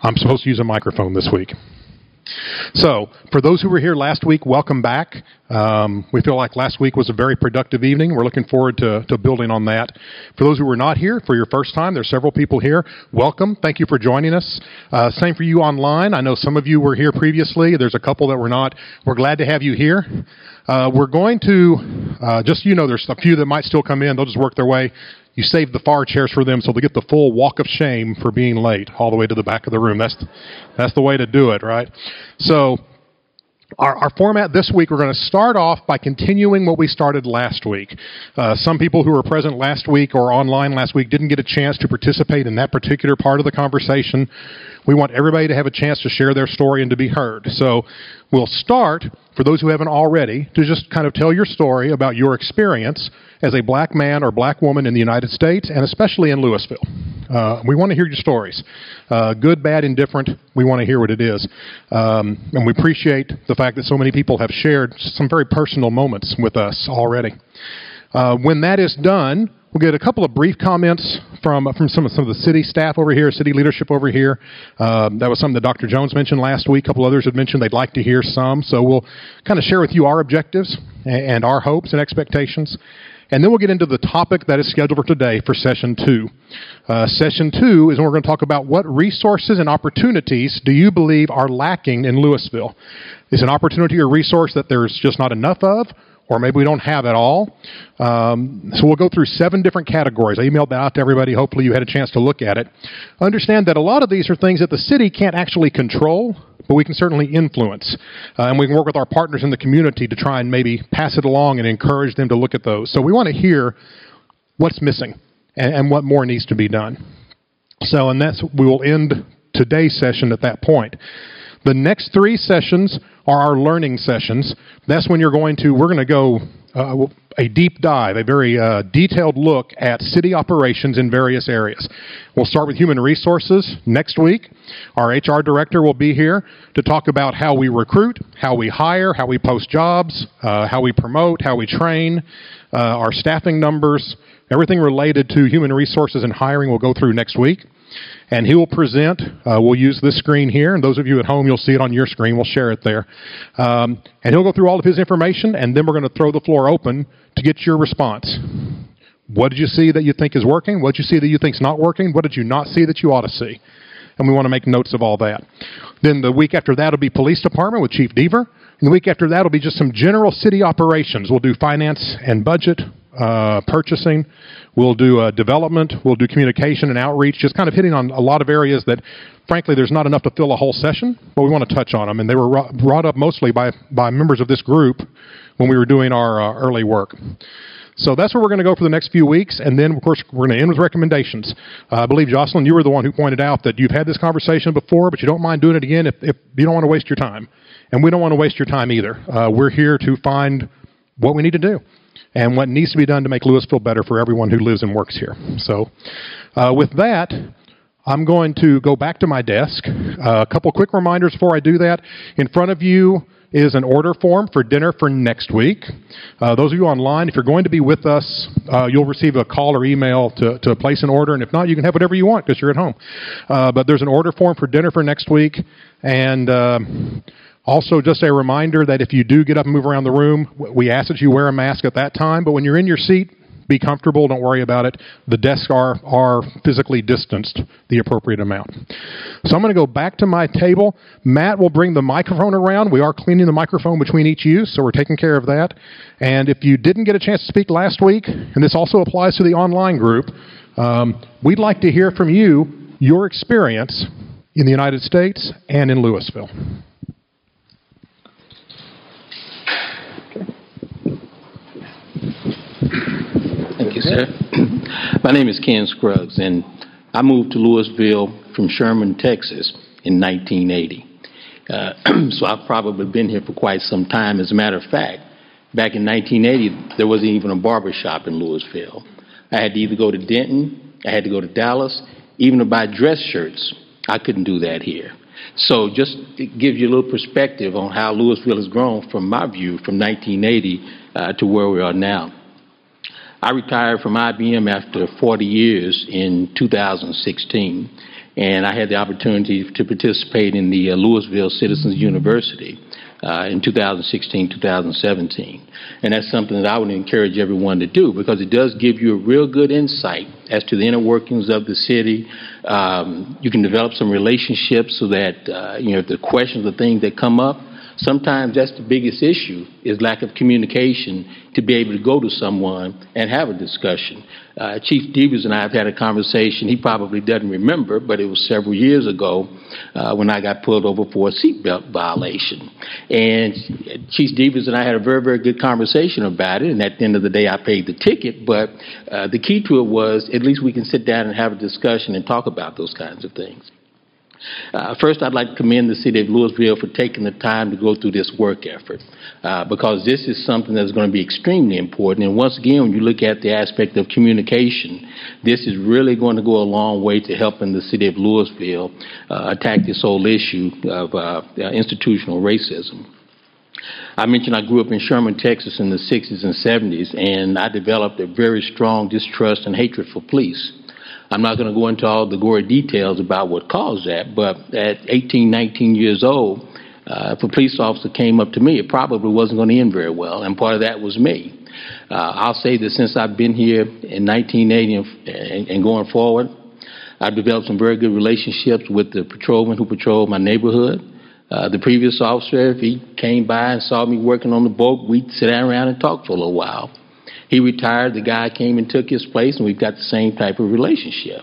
I'm supposed to use a microphone this week. So, for those who were here last week, welcome back. We feel like last week was a very productive evening. We're looking forward to building on that. For those who were not here for your first time, there's several people here. Welcome. Thank you for joining us. Same for you online. I know some of you were here previously. There's a couple that were not. We're glad to have you here. We're going to, just so you know, there's a few that might still come in. They'll just work their way. You save the far chairs for them so they get the full walk of shame for being late all the way to the back of the room. That's the way to do it, right? So our format this week, we're going to start off by continuing what we started last week. Some people who were present last week or online last week didn't get a chance to participate in that particular part of the conversation. We want everybody to have a chance to share their story and to be heard. So we'll start, for those who haven't already, to just kind of tell your story about your experience as a black man or black woman in the United States, and especially in Louisville. We want to hear your stories. Good, bad, indifferent, we want to hear what it is. And we appreciate the fact that so many people have shared some very personal moments with us already. When that is done, we'll get a couple of brief comments from some of the city staff over here, city leadership over here. That was something that Dr. Jones mentioned last week. A couple others had mentioned they'd like to hear some. So we'll kind of share with you our objectives and our hopes and expectations. And then we'll get into the topic that is scheduled for today for Session 2. Session 2 is when we're going to talk about what resources and opportunities do you believe are lacking in Louisville. Is an opportunity or resource that there's just not enough of, or maybe we don't have at all? So we'll go through 7 different categories. I emailed that out to everybody. Hopefully you had a chance to look at it. Understand that a lot of these are things that the city can't actually control, but we can certainly influence. And we can work with our partners in the community to try and maybe pass it along and encourage them to look at those. So we want to hear what's missing and what more needs to be done. So, and we will end today's session at that point. The next 3 sessions are our learning sessions. That's when we're going to go a deep dive, a very detailed look at city operations in various areas. We'll start with human resources next week. Our HR director will be here to talk about how we recruit, how we hire, how we post jobs, how we promote, how we train, our staffing numbers, everything related to human resources and hiring we'll go through next week. And he will present, we'll use this screen here, and those of you at home, you'll see it on your screen, we'll share it there. And he'll go through all of his information, and then we're going to throw the floor open to get your response. What did you see that you think is working? What did you see that you think is not working? What did you not see that you ought to see? And we want to make notes of all that. Then the week after that will be Police Department with Chief Deaver. And the week after that will be just some general city operations. We'll do finance and budget, purchasing. We'll do development. We'll do communication and outreach, just kind of hitting on a lot of areas that, frankly, there's not enough to fill a whole session, but we want to touch on them. And they were brought up mostly by members of this group when we were doing our early work. So that's where we're going to go for the next few weeks. And then, of course, we're going to end with recommendations. I believe, Jocelyn, you were the one who pointed out that you've had this conversation before, but you don't mind doing it again if you don't want to waste your time. And we don't want to waste your time either. We're here to find what we need to do and what needs to be done to make Louisville better for everyone who lives and works here. So with that, I'm going to go back to my desk. A couple quick reminders before I do that. In front of you is an order form for dinner for next week. Those of you online, if you're going to be with us, you'll receive a call or email to place an order, and if not, you can have whatever you want because you're at home. But there's an order form for dinner for next week, and also, just a reminder that if you do get up and move around the room, we ask that you wear a mask at that time, but when you're in your seat, be comfortable, don't worry about it. The desks are physically distanced the appropriate amount. So I'm going to go back to my table. Matt will bring the microphone around. We are cleaning the microphone between each use, so we're taking care of that. And if you didn't get a chance to speak last week, and this also applies to the online group, we'd like to hear from you, your experience in the United States and in Louisville. Thank you, sir. My name is Ken Scruggs, and I moved to Louisville from Sherman, Texas in 1980. So I've probably been here for quite some time. As a matter of fact, back in 1980, there wasn't even a barber shop in Louisville. I had to either go to Denton, I had to go to Dallas, even to buy dress shirts. I couldn't do that here. So just to give you a little perspective on how Louisville has grown from my view from 1980 to where we are now. I retired from IBM after 40 years in 2016, and I had the opportunity to participate in the Louisville Citizens University in 2016-2017. And that's something that I would encourage everyone to do, because it does give you a real good insight as to the inner workings of the city. You can develop some relationships so that, if the questions or things that come up, sometimes that's the biggest issue, is lack of communication to be able to go to someone and have a discussion. Chief Devers and I have had a conversation. He probably doesn't remember, but it was several years ago when I got pulled over for a seatbelt violation. And Chief Devers and I had a very, very good conversation about it, and at the end of the day, I paid the ticket. But the key to it was, at least we can sit down and have a discussion and talk about those kinds of things. First, I'd like to commend the city of Louisville for taking the time to go through this work effort, because this is something that's going to be extremely important. And once again, when you look at the aspect of communication, this is really going to go a long way to helping the city of Louisville attack this whole issue of institutional racism. I mentioned I grew up in Sherman, Texas in the 60s and 70s, and I developed a very strong distrust and hatred for police. I'm not going to go into all the gory details about what caused that, but at 18, 19 years old, if a police officer came up to me, it probably wasn't going to end very well, and part of that was me. I'll say that since I've been here in 1980 and going forward, I've developed some very good relationships with the patrolmen who patrol my neighborhood. The previous officer, if he came by and saw me working on the boat, we'd sit down around and talk for a little while. He retired, the guy came and took his place, and we've got the same type of relationship.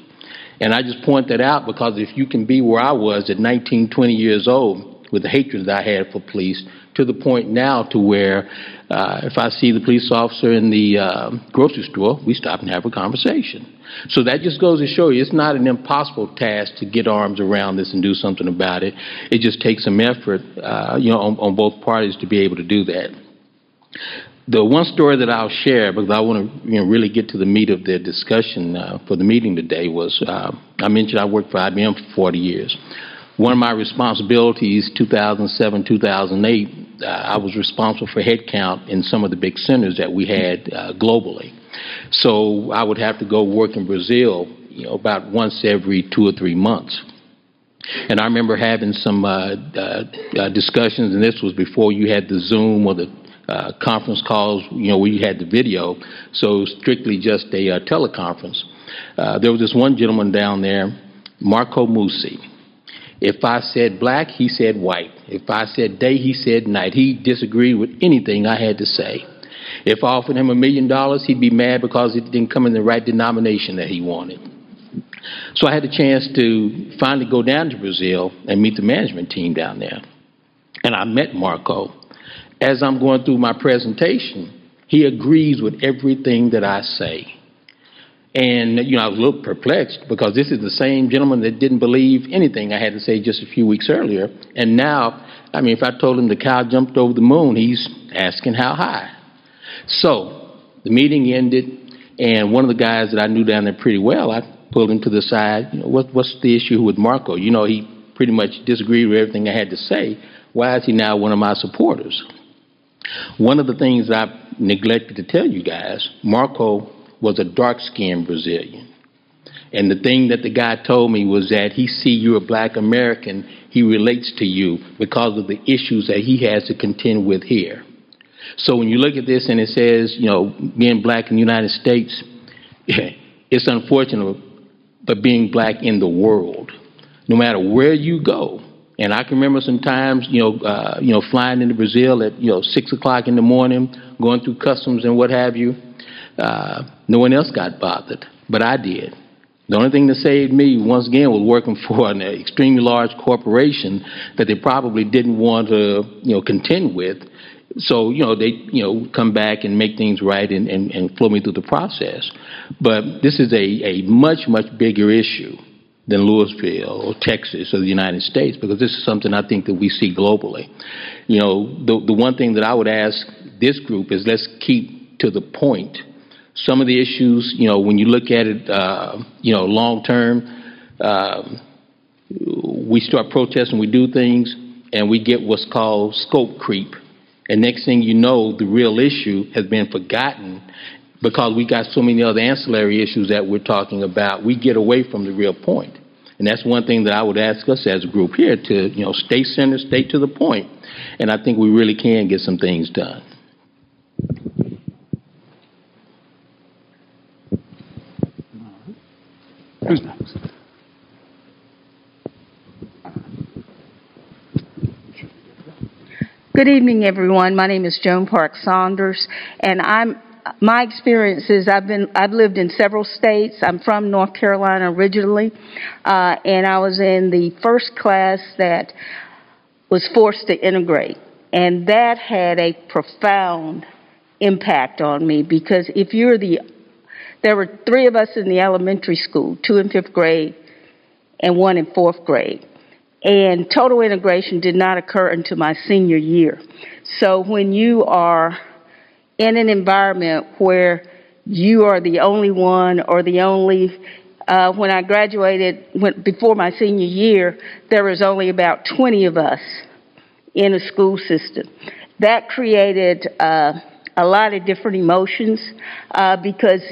And I just point that out because if you can be where I was at 19, 20 years old with the hatred that I had for police, to the point now to where if I see the police officer in the grocery store, we stop and have a conversation. So that just goes to show you it's not an impossible task to get arms around this and do something about it. It just takes some effort, on both parties to be able to do that. The one story that I'll share, because I want to really get to the meat of the discussion for the meeting today, was I mentioned I worked for IBM for 40 years. One of my responsibilities, 2007, 2008, I was responsible for headcount in some of the big centers that we had globally. So I would have to go work in Brazil, about once every 2 or 3 months. And I remember having some discussions, and this was before you had the Zoom or the conference calls, where you had the video, so strictly just a teleconference. There was this one gentleman down there, Marco Musi. If I said black, he said white. If I said day, he said night. He disagreed with anything I had to say. If I offered him $1 million, he'd be mad because it didn't come in the right denomination that he wanted. So I had the chance to finally go down to Brazil and meet the management team down there. And I met Marco. As I'm going through my presentation, he agrees with everything that I say. And, I was a little perplexed because this is the same gentleman that didn't believe anything I had to say just a few weeks earlier. And now, if I told him the cow jumped over the moon, he's asking how high. So the meeting ended, and one of the guys that I knew down there pretty well, I pulled him to the side. What's the issue with Marco? He pretty much disagreed with everything I had to say. Why is he now one of my supporters? One of the things I've neglected to tell you guys, Marco was a dark-skinned Brazilian. And the thing that the guy told me was that he see you're a black American, he relates to you because of the issues that he has to contend with here. So when you look at this and it says, being black in the United States, it's unfortunate, but being black in the world, no matter where you go. And I can remember some times, flying into Brazil at, 6 o'clock in the morning, going through customs and what have you. No one else got bothered, but I did. The only thing that saved me, once again, was working for an extremely large corporation that they probably didn't want to, contend with. So, they, come back and make things right and flow me through the process. But this is a much, much bigger issue than Louisville or Texas or the United States, because this is something I think that we see globally. The one thing that I would ask this group is let's keep to the point. Some of the issues, when you look at it, long term, we start protesting, we do things, and we get what's called scope creep. And next thing you know, the real issue has been forgotten because we got so many other ancillary issues that we're talking about, we get away from the real point. And that's one thing that I would ask us as a group here to, stay centered, stay to the point. And I think we really can get some things done. Who's next? Good evening, everyone. My name is Joan Park Saunders, and my experience is I've lived in several states. I'm from North Carolina originally, and I was in the first class that was forced to integrate, and that had a profound impact on me because there were 3 of us in the elementary school, 2 in 5th grade and 1 in 4th grade. And total integration did not occur until my senior year. So when you are in an environment where you are the only one or the only, when I graduated, before my senior year, there was only about 20 of us in a school system. That created a lot of different emotions because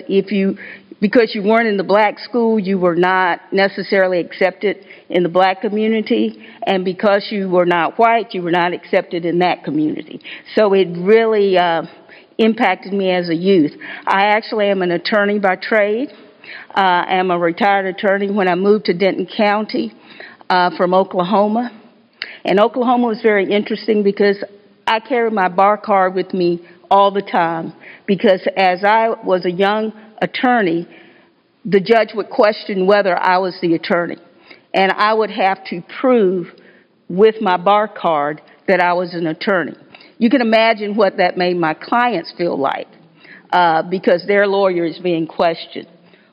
because you weren't in the black school, you were not necessarily accepted in the black community, and because you were not white, you were not accepted in that community. So it really impacted me as a youth. I actually am an attorney by trade. I'm a retired attorney. When I moved to Denton County from Oklahoma, and Oklahoma was very interesting because I carried my bar card with me all the time because as I was a young attorney, the judge would question whether I was the attorney. And I would have to prove with my bar card that I was an attorney. You can imagine what that made my clients feel like because their lawyer is being questioned.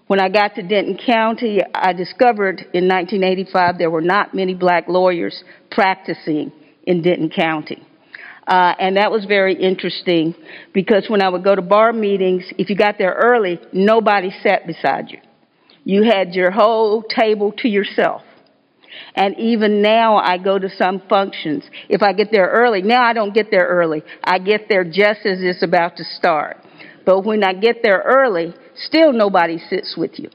When I got to Denton County, I discovered in 1985 there were not many black lawyers practicing in Denton County. And that was very interesting because when I would go to bar meetings, if you got there early, nobody sat beside you. You had your whole table to yourself. And even now I go to some functions. If I get there early, now I don't get there early. I get there just as it's about to start. But when I get there early, still nobody sits with you.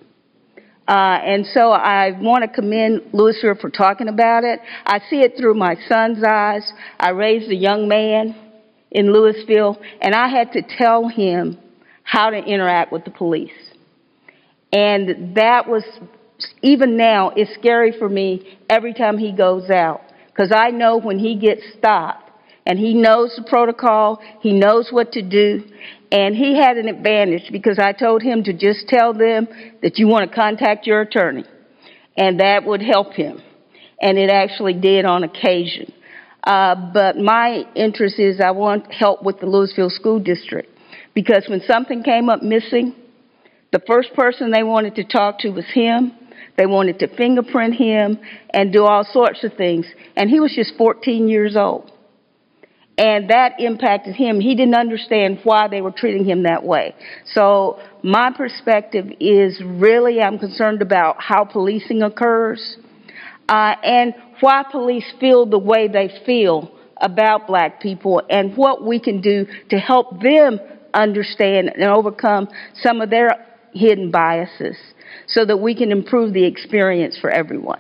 And so I want to commend Louisville for talking about it. I see it through my son's eyes. I raised a young man in Louisville, and I had to tell him how to interact with the police. And that was, even now, it's scary for me every time he goes out, because I know when he gets stopped, and he knows the protocol, he knows what to do, and he had an advantage because I told him to just tell them that you want to contact your attorney, and that would help him. And it actually did on occasion. But my interest is I want help with the Louisville School District because when something came up missing, the first person they wanted to talk to was him. They wanted to fingerprint him and do all sorts of things. And he was just 14 years old. And that impacted him. He didn't understand why they were treating him that way. So my perspective is really I'm concerned about how policing occurs and why police feel the way they feel about black people and what we can do to help them understand and overcome some of their hidden biases so that we can improve the experience for everyone.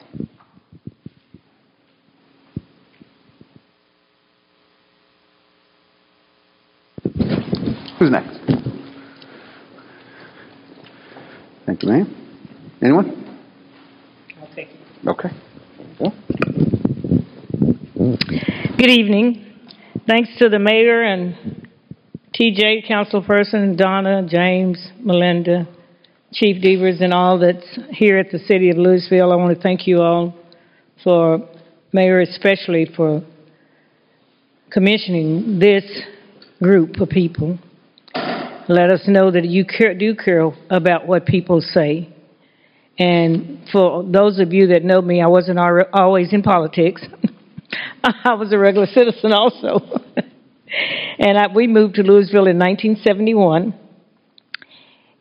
Who's next? Thank you, ma'am. Anyone? I'll take it. Okay. Good evening. Thanks to the mayor and TJ, councilperson, Donna, James, Melinda, Chief Devers, and all that's here at the city of Louisville. I want to thank you all for, Mayor especially, for commissioning this group of people. Let us know that you do care about what people say. And for those of you that know me, I wasn't always in politics. I was a regular citizen also. And we moved to Louisville in 1971.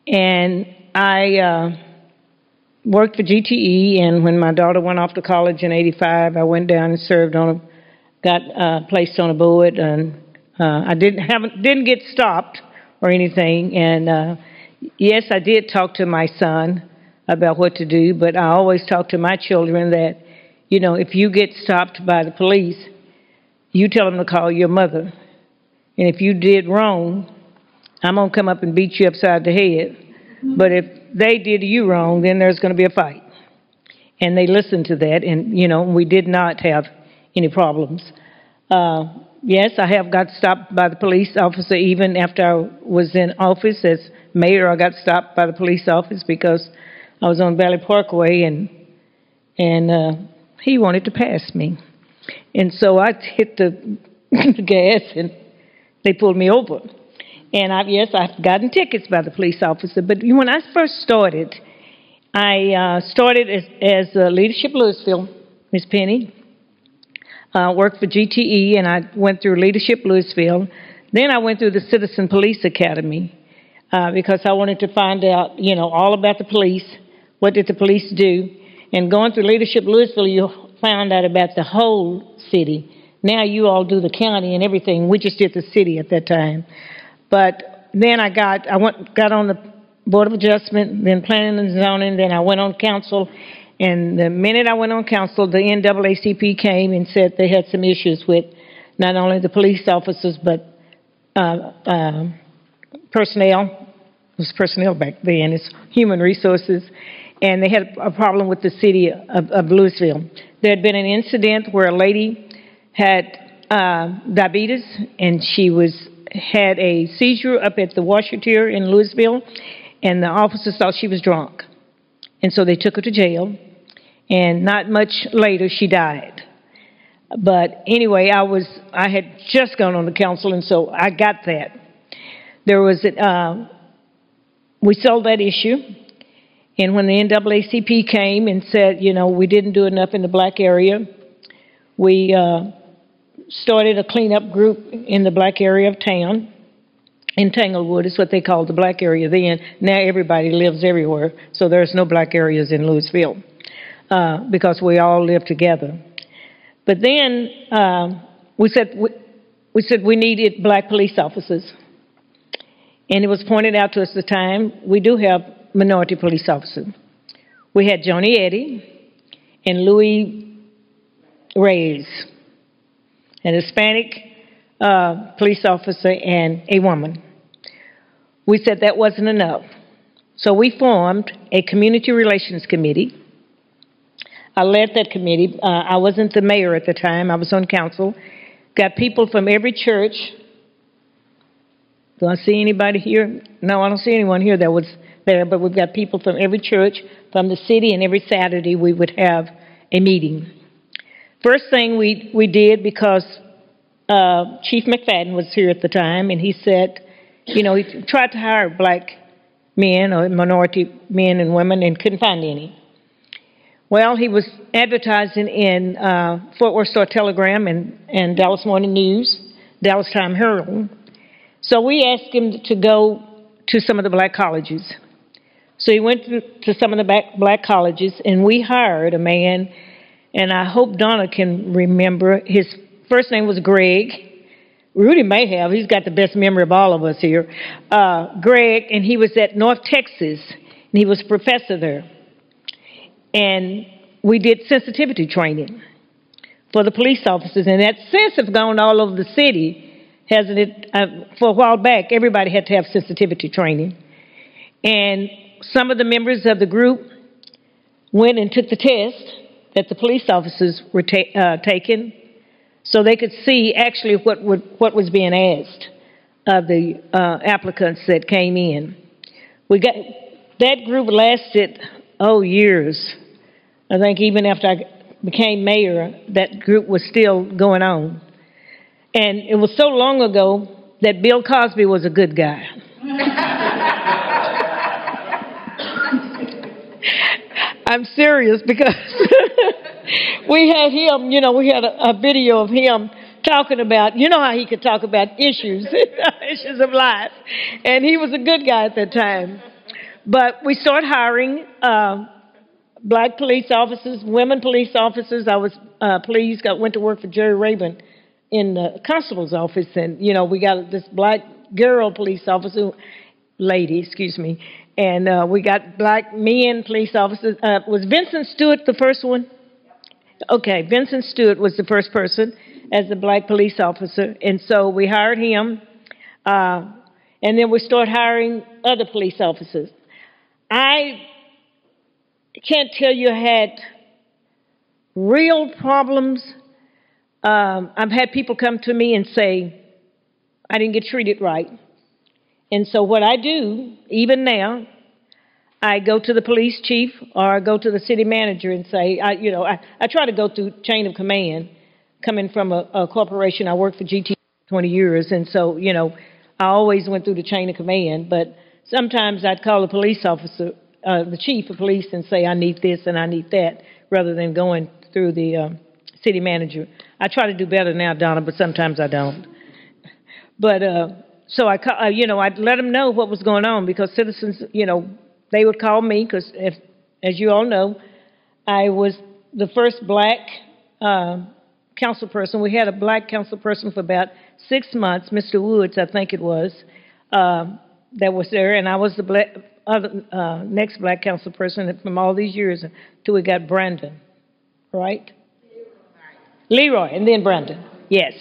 And I worked for GTE, and when my daughter went off to college in 85, I went down and served got placed on a board, and I didn't get stopped or anything. And yes, I did talk to my son about what to do, but I always talk to my children that, you know, if you get stopped by the police, you tell them to call your mother. And if you did wrong, I'm going to come up and beat you upside the head. But if they did you wrong, then there's going to be a fight. And they listened to that, and, you know, we did not have any problems. Yes, I have got stopped by the police officer even after I was in office as mayor. I got stopped by the police office because I was on Valley Parkway, and he wanted to pass me. And so I hit the gas, and they pulled me over. And I've gotten tickets by the police officer. But when I first started, I started as Leadership Louisville, Miss Penny. Worked for GTE, and I went through Leadership Louisville. Then I went through the Citizen Police Academy because I wanted to find out, you know, all about the police. What did the police do? And going through Leadership Louisville, you found out about the whole city. Now you all do the county and everything. We just did the city at that time. But then I got on the Board of Adjustment, then Planning and Zoning, then I went on council. And the minute I went on council, the NAACP came and said they had some issues with not only the police officers, but personnel. It was personnel back then. It's human resources. And they had a problem with the city of Louisville. There had been an incident where a lady had diabetes, and she had a seizure up at the washateer in Louisville, and the officers thought she was drunk. And so they took her to jail, and not much later she died. But anyway, I had just gone on the council, and so I got that. There was we sold that issue, and when the NAACP came and said, you know, we didn't do enough in the black area, we started a cleanup group in the black area of town. In Tanglewood is what they called the black area then. Now everybody lives everywhere, so there's no black areas in Louisville because we all live together. But then we said we needed black police officers, and it was pointed out to us at the time we do have minority police officers. We had Johnny Eddy and Louis Reyes, an Hispanic police officer and a woman. We said that wasn't enough. So we formed a community relations committee. I led that committee. I wasn't the mayor at the time. I was on council. Got people from every church. Do I see anybody here? No, I don't see anyone here that was there, but we've got people from every church, from the city, and every Saturday we would have a meeting. First thing we did, because Chief McFadden was here at the time, and he said, you know, he tried to hire black men or minority men and women and couldn't find any. Well, he was advertising in Fort Worth Star-Telegram and Dallas Morning News, Dallas Time-Herald. So we asked him to go to some of the black colleges. So he went to some of the black colleges, and we hired a man, and I hope Donna can remember. His first name was Greg. Rudy may have. He's got the best memory of all of us here. Greg, and he was at North Texas, and he was a professor there. And we did sensitivity training for the police officers, and that sense have gone all over the city, hasn't it? For a while back, everybody had to have sensitivity training. And some of the members of the group went and took the test that the police officers were taking, so they could see actually what was being asked of the applicants that came in. That group lasted, years. I think even after I became mayor, that group was still going on. And it was so long ago that Bill Cosby was a good guy. I'm serious, because we had him, we had a video of him talking about, how he could talk about issues of life. And he was a good guy at that time. But we started hiring black police officers, women police officers. I was pleased. I went to work for Jerry Rabin in the constable's office, and, we got this black girl police officer, lady, excuse me, and we got black men police officers. Was Vincent Stewart the first one? Okay, Vincent Stewart was the first person as a black police officer, and so we hired him, and then we started hiring other police officers. I can't tell you I had real problems. I've had people come to me and say, I didn't get treated right. And so what I do, even now, I go to the police chief or I go to the city manager and say, I try to go through chain of command. Coming from a corporation, I worked for GT 20 years, and so, I always went through the chain of command. But sometimes I'd call the police officer, the chief of police, and say, I need this and I need that, rather than going through the city manager. I try to do better now, Donna, but sometimes I don't. But so I'd let them know what was going on, because citizens, they would call me, because as you all know, I was the first black council person. We had a black council person for about 6 months, Mr. Woods, I think it was, that was there, and I was the next black council person from all these years until we got Brandon, right? Leroy, and then Brandon, yes.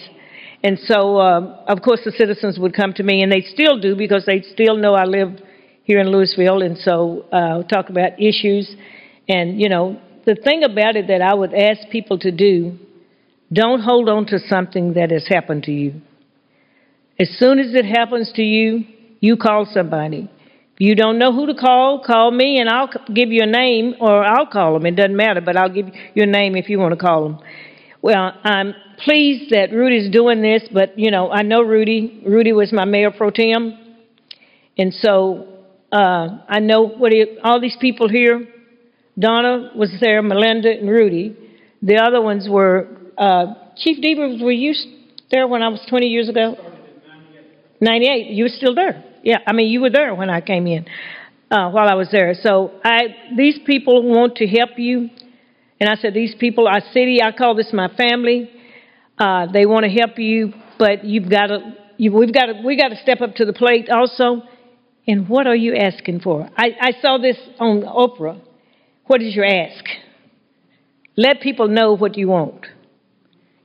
And so, of course, the citizens would come to me, and they still do, because they still know I live here in Louisville, and so talk about issues. And, the thing about it that I would ask people to do, don't hold on to something that has happened to you. As soon as it happens to you, you call somebody. If you don't know who to call me, and I'll give you a name, or I'll call them. It doesn't matter, but I'll give you a name if you want to call them. Well, I'm pleased that Rudy's doing this, but, I know Rudy. Rudy was my mayor pro tem. And so I know all these people here. Donna was there, Melinda, and Rudy. The other ones were, Chief Deaver, were you there when I was 20 years ago? 98. You were still there. Yeah, you were there when I came in while I was there. So these people want to help you. And I said, these people, our city, I call this my family. They want to help you, but we've got to step up to the plate also. And what are you asking for? I saw this on Oprah. What is your ask? Let people know what you want.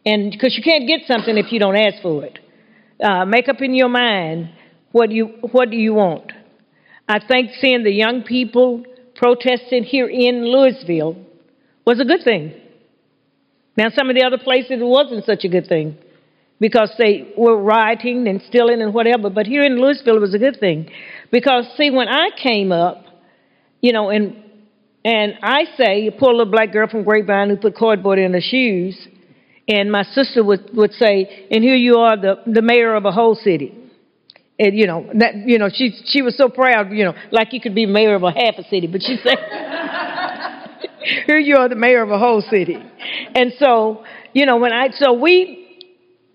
And because you can't get something if you don't ask for it. Make up in your mind what do you want. I think seeing the young people protesting here in Louisville was a good thing. Now, some of the other places it wasn't such a good thing, because they were rioting and stealing and whatever. But here in Louisville, it was a good thing. Because, see, when I came up, and I say, poor little black girl from Grapevine who put cardboard in her shoes, and my sister would say, and here you are, the mayor of a whole city. And, she was so proud, like you could be mayor of a half a city, but she said, here you are, the mayor of a whole city. And so,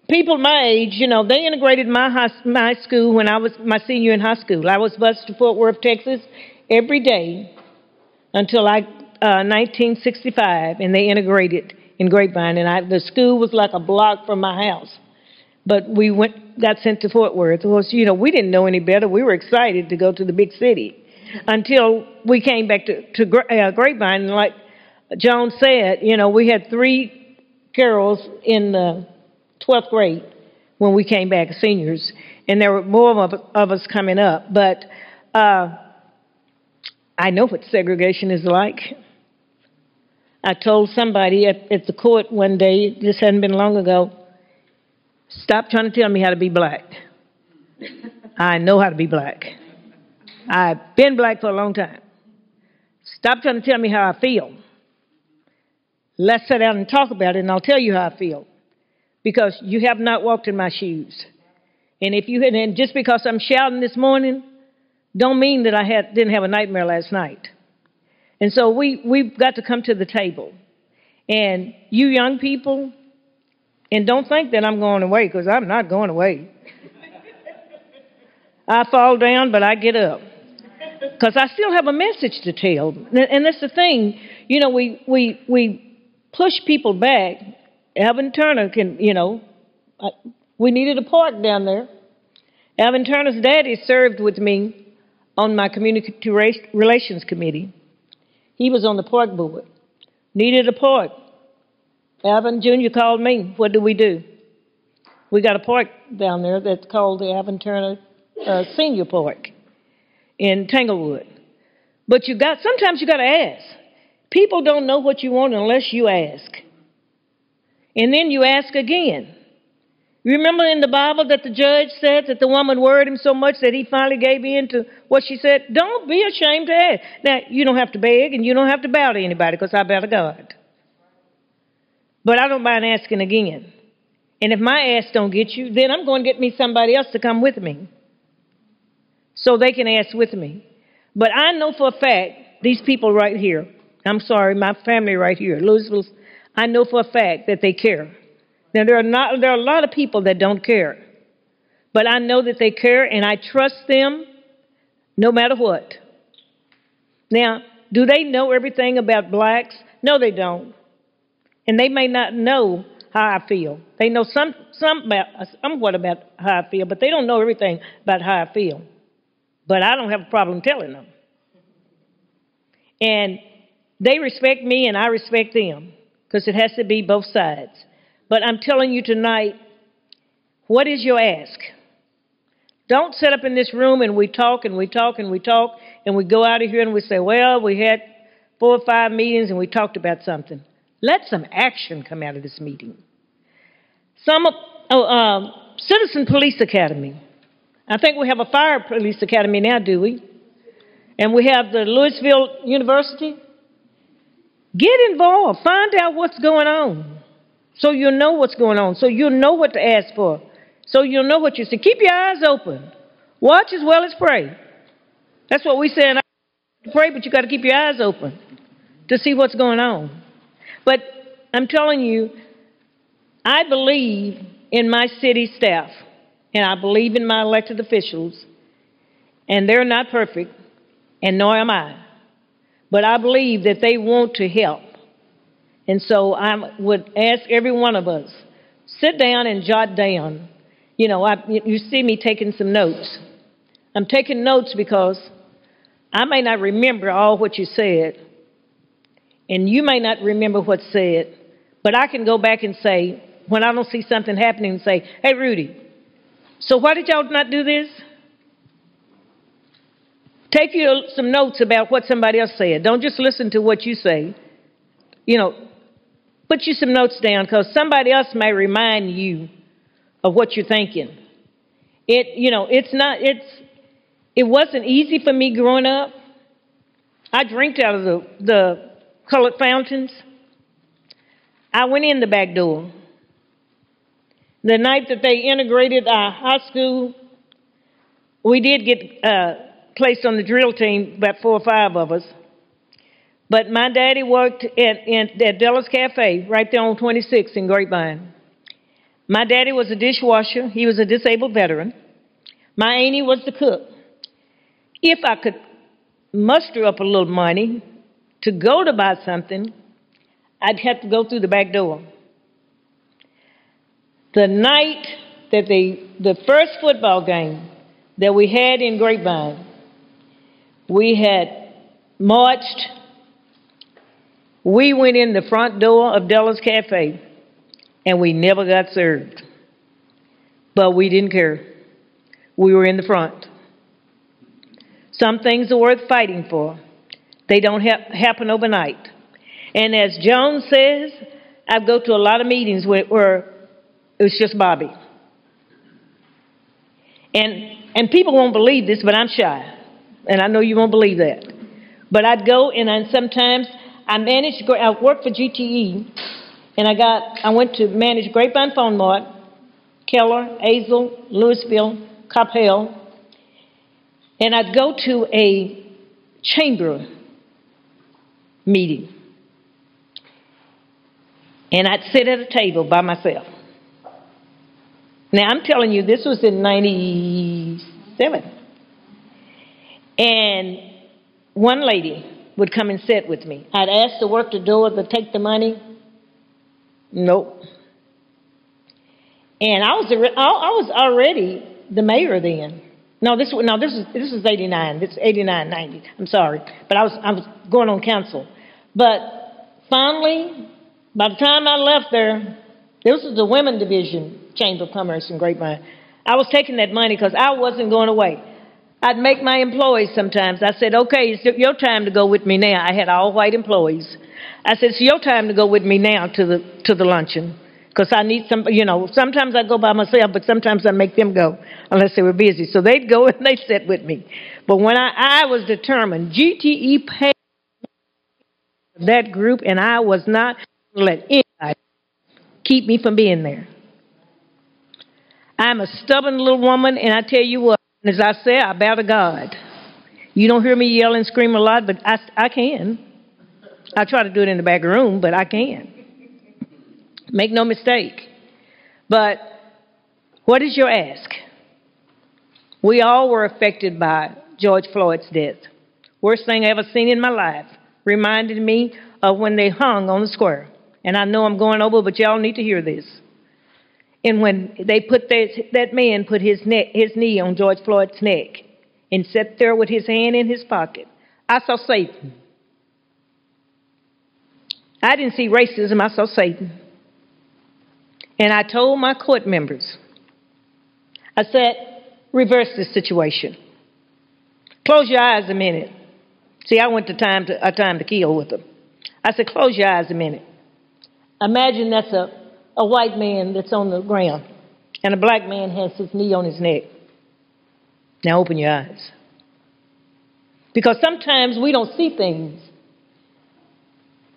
people my age, they integrated my school when I was my senior in high school. I was bused to Fort Worth, Texas, every day until 1965, and they integrated in Grapevine. And the school was like a block from my house. But we got sent to Fort Worth. Of course, we didn't know any better. We were excited to go to the big city until we came back to Grapevine. And like Joan said, we had 3 girls in the 12th grade when we came back, seniors, and there were more of us coming up. But I know what segregation is like. I told somebody at the court one day, this hadn't been long ago, stop trying to tell me how to be black. I know how to be black. I've been black for a long time. Stop trying to tell me how I feel. Let's sit down and talk about it, and I'll tell you how I feel. Because you have not walked in my shoes. And just because I'm shouting this morning, don't mean that I didn't have a nightmare last night. And so we've got to come to the table. And you young people, and don't think that I'm going away, because I'm not going away. I fall down, but I get up. Because I still have a message to tell. And that's the thing. We push people back. Evan Turner we needed a park down there. Alvin Turner's daddy served with me on my community relations committee. He was on the park board. Needed a park. Alvin Jr. called me. What do? We got a park down there that's called the Alvin Turner Senior Park in Tanglewood. But sometimes you got to ask. People don't know what you want unless you ask. And then you ask again. You remember in the Bible that the judge said that the woman worried him so much that he finally gave in to what she said? Don't be ashamed to ask. Now, you don't have to beg and you don't have to bow to anybody because I bow to God. But I don't mind asking again. And if my ask don't get you, then I'm going to get me somebody else to come with me so they can ask with me. But I know for a fact, these people right here, I'm sorry, my family right here, Louisville, I know for a fact that they care. Now, there are a lot of people that don't care. But I know that they care, and I trust them no matter what. Now, do they know everything about blacks? No, they don't. And they may not know how I feel. They know somewhat about how I feel, but they don't know everything about how I feel. But I don't have a problem telling them. And they respect me, and I respect them, because it has to be both sides. But I'm telling you tonight, what is your ask? Don't sit up in this room and we talk and we talk and we talk and we go out of here and we say, well, we had 4 or 5 meetings and we talked about something. Let some action come out of this meeting. Citizen Police Academy. I think we have a fire police academy now, do we? And we have the Louisville University. Get involved. Find out what's going on. So you'll know what's going on. So you'll know what to ask for. So you'll know what you say. Keep your eyes open. Watch as well as pray. That's what we say in our pray, but you got to keep your eyes open to see what's going on. But I'm telling you, I believe in my city staff, and I believe in my elected officials, and they're not perfect, and nor am I. But I believe that they want to help. And so I would ask every one of us, sit down and jot down. You know, you see me taking some notes. I'm taking notes because I may not remember all what you said, and you may not remember what's said, but I can go back and say, when I don't see something happening, and say, hey, Rudy, so why did y'all not do this? Take you some notes about what somebody else said. Don't just listen to what you say. You know, put you some notes down because somebody else may remind you of what you're thinking. It wasn't easy for me growing up. I drank out of the colored fountains. I went in the back door. The night that they integrated our high school, we did get placed on the drill team, about 4 or 5 of us. But my daddy worked at Della's Cafe right there on 26 in Grapevine. My daddy was a dishwasher. He was a disabled veteran. My auntie was the cook. If I could muster up a little money to go to buy something, I'd have to go through the back door. The night that the first football game that we had in Grapevine, we had marched. We went in the front door of Della's Cafe, and we never got served. But we didn't care. We were in the front. Some things are worth fighting for. They don't happen overnight. And as Joan says, I go to a lot of meetings where it's just Bobby. And people won't believe this, but I'm shy. And I know you won't believe that. But I'd go, and sometimes I worked for GTE, and I went to manage Grapevine Phone Mart, Keller, Azle, Louisville, Coppell, and I'd go to a chamber meeting, and I'd sit at a table by myself. Now, I'm telling you, this was in 97. And one lady would come and sit with me. I'd ask to work the door to take the money. Nope. And I was already the mayor then. No, this is 89. This is 89, 90. I'm sorry, but I was going on council. But finally, by the time I left there, this was the Women Division Chamber of Commerce in Grapevine. I was taking that money because I wasn't going away. I'd make my employees sometimes. I said, okay, it's your time to go with me now. I had all white employees. I said, it's your time to go with me now to the luncheon because I need some, sometimes I go by myself, but sometimes I make them go unless they were busy. So they'd go and they'd sit with me. But when I was determined, GTE paid that group, and I was not going to let anybody keep me from being there. I'm a stubborn little woman, and I tell you what, as I say, I bow to God. You don't hear me yell and scream a lot, but I can. I try to do it in the back room, but I can. Make no mistake. But what is your ask? We all were affected by George Floyd's death. Worst thing I ever seen in my life. Reminded me of when they hung on the square. And I know I'm going over, but y'all need to hear this. And when they put that man put his knee on George Floyd's neck and sat there with his hand in his pocket, I saw Satan. I didn't see racism, I saw Satan. And I told my court members, I said, reverse this situation. Close your eyes a minute. See, I went to Time to Kill with them. I said, close your eyes a minute. Imagine that's a white man that's on the ground, and a black man has his knee on his neck. Now open your eyes. Because sometimes we don't see things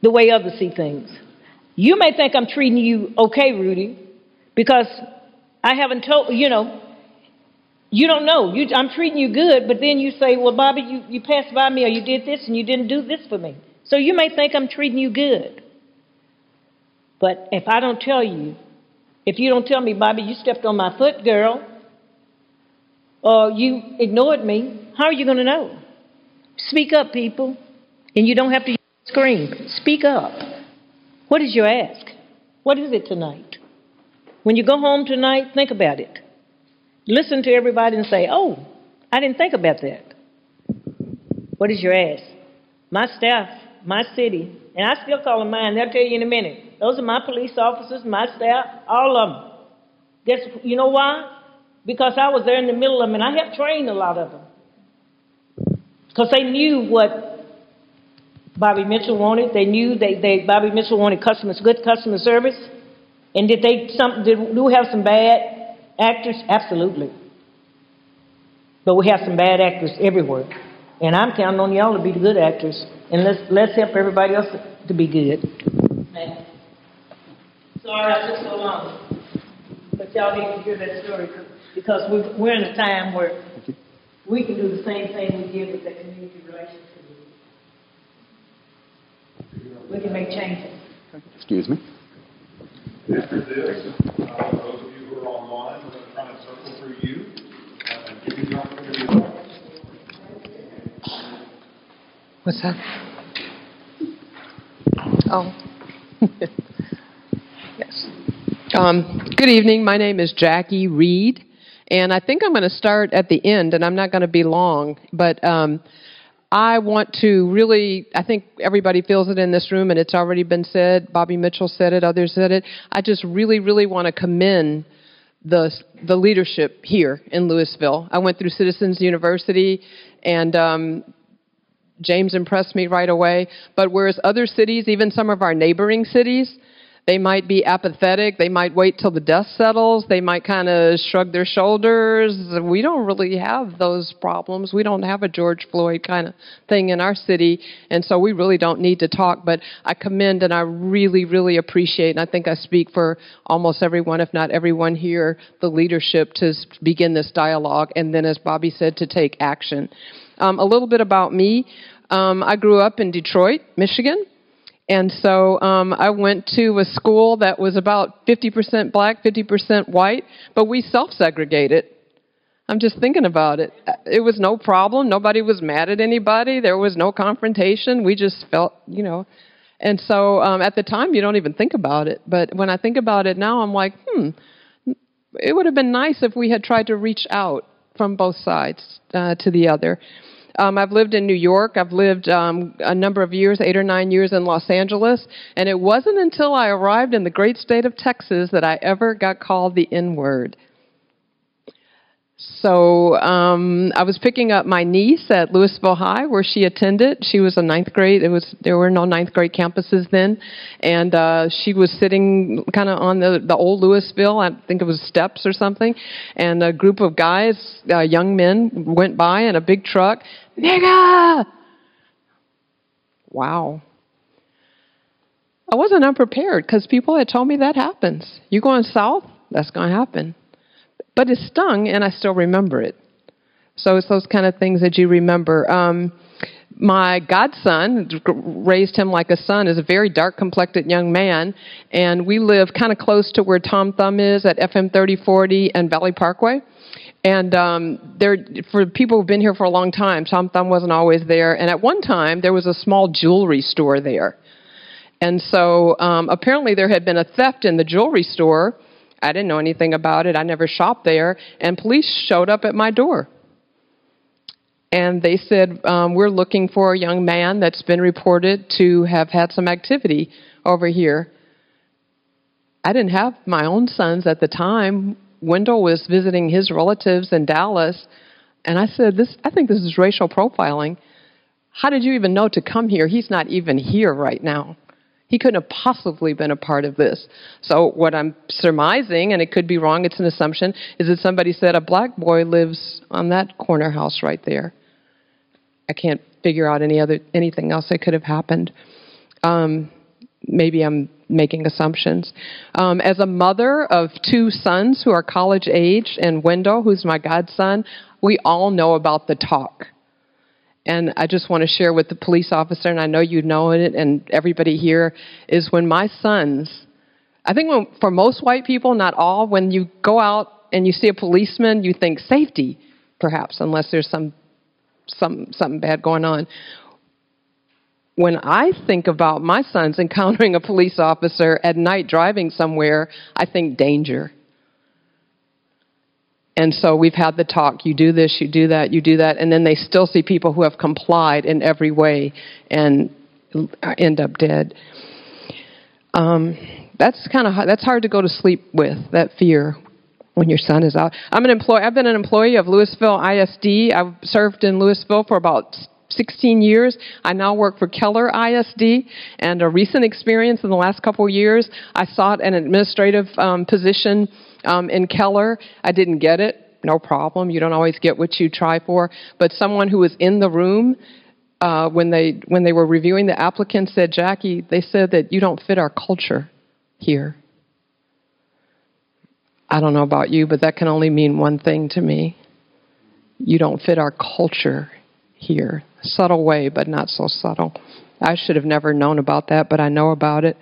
the way others see things. You may think I'm treating you okay, Rudy, because I haven't told, you don't know. I'm treating you good, but then you say, well, Bobby, you passed by me, or you did this, and you didn't do this for me. So you may think I'm treating you good. But if I don't tell you, if you don't tell me, Bobby, you stepped on my foot, girl, or you ignored me, how are you going to know? Speak up, people. And you don't have to scream. Speak up. What is your ask? What is it tonight? When you go home tonight, think about it. Listen to everybody and say, oh, I didn't think about that. What is your ask? My staff, my city, and I still call them mine. They'll tell you in a minute. Those are my police officers, my staff, all of them. Guess, you know why? Because I was there in the middle of them, and I helped train a lot of them. Because they knew what Bobby Mitchell wanted. They knew Bobby Mitchell wanted good customer service. And did we have some bad actors? Absolutely. But we have some bad actors everywhere. And I'm counting on y'all to be the good actors. And let's help everybody else to be good. Man. Sorry I took so long. But y'all need to hear that story because we're in a time where we can do the same thing we did with the community relations. We can make changes. Excuse me. After this, those of you who are online, we're going to try and circle through you and give you the opportunity to talk. What's that? Oh. Yes. Good evening. My name is Jackie Reed, and I think I'm going to start at the end, and I'm not going to be long, but I want to really, I think everybody feels it in this room, and it's already been said. Bobby Mitchell said it. Others said it. I just really, really want to commend the leadership here in Louisville. I went through Citizens University, and James impressed me right away. But whereas other cities, even some of our neighboring cities, they might be apathetic. They might wait till the dust settles. They might kind of shrug their shoulders. We don't really have those problems. We don't have a George Floyd kind of thing in our city, and so we really don't need to talk. But I commend and I really, really appreciate, and I think I speak for almost everyone, if not everyone here, the leadership to begin this dialogue, and then, as Bobby said, to take action. A little bit about me. I grew up in Detroit, Michigan. And so I went to a school that was about 50% black, 50% white, but we self-segregated. I'm just thinking about it. It was no problem. Nobody was mad at anybody. There was no confrontation. We just felt, And so at the time, you don't even think about it. But when I think about it now, I'm like, it would have been nice if we had tried to reach out from both sides to the other. I've lived in New York. I've lived a number of years, 8 or 9 years in Los Angeles, and it wasn't until I arrived in the great state of Texas that I ever got called the N-word. So I was picking up my niece at Louisville High, where she attended. She was a ninth grade. There were no ninth grade campuses then, and she was sitting kind of on the old Louisville. I think it was steps or something, and a group of guys, young men, went by in a big truck. Nigga! Wow. I wasn't unprepared because people had told me that happens. You going south? That's going to happen. But it stung, and I still remember it. So it's those kind of things that you remember. My godson, raised him like a son, is a very dark-complected young man, and we live kind of close to where Tom Thumb is at FM 3040 and Valley Parkway. And for people who've been here for a long time, Tom Thumb wasn't always there. And at one time, there was a small jewelry store there. And so apparently there had been a theft in the jewelry store. I didn't know anything about it. I never shopped there. And police showed up at my door. And they said, we're looking for a young man that's been reported to have had some activity over here. I didn't have my own sons at the time. Wendell was visiting his relatives in Dallas. And I said, I think this is racial profiling. How did you even know to come here? He's not even here right now. He couldn't have possibly been a part of this. So what I'm surmising, and it could be wrong, it's an assumption, is that somebody said a black boy lives on that corner house right there. I can't figure out anything else that could have happened. Maybe I'm making assumptions. As a mother of 2 sons who are college age, and Wendell, who's my godson, we all know about the talk. And I just want to share with the police officer, and I know you know it, and everybody here, is when my sons, I think for most white people, not all, when you go out and you see a policeman, you think safety, perhaps, unless there's something bad going on. When I think about my sons encountering a police officer at night driving somewhere, I think danger. And so we've had the talk, you do this, you do that, and then they still see people who have complied in every way and end up dead. That's hard to go to sleep with, that fear when your son is out. I've been an employee of Louisville ISD. I've served in Louisville for about 16 years. I now work for Keller ISD, and a recent experience in the last couple of years, I sought an administrative position in Keller. I didn't get it. No problem. You don't always get what you try for. But someone who was in the room when they were reviewing the applicant said, Jackie, they said that you don't fit our culture here. I don't know about you, but that can only mean one thing to me. You don't fit our culture here. Subtle way, but not so subtle. I should have never known about that, but I know about it.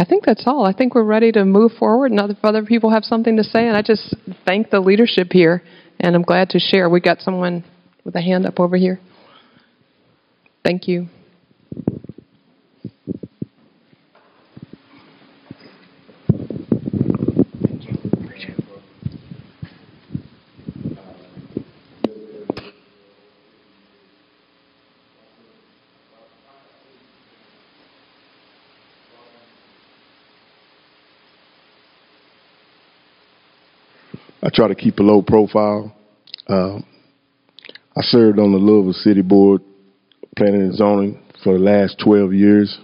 I think that's all. I think we're ready to move forward, and if other people have something to say, and I just thank the leadership here, and I'm glad to share. We got someone with a hand up over here. Thank you. I try to keep a low profile. I served on the Louisville City Board, Planning and Zoning, for the last 12 years.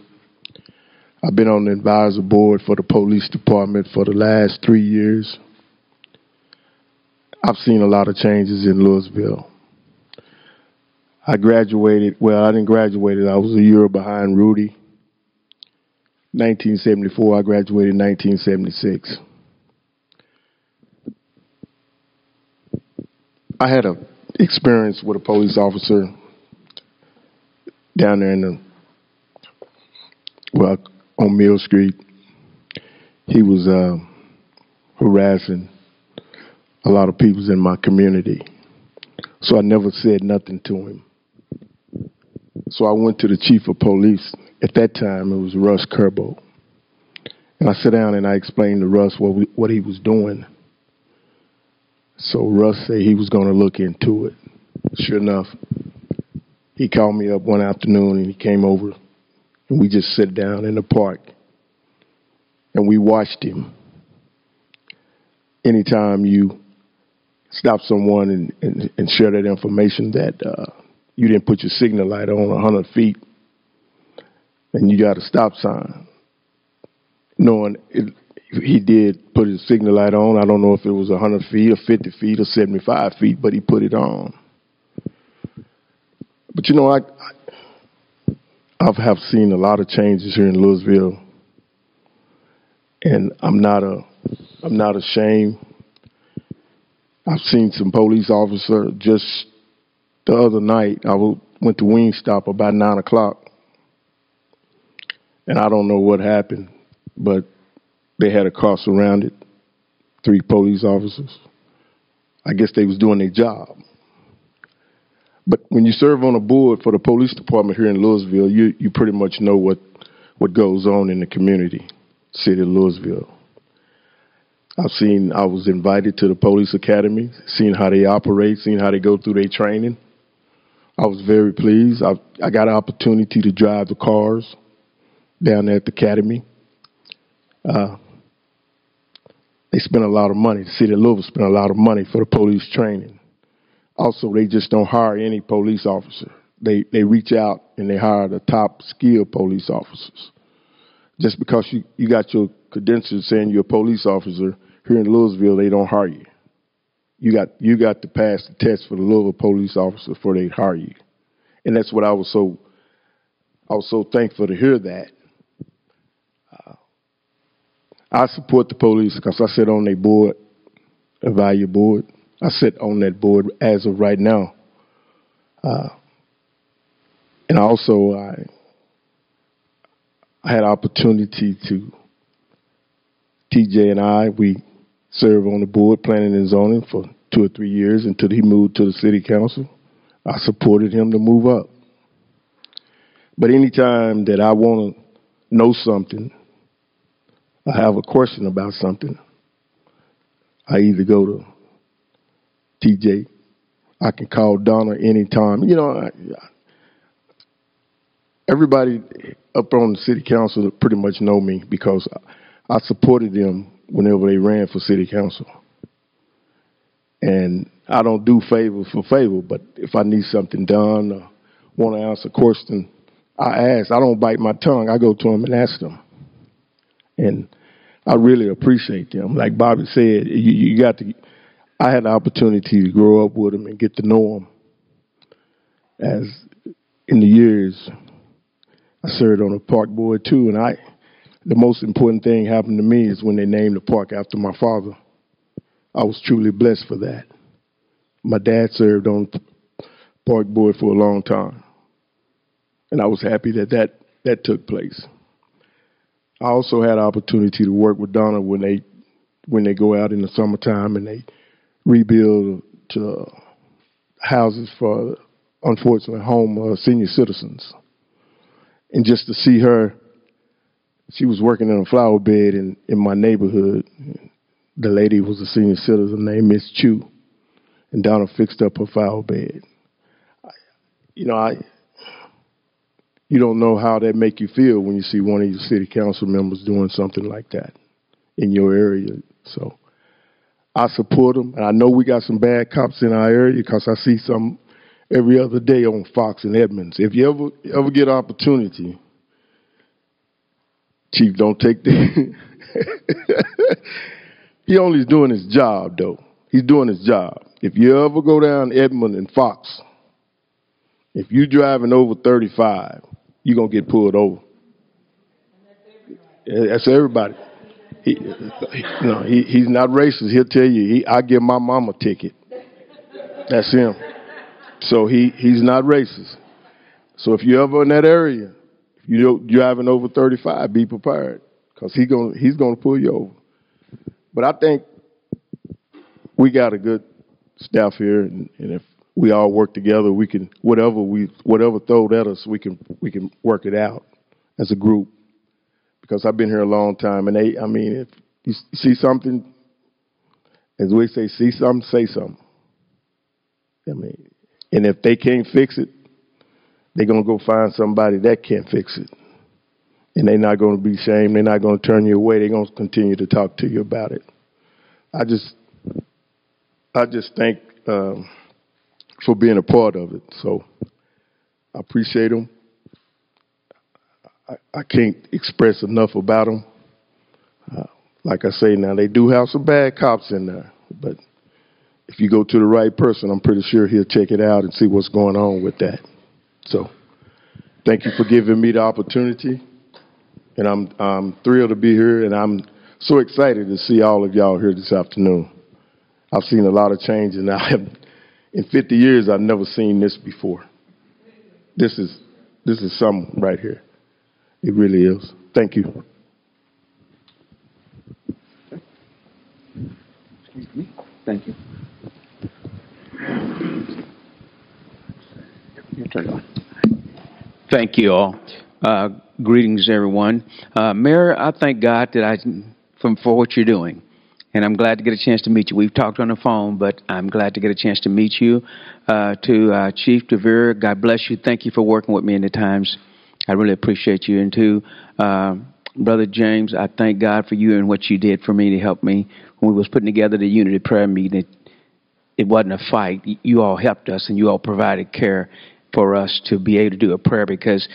I've been on the advisor board for the police department for the last 3 years. I've seen a lot of changes in Louisville. I graduated, well, I didn't graduate, I was a year behind Rudy. 1974, I graduated in 1976. I had an experience with a police officer down there on Mill Street. He was harassing a lot of people in my community. So I never said nothing to him. So I went to the chief of police At that time, it was Russ Kerbo. And I sat down and I explained to Russ what he was doing. So Russ said he was going to look into it. Sure enough, he called me up one afternoon and he came over and we just sat down in the park and we watched him. Anytime you stop someone and share that information that you didn't put your signal light on 100 feet and you got a stop sign, knowing he did put his signal light on. I don't know if it was 100 feet or 50 feet or 75 feet, but he put it on. But you know, I have seen a lot of changes here in Louisville, and I'm not ashamed. I've seen some police officer just the other night. I went to Wingstop about 9 o'clock, and I don't know what happened, but they had a car surrounded, 3 police officers. I guess they was doing their job. But when you serve on a board for the police department here in Louisville, you pretty much know what goes on in the community, city of Louisville. I was invited to the police academy, seen how they operate, seen how they go through their training. I was very pleased. I got an opportunity to drive the cars down there at the academy. They spent a lot of money. The city of Louisville spent a lot of money for the police training. Also, they just don't hire any police officer. They reach out and they hire the top skilled police officers. Just because you got your credentials saying you're a police officer here in Louisville, they don't hire you. You got to pass the test for the Louisville police officer before they hire you. And that's what I was so thankful to hear that. I support the police because I sit on their board, a value board. I sit on that board as of right now. And also, I had opportunity to, TJ and we served on the board, planning and zoning, for 2 or 3 years until he moved to the city council. I supported him to move up. But anytime that I want to know something, I have a question about something, I either go to TJ, I can call Donna anytime. You know, everybody up on the city council pretty much know me because I supported them whenever they ran for city council. And I don't do favor for favor, but if I need something done or want to answer a question, I ask. I don't bite my tongue. I go to them and ask them. And I really appreciate them. Like Bobby said, you got to. I had the opportunity to grow up with them and get to know them. As in the years, I served on a park board too, and the most important thing happened to me is when they named the park after my father. I was truly blessed for that. My dad served on the park board for a long time, and I was happy that took place. I also had an opportunity to work with Donna when they go out in the summertime and they rebuild houses for, unfortunately, home senior citizens. And just to see her, she was working in a flower bed in my neighborhood. The lady was a senior citizen named Miss Chu, and Donna fixed up her flower bed. You don't know how that make you feel when you see one of your city council members doing something like that in your area. So I support them, and I know we got some bad cops in our area because I see some every other day on Fox and Edmonds. If you ever get an opportunity, Chief, don't take the... He only is doing his job, though. He's doing his job. If you ever go down Edmond and Fox, if you're driving over 35, you're going to get pulled over. That's everybody. He's not racist. He'll tell you, I give my mom a ticket. That's him. So he's not racist. So if you're ever in that area, if you're driving over 35, be prepared because he's going to pull you over. But I think we got a good staff here, and if we all work together, we can whatever thrown at us, we can work it out as a group, because I've been here a long time. And if you see something, as we say, see something, say something. And if they can't fix it, they're going to go find somebody that can fix it. And they're not going to be ashamed. They're not going to turn you away. They're going to continue to talk to you about it. I just thank for being a part of it. So I appreciate them. I can't express enough about them. Like I say now, they do have some bad cops in there. But if you go to the right person, I'm pretty sure he'll check it out and see what's going on with that. So thank you for giving me the opportunity. And I'm thrilled to be here, and I'm so excited to see all of y'all here this afternoon. I've seen a lot of change, and in 50 years, I've never seen this before. This is something right here. It really is. Thank you. Excuse me. Thank you. Your turn on. Thank you all. Greetings, everyone. Mayor, I thank God that for what you're doing, and I'm glad to get a chance to meet you. We've talked on the phone, but I'm glad to get a chance to meet you. To Chief DeVere, God bless you. Thank you for working with me in the times. I really appreciate you. And to Brother James, I thank God for you and what you did for me to help me when we was putting together the unity prayer meeting. It wasn't a fight. You all helped us, and you all provided care for us to be able to do a prayer, because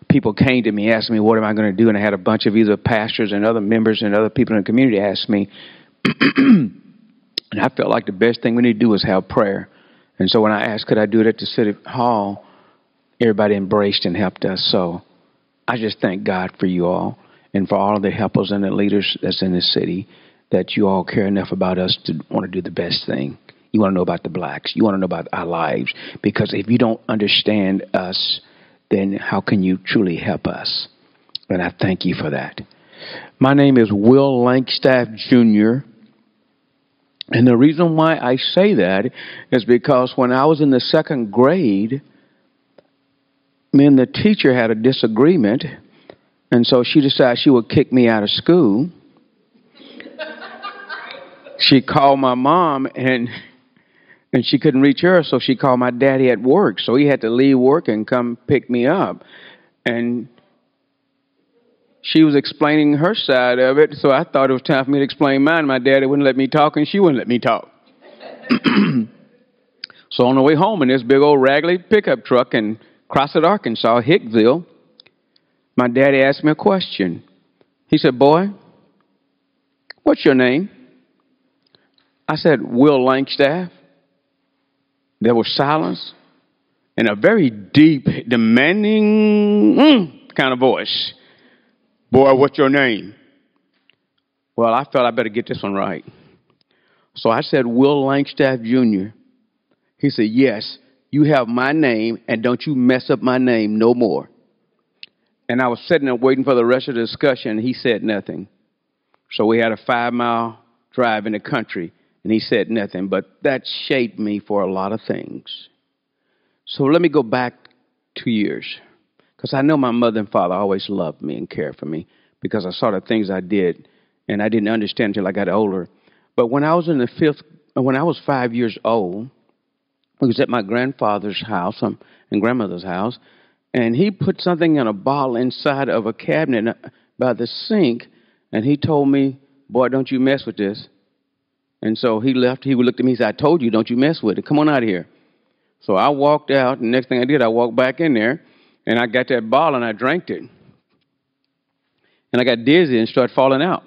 people came to me asking me, what am I going to do? And I had a bunch of either pastors and other members and other people in the community ask me. And I felt like the best thing we need to do is have prayer. And so when I asked, could I do it at the city hall, everybody embraced and helped us. So I just thank God for you all and for all of the helpers and the leaders that's in the city, that you all care enough about us to want to do the best thing. You want to know about the blacks. You want to know about our lives. Because if you don't understand us, then how can you truly help us? And I thank you for that. My name is Will Langstaff, Jr., and the reason why I say that is because when I was in the second grade, me and the teacher had a disagreement, and so she decided she would kick me out of school. She called my mom, and she couldn't reach her, so she called my daddy at work. So he had to leave work and come pick me up. And she was explaining her side of it, so I thought it was time for me to explain mine. My daddy wouldn't let me talk, and she wouldn't let me talk. So on the way home in this big old raggedy pickup truck in Crossett, Arkansas, Hicksville, my daddy asked me a question. He said, boy, what's your name? I said, Will Langstaff. There was silence and a very deep, demanding kind of voice. Boy, what's your name? Well, I felt I better get this one right. So I said, Will Langstaff, Jr. He said, yes, you have my name, and don't you mess up my name no more. And I was sitting there waiting for the rest of the discussion, and he said nothing. So we had a 5-mile drive in the country, and he said nothing. But that shaped me for a lot of things. So let me go back 2 years, because I know my mother and father always loved me and cared for me, because I saw the things I did, and I didn't understand until I got older. But when I was 5 years old, I was at my grandfather's house and grandmother's house, and he put something in a bottle inside of a cabinet by the sink, and he told me, boy, don't you mess with this. And so he left. He looked at me and said, I told you, don't you mess with it. Come on out of here. So I walked out, and the next thing I did, I walked back in there, and I got that bottle, and I drank it. And I got dizzy and started falling out.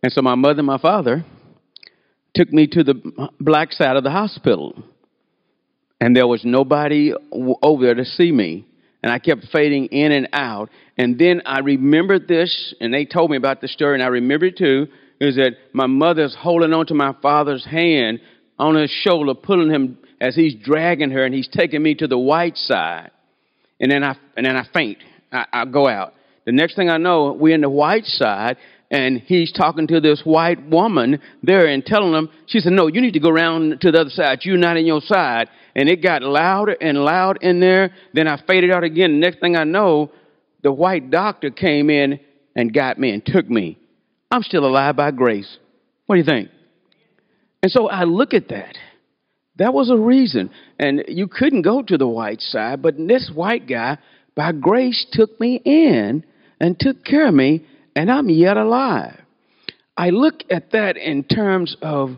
And so my mother and my father took me to the black side of the hospital. And there was nobody over there to see me. And I kept fading in and out. And then I remembered this, and they told me about the story, and I remembered it too, is that my mother's holding on to my father's hand on his shoulder, pulling him as he's dragging her, and he's taking me to the white side. And then I faint. I go out. The next thing I know, we're in the white side, and he's talking to this white woman there and telling them, she said, no, you need to go around to the other side. You're not in your side. And it got louder and loud in there. Then I faded out again. The next thing I know, the white doctor came in and got me and took me. I'm still alive by grace. What do you think? And so I look at that. That was a reason. And you couldn't go to the white side, but this white guy, by grace, took me in and took care of me, and I'm yet alive. I look at that in terms of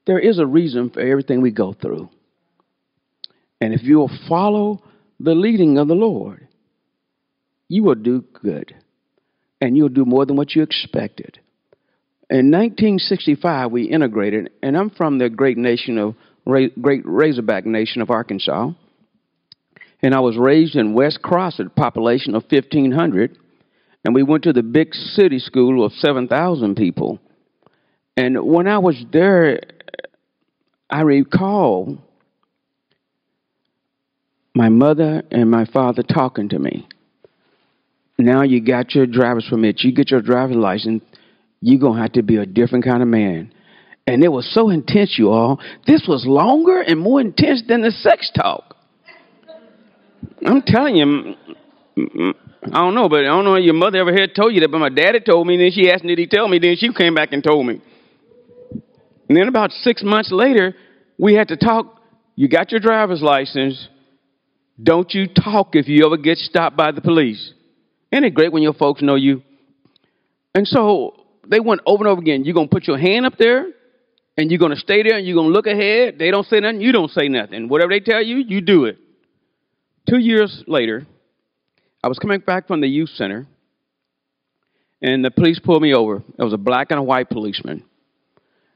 there is a reason for everything we go through. And if you will follow the leading of the Lord, you will do good. And you'll do more than what you expected. In 1965, we integrated, and I'm from the great Razorback nation of Arkansas. And I was raised in West Cross, a population of 1,500. And we went to the big city school of 7,000 people. And when I was there, I recall my mother and my father talking to me. Now you got your driver's permit, you get your driver's license, you're going to have to be a different kind of man. And it was so intense, you all. This was longer and more intense than the sex talk. I'm telling you, I don't know if your mother ever had told you that, but my daddy told me, and then she asked me, did he tell me? Then she came back and told me. And then about 6 months later, we had to talk. You got your driver's license. Don't you talk if you ever get stopped by the police. Isn't it great when your folks know you? And so they went over and over again. You're going to put your hand up there, and you're going to stay there, and you're going to look ahead. They don't say nothing. You don't say nothing. Whatever they tell you, you do it. 2 years later, I was coming back from the youth center, and the police pulled me over. It was a black and a white policeman.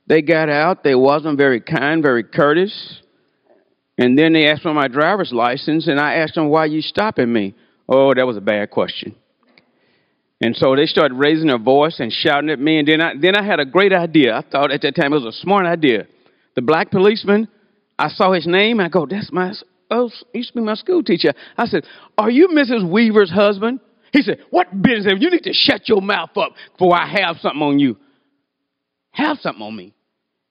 They got out. They wasn't very kind, very courteous. And then they asked for my driver's license, and I asked them, why are you stopping me? Oh, that was a bad question. And so they started raising their voice and shouting at me, and then I had a great idea. I thought at that time it was a smart idea. The black policeman, I saw his name, and I go, that's used to be my school teacher. I said, are you Mrs. Weaver's husband? He said, what business have you? You need to shut your mouth up before I have something on you. Have something on me.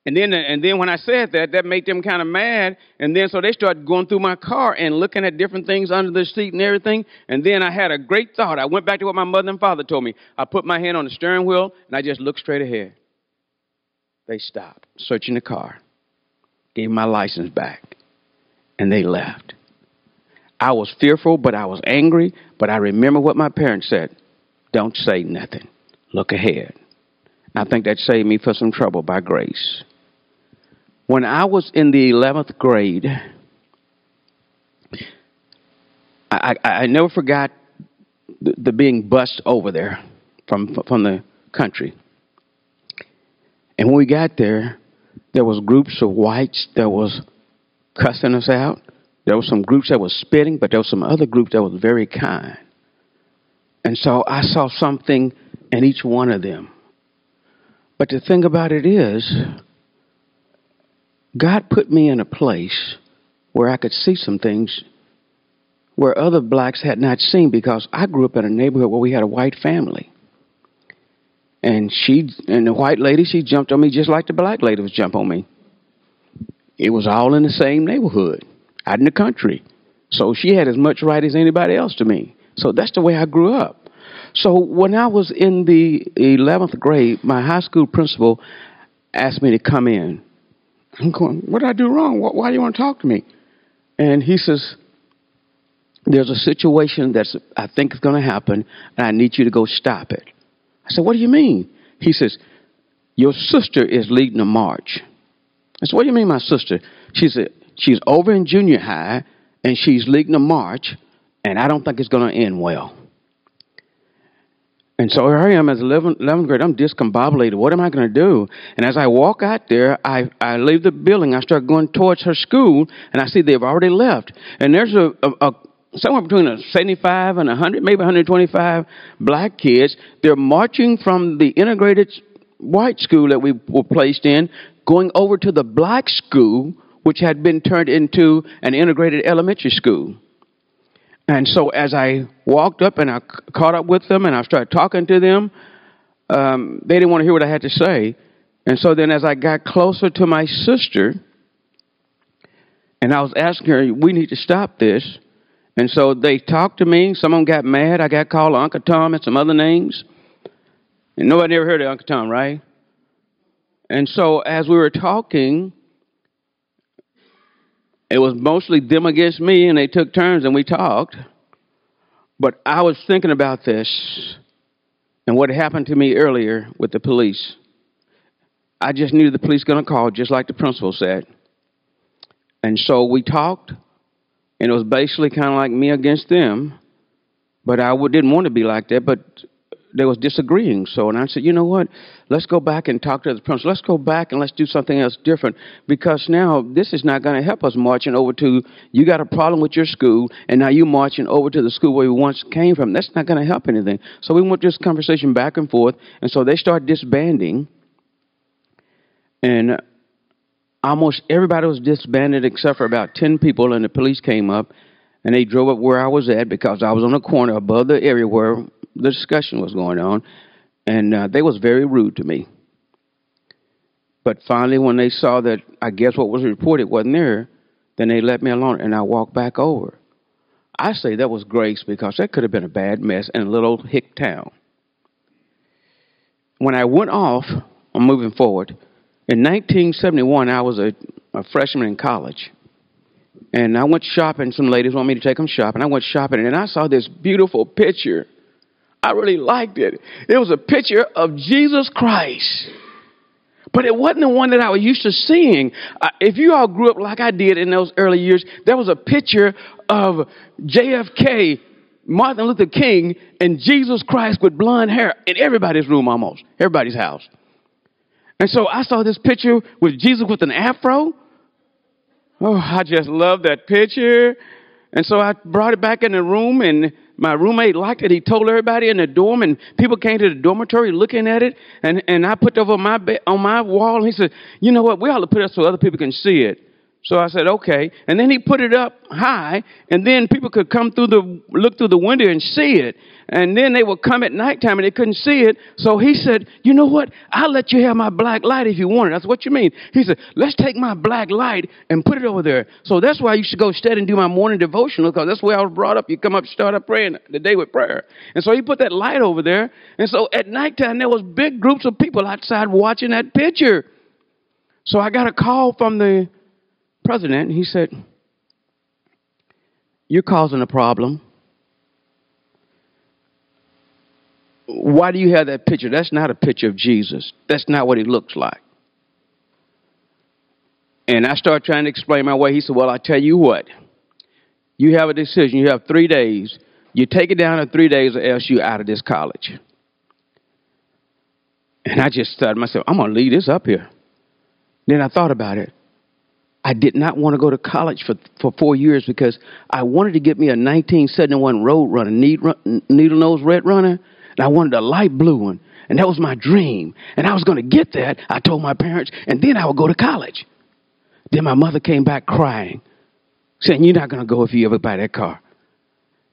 And then when I said that, that made them kind of mad. And then so they started going through my car and looking at different things under the seat and everything. And then I had a great thought. I went back to what my mother and father told me. I put my hand on the steering wheel, and I just looked straight ahead. They stopped, searching the car, gave my license back, and they left. I was fearful, but I was angry. But I remember what my parents said. Don't say nothing. Look ahead. I think that saved me for some trouble by grace. When I was in the 11th grade, I never forgot the being bussed over there from the country. And when we got there, there was groups of whites that was cussing us out. There were some groups that was spitting, but there were some other groups that was very kind. And so I saw something in each one of them. But the thing about it is, God put me in a place where I could see some things where other blacks had not seen, because I grew up in a neighborhood where we had a white family. And the white lady, she jumped on me just like the black lady was jumping on me. It was all in the same neighborhood, out in the country. So she had as much right as anybody else to me. So that's the way I grew up. So when I was in the 11th grade, my high school principal asked me to come in. I'm going, what did I do wrong? Why do you want to talk to me? And he says, there's a situation that's I think is going to happen, and I need you to go stop it. I said, what do you mean? He says, your sister is leading a march. I said, what do you mean, my sister? She said, she's over in junior high, and she's leading a march, and I don't think it's going to end well. And so here I am as 11th grade. I'm discombobulated. What am I going to do? And as I walk out there, I leave the building. I start going towards her school, and I see they've already left. And there's somewhere between 75 and 100, maybe 125 black kids. They're marching from the integrated white school that we were placed in, going over to the black school, which had been turned into an integrated elementary school. And so as I walked up and I caught up with them and I started talking to them, they didn't want to hear what I had to say. And so then as I got closer to my sister, and I was asking her, we need to stop this. And so they talked to me. Some of them got mad. I got called Uncle Tom and some other names. And nobody ever heard of Uncle Tom, right? And so as we were talking, it was mostly them against me, and they took turns and we talked. But I was thinking about this and what happened to me earlier with the police. I just knew the police going to call, just like the principal said. And so we talked, and it was basically kind of like me against them. But I didn't want to be like that, but they was disagreeing. So, and I said, you know what? Let's go back and talk to the principal. Let's go back and let's do something else different, because now this is not going to help us marching over to, you got a problem with your school, and now you marching over to the school where we once came from. That's not going to help anything. So we went this conversation back and forth, and so they started disbanding, and almost everybody was disbanded except for about 10 people, and the police came up, and they drove up where I was at because I was on the corner above the area where the discussion was going on, and they was very rude to me. But finally, when they saw that I guess what was reported wasn't there, then they let me alone, and I walked back over. I say that was grace, because that could have been a bad mess in a little hick town. When I went off, I'm moving forward, in 1971, I was a freshman in college. And I went shopping. Some ladies wanted me to take them shopping. I went shopping, and I saw this beautiful picture. I really liked it. It was a picture of Jesus Christ. But it wasn't the one that I was used to seeing. If you all grew up like I did in those early years, there was a picture of JFK, Martin Luther King, and Jesus Christ with blonde hair in everybody's room almost, everybody's house. And so I saw this picture with Jesus with an afro. Oh, I just love that picture. And so I brought it back in the room, and my roommate liked it. He told everybody in the dorm, and people came to the dormitory looking at it. And I put it over on my wall, and he said, you know what, we ought to put it up so other people can see it. So I said, okay. And then he put it up high, and then people could look through the window and see it. And then they would come at nighttime and they couldn't see it. So he said, you know what? I'll let you have my black light if you want it. I said, what you mean? He said, let's take my black light and put it over there. So that's why I used to go study and do my morning devotional, because that's where I was brought up. You come up, start up praying the day with prayer. And so he put that light over there. And so at nighttime, there was big groups of people outside watching that picture. So I got a call from the president. He said, you're causing a problem. Why do you have that picture? That's not a picture of Jesus. That's not what he looks like. And I started trying to explain my way. He said, well, I tell you what. You have a decision. You have 3 days. You take it down in 3 days, or else you're out of this college. And I just started myself, I'm going to leave this up here. Then I thought about it. I did not want to go to college for 4 years, because I wanted to get me a 1971 Road Runner, needle nose red runner. And I wanted a light blue one. And that was my dream. And I was going to get that, I told my parents, and then I would go to college. Then my mother came back crying, saying, you're not going to go if you ever buy that car.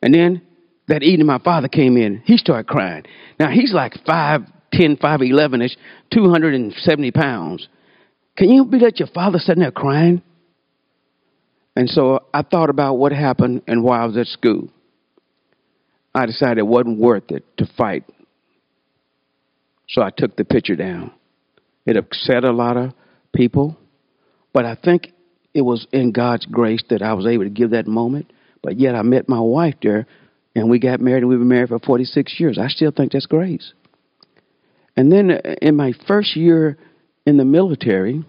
And then that evening, my father came in. He started crying. Now, he's like 5'10", 5'11", 270 pounds. Can you believe that your father sitting there crying? And so I thought about what happened and why I was at school. I decided it wasn't worth it to fight. So I took the picture down. It upset a lot of people, but I think it was in God's grace that I was able to give that moment. But yet I met my wife there, and we got married, and we've been married for 46 years. I still think that's grace. And then in my first year in the military,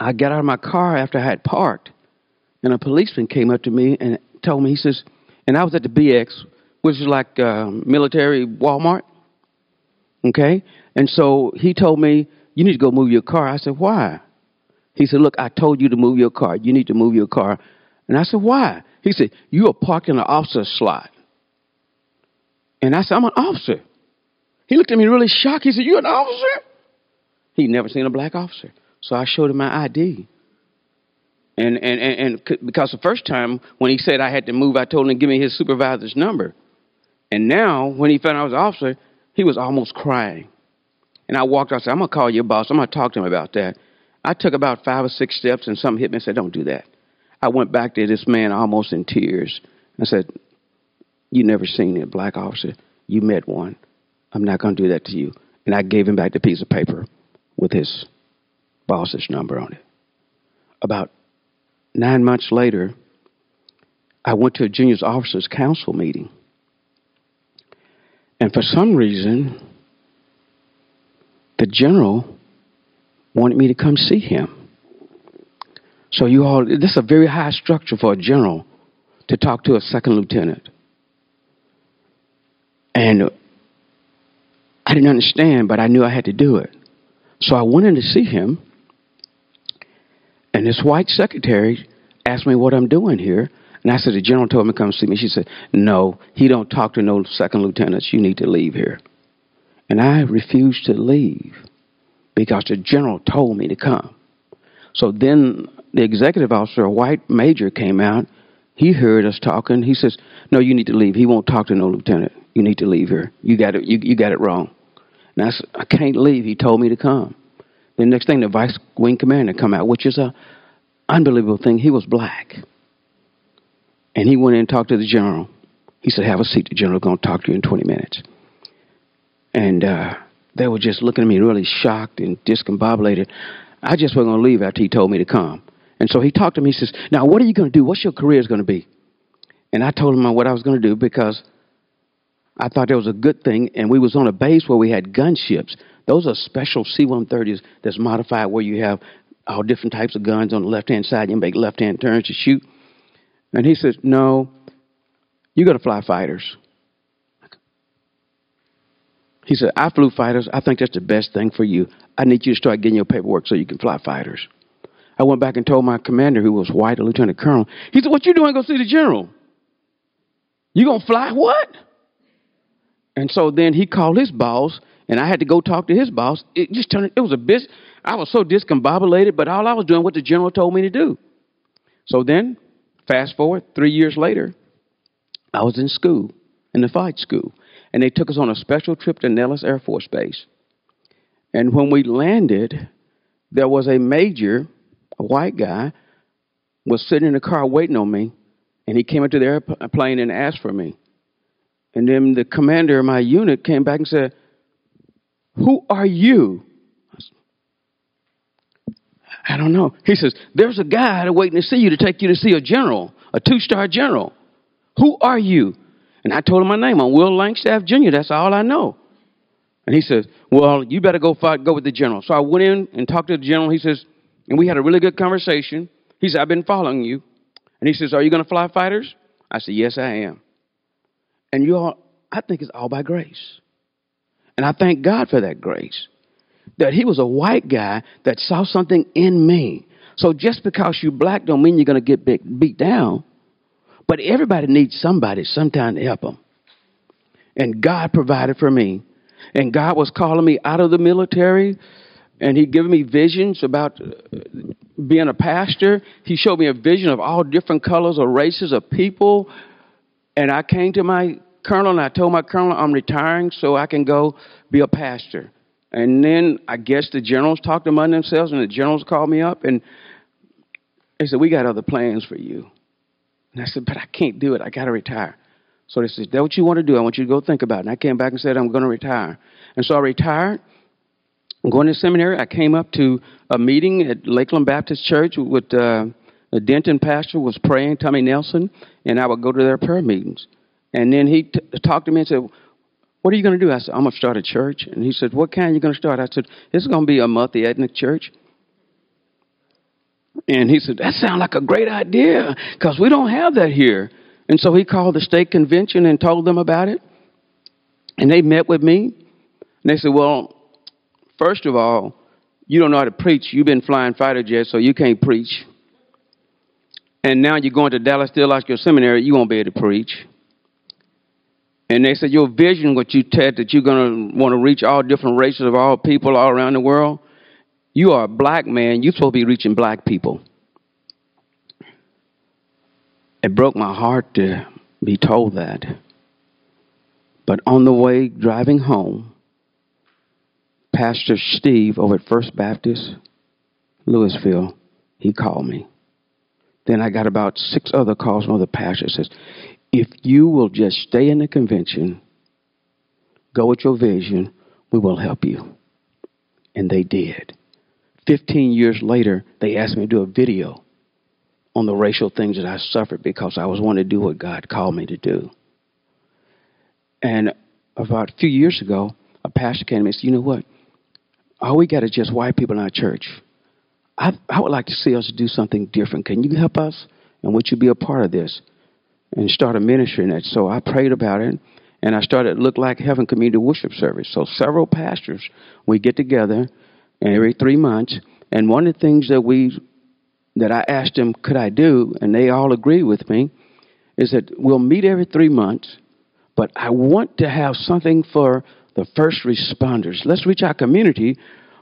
I got out of my car after I had parked, and a policeman came up to me and told me, he says, and I was at the BX, which is like military Walmart, okay? And so he told me, you need to go move your car. I said, why? He said, look, I told you to move your car. You need to move your car. And I said, why? He said, you are parked in an officer's slot. And I said, I'm an officer. He looked at me really shocked. He said, you're an officer? He'd never seen a black officer. So I showed him my ID. And because the first time when he said I had to move, I told him to give me his supervisor's number. And now, when he found out I was an officer, he was almost crying. And I walked out and said, I'm going to call your boss. I'm going to talk to him about that. I took about 5 or 6 steps, and something hit me and said, don't do that. I went back to this man almost in tears. I said, you never seen a black officer. You met one. I'm not going to do that to you. And I gave him back the piece of paper with his boss's number on it. About 9 months later, I went to a junior officers council meeting. And for some reason, the general wanted me to come see him. So you all, this is a very high structure for a general to talk to a second lieutenant. And I didn't understand, but I knew I had to do it. So I went in to see him, and this white secretary asked me what I'm doing here. And I said, the general told me to come see me. She said, no, he don't talk to no second lieutenants. You need to leave here. And I refused to leave because the general told me to come. So then the executive officer, a white major, came out. He heard us talking. He says, no, you need to leave. He won't talk to no lieutenant. You need to leave here. You got it. You got it wrong. And I said, I can't leave. He told me to come. The next thing, the vice wing commander come out, which is a unbelievable thing. He was black. And he went in and talked to the general. He said, have a seat. The general's going to talk to you in 20 minutes. And they were just looking at me really shocked and discombobulated. I just wasn't going to leave after he told me to come. And so he talked to me. He says, now, what are you going to do? What's your career going to be? And I told him what I was going to do because I thought that was a good thing. And we was on a base where we had gunships. Those are special C-130s that's modified where you have all different types of guns on the left-hand side. You make left-hand turns to shoot. And he said, no, you got to fly fighters. He said, I flew fighters. I think that's the best thing for you. I need you to start getting your paperwork so you can fly fighters. I went back and told my commander, who was white, a lieutenant colonel. He said, what you doing? Go see the general. You going to fly what? And so then he called his boss, and I had to go talk to his boss. It just turned, it was a bit, I was so discombobulated, but all I was doing what the general told me to do. So then, fast forward, 3 years later, I was in school, in the flight school, and they took us on a special trip to Nellis Air Force Base. And when we landed, there was a major, a white guy, was sitting in the car waiting on me, and he came up to the airplane and asked for me. And then the commander of my unit came back and said, who are you? I don't know. He says, there's a guy waiting to see you to take you to see a general, a 2-star general. Who are you? And I told him my name. I'm Will Langstaff Jr. That's all I know. And he says, well, you better go with the general. So I went in and talked to the general. He says, and we had a really good conversation. He said, I've been following you. And he says, are you going to fly fighters? I said, yes, I am. And you all, I think it's all by grace. And I thank God for that grace. That he was a white guy that saw something in me. So just because you're black don't mean you're going to get beat down. But everybody needs somebody sometime to help them. And God provided for me. And God was calling me out of the military. And he gave me visions about being a pastor. He showed me a vision of all different colors or races of people. And I came to my colonel and I told my colonel I'm retiring so I can go be a pastor. And then I guess the generals talked among themselves and the generals called me up and they said, we got other plans for you. And I said, but I can't do it. I got to retire. So they said, that's what you want to do. I want you to go think about it. And I came back and said, I'm going to retire. And so I retired. I'm going to seminary. I came up to a meeting at Lakeland Baptist Church with the Denton pastor was praying, Tommy Nelson, and I would go to their prayer meetings. And then he talked to me and said, what are you going to do? I said, I'm going to start a church. And he said, what kind are you going to start? I said, this is going to be a multi-ethnic church. And he said, that sounds like a great idea because we don't have that here. And so he called the state convention and told them about it. And they met with me. And they said, well, first of all, you don't know how to preach. You've been flying fighter jets, so you can't preach. And now you're going to Dallas Theological Seminary, you won't be able to preach. And they said, your vision, what you said, that you're going to want to reach all different races of all people all around the world, you are a black man. You're supposed to be reaching black people. It broke my heart to be told that. But on the way driving home, Pastor Steve over at First Baptist, Louisville, he called me. Then I got about 6 other calls from other pastors. Says, if you will just stay in the convention, go with your vision, we will help you. And they did. 15 years later, they asked me to do a video on the racial things that I suffered because I was wanting to do what God called me to do. And about a few years ago, a pastor came to me and said, you know what? All we got is just white people in our church. I would like to see us do something different. Can you help us? And would you be a part of this? And start a ministry in it. So I prayed about it, and I started Look Like Heaven Community Worship Service. So several pastors, we get together every 3 months, and one of the things that I asked them, could I do, and they all agreed with me, is that we'll meet every 3 months, but I want to have something for the first responders. Let's reach our community,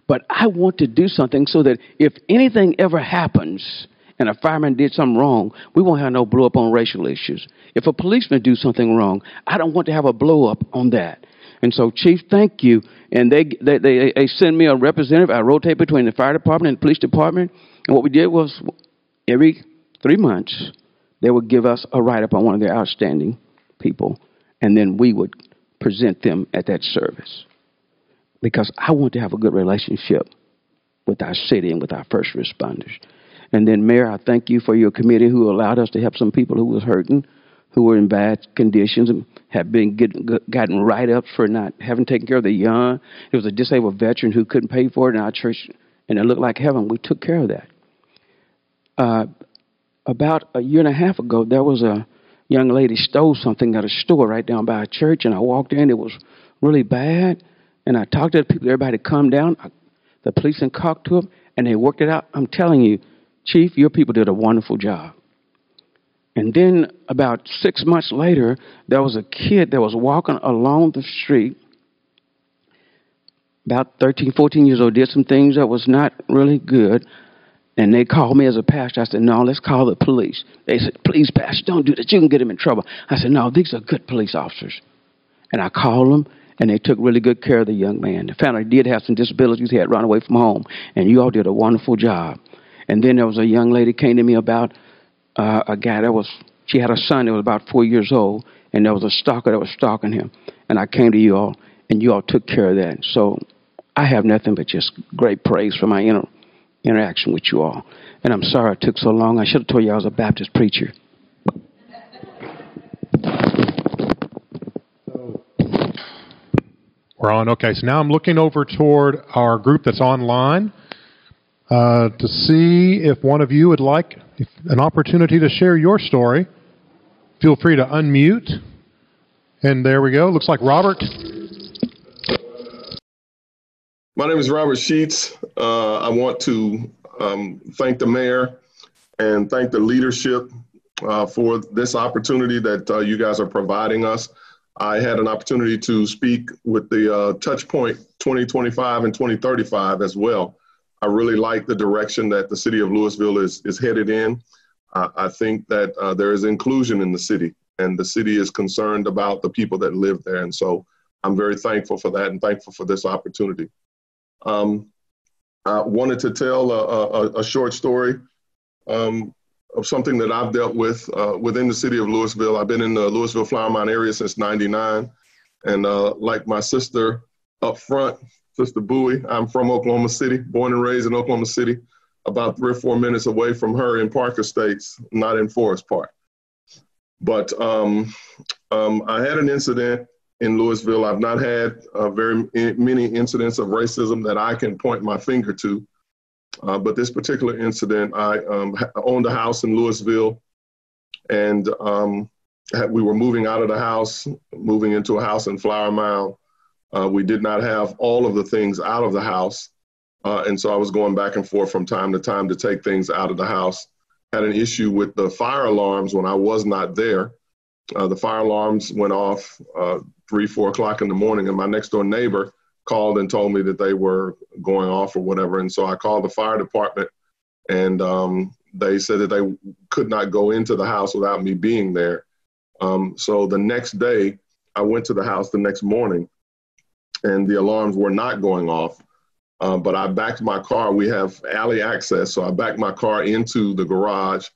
but I want to do something so that if anything ever happens and a fireman did something wrong, we won't have no blow up on racial issues. If a policeman do something wrong, I don't want to have a blow up on that. And so, Chief, thank you. And they send me a representative. I rotate between the fire department and the police department. And what we did was every 3 months, they would give us a write-up on one of their outstanding people. And then we would present them at that service. Because I want to have a good relationship with our city and with our first responders. And then, Mayor, I thank you for your committee who allowed us to help some people who was hurting, who were in bad conditions, and have been gotten write-ups for not having taken care of the young. There was a disabled veteran who couldn't pay for it in our church, and it looked like heaven. We took care of that. About a year and a half ago, there was a young lady stole something at a store right down by our church, and I walked in. It was really bad, and I talked to the people. Everybody calmed down. The police and talked to them, and they worked it out. I'm telling you, Chief, your people did a wonderful job. And then about 6 months later, there was a kid that was walking along the street, about 13, 14 years old, did some things that was not really good. And they called me as a pastor. I said, no, let's call the police. They said, please, Pastor, don't do that. You can get him in trouble. I said, no, these are good police officers. And I called them, and they took really good care of the young man. The family did have some disabilities. He had run away from home. And you all did a wonderful job. And then there was a young lady came to me about a guy she had a son that was about 4 years old, and there was a stalker that was stalking him. And I came to you all, and you all took care of that. So I have nothing but just great praise for my interaction with you all. And I'm sorry it took so long. I should have told you I was a Baptist preacher. We're on. Okay, so now I'm looking over toward our group that's online to see if one of you would like an opportunity to share your story. Feel free to unmute. And there we go. Looks like Robert. My name is Robert Sheets. I want to thank the mayor and thank the leadership for this opportunity that you guys are providing us. I had an opportunity to speak with the Touchpoint 2025 and 2035 as well. I really like the direction that the city of Louisville is headed in. I think that there is inclusion in the city, and the city is concerned about the people that live there. And so I'm very thankful for that and thankful for this opportunity. I wanted to tell a short story of something that I've dealt with within the city of Louisville. I've been in the Louisville Flower Mound area since '99. And like my sister up front, Sister Bowie, I'm from Oklahoma City, born and raised in Oklahoma City, about 3 or 4 minutes away from her in Park Estates, not in Forest Park. But I had an incident in Louisville. I've not had very many incidents of racism that I can point my finger to. But this particular incident, I owned a house in Louisville, and we were moving out of the house, moving into a house in Flower Mound. We did not have all of the things out of the house. And so I was going back and forth from time to time to take things out of the house. Had an issue with the fire alarms when I was not there. The fire alarms went off 3, 4 o'clock in the morning, and my next door neighbor called and told me that they were going off or whatever. And so I called the fire department, and they said that they could not go into the house without me being there. So the next day, I went to the house the next morning, and the alarms were not going off. But I backed my car. We have alley access, so I backed my car into the garage,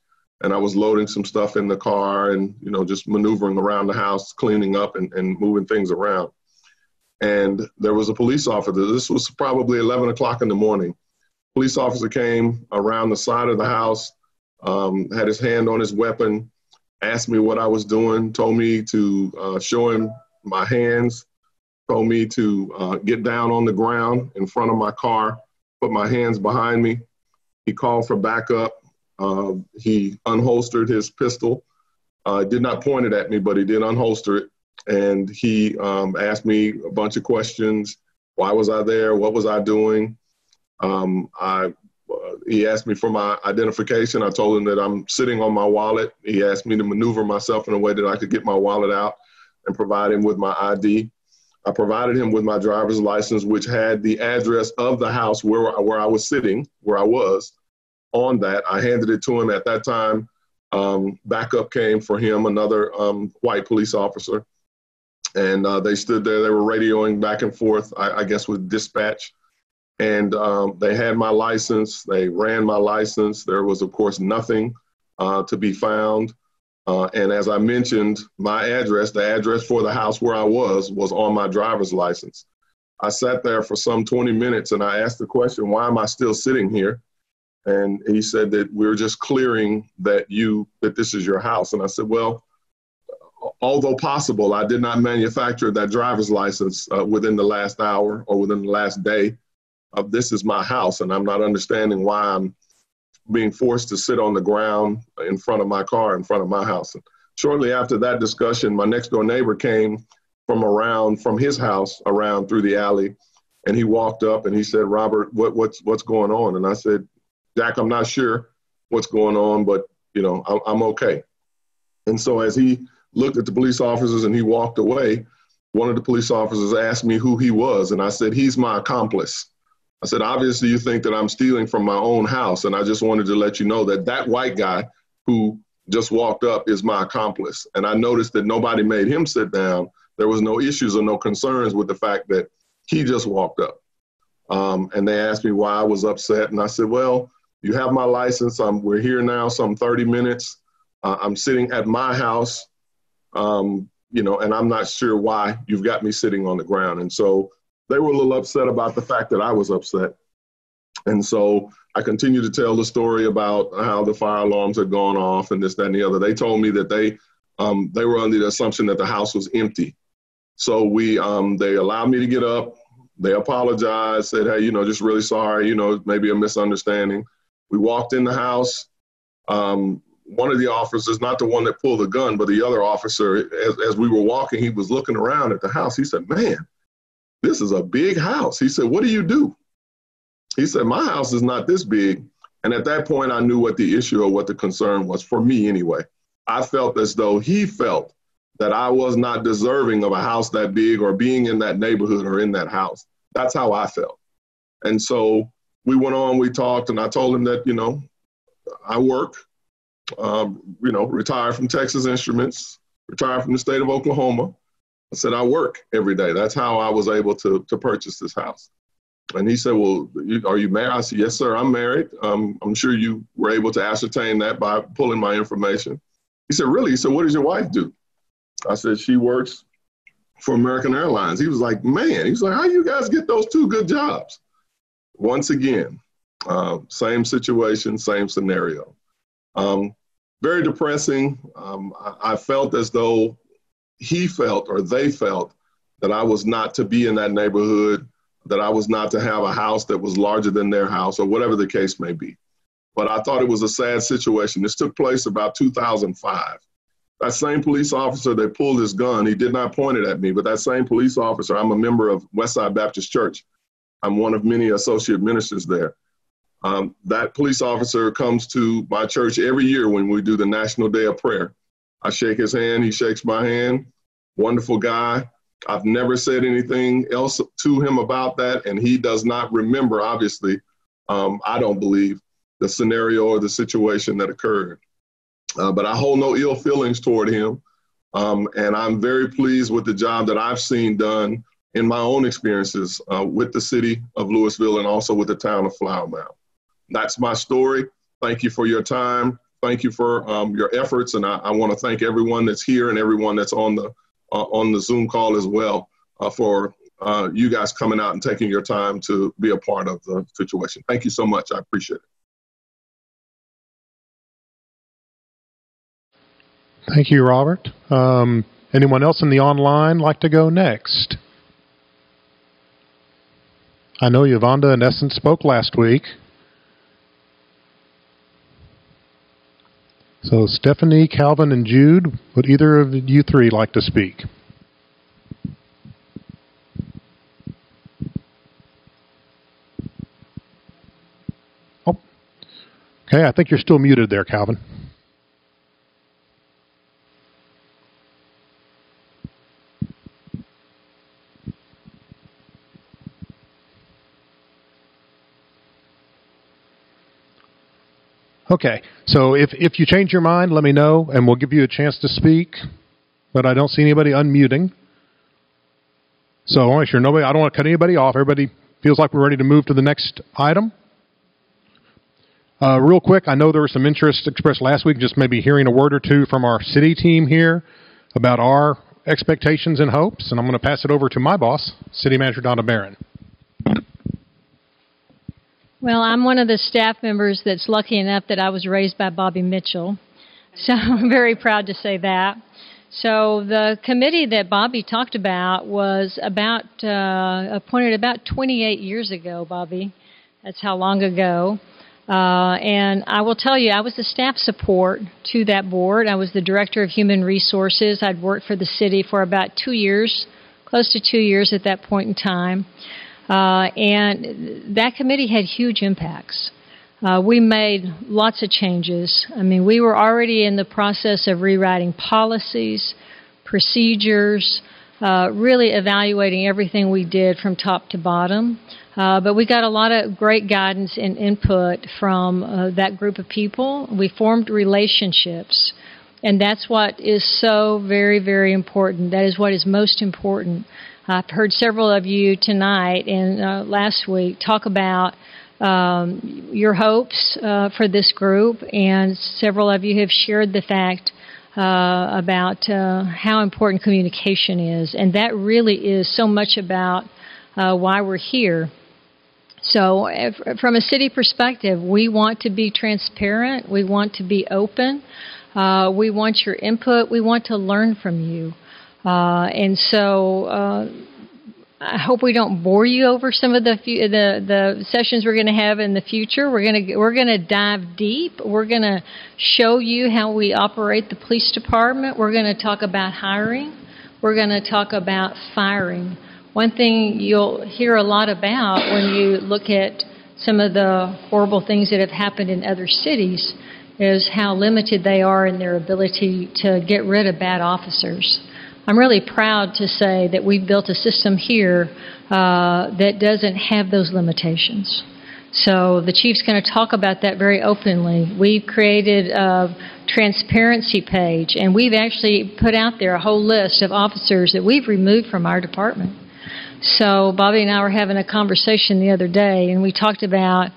and I was loading some stuff in the car and, just maneuvering around the house, cleaning up and moving things around. And there was a police officer. This was probably 11 o'clock in the morning. Police officer came around the side of the house, had his hand on his weapon, asked me what I was doing, told me to show him my hands, told me to get down on the ground in front of my car, put my hands behind me. He called for backup. He unholstered his pistol, did not point it at me, but he did unholster it. And he asked me a bunch of questions. Why was I there? What was I doing? He asked me for my identification. I told him that I'm sitting on my wallet. He asked me to maneuver myself in a way that I could get my wallet out and provide him with my ID. I provided him with my driver's license, which had the address of the house where I was sitting, where I was on that. I handed it to him at that time. Backup came for him, another white police officer. And they stood there. They were radioing back and forth, I guess, with dispatch. And they had my license. They ran my license. There was, of course, nothing to be found. And as I mentioned, my address, the address for the house where I was on my driver's license. I sat there for some 20 minutes and I asked the question, why am I still sitting here? And he said that we're just clearing that this is your house. And I said, well, although possible, I did not manufacture that driver's license within the last hour or within the last day. This is my house, and I'm not understanding why I'm being forced to sit on the ground in front of my car, in front of my house. And shortly after that discussion, my next door neighbor came from his house around through the alley, and he walked up and he said, Robert, what's going on? And I said, Jack, I'm not sure what's going on, but I'm okay. And so as he looked at the police officers and he walked away, one of the police officers asked me who he was. And I said, he's my accomplice. I said, obviously you think that I'm stealing from my own house. And I just wanted to let you know that white guy who just walked up is my accomplice. And I noticed that nobody made him sit down. There was no issues or no concerns with the fact that he just walked up. And they asked me why I was upset. And I said, well, you have my license. We're here now some 30 minutes. I'm sitting at my house, and I'm not sure why you've got me sitting on the ground. And so they were a little upset about the fact that I was upset. And so I continued to tell the story about how the fire alarms had gone off and this, that, and the other. They told me that they were under the assumption that the house was empty. So they allowed me to get up. They apologized, said, hey, just really sorry, maybe a misunderstanding. We walked in the house. One of the officers, not the one that pulled the gun, but the other officer, as we were walking, he was looking around at the house. He said, man, this is a big house. He said, what do you do? He said, my house is not this big. And at that point, I knew what the issue or what the concern was, for me anyway. I felt as though he felt that I was not deserving of a house that big or being in that neighborhood or in that house. That's how I felt. And so we went on, we talked, and I told him that, I work, retired from Texas Instruments, retired from the state of Oklahoma. I said, I work every day. That's how I was able to purchase this house. And he said, well, are you married? I said, yes, sir, I'm married. I'm sure you were able to ascertain that by pulling my information. He said, really? He said, what does your wife do? I said, she works for American Airlines. He was like, man, he's like, how you guys get those two good jobs? Once again, same situation, same scenario. Very depressing. I felt as though he felt or they felt that I was not to be in that neighborhood, that I was not to have a house that was larger than their house or whatever the case may be. But I thought it was a sad situation. This took place about 2005. That same police officer that pulled his gun, he did not point it at me, but that same police officer, I'm a member of Westside Baptist Church. I'm one of many associate ministers there. That police officer comes to my church every year when we do the National Day of Prayer. I shake his hand, he shakes my hand. Wonderful guy. I've never said anything else to him about that, and he does not remember, obviously, I don't believe, the scenario or the situation that occurred. But I hold no ill feelings toward him, and I'm very pleased with the job that I've seen done in my own experiences with the city of Louisville and also with the town of Flower Mound. That's my story. Thank you for your time. thank you for your efforts, and I want to thank everyone that's here and everyone that's on the Zoom call as well for you guys coming out and taking your time to be a part of the situation. Thank you so much. I appreciate it. Thank you, Robert. Anyone else in the online like to go next? I know Yvonda and Essence spoke last week. So Stephanie, Calvin, and Jude, would either of you three like to speak? Oh, okay, I think you're still muted there, Calvin. Okay, so if you change your mind, let me know, and we'll give you a chance to speak. But I don't see anybody unmuting. So I want to make sure I don't want to cut anybody off. Everybody feels like we're ready to move to the next item. Real quick, I know there was some interest expressed last week, just maybe hearing a word or two from our city team here about our expectations and hopes. And I'm going to pass it over to my boss, City Manager Donna Barron. Well, I'm one of the staff members that's lucky enough that I was raised by Bobby Mitchell. So I'm very proud to say that. So the committee that Bobby talked about was appointed about 28 years ago, Bobby. That's how long ago. And I will tell you, I was the staff support to that board. I was the Director of Human Resources. I'd worked for the city for about 2 years, close to 2 years at that point in time. And that committee had huge impacts. We made lots of changes. I mean, we were already in the process of rewriting policies, procedures, really evaluating everything we did from top to bottom. But we got a lot of great guidance and input from that group of people. We formed relationships. And that's what is so very, very important. That is what is most important. I've heard several of you tonight and last week talk about your hopes for this group, and several of you have shared the fact about how important communication is, and that really is so much about why we're here. So from a city perspective, we want to be transparent, we want to be open, we want your input, we want to learn from you. And so I hope we don't bore you over some of the sessions we're going to have in the future. We're going to dive deep. We're going to show you how we operate the police department. We're going to talk about hiring. We're going to talk about firing. One thing you'll hear a lot about when you look at some of the horrible things that have happened in other cities is how limited they are in their ability to get rid of bad officers. I'm really proud to say that we've built a system here that doesn't have those limitations. So the chief's going to talk about that very openly. We've created a transparency page, and we've actually put out there a whole list of officers that we've removed from our department. So Bobby and I were having a conversation the other day, and we talked about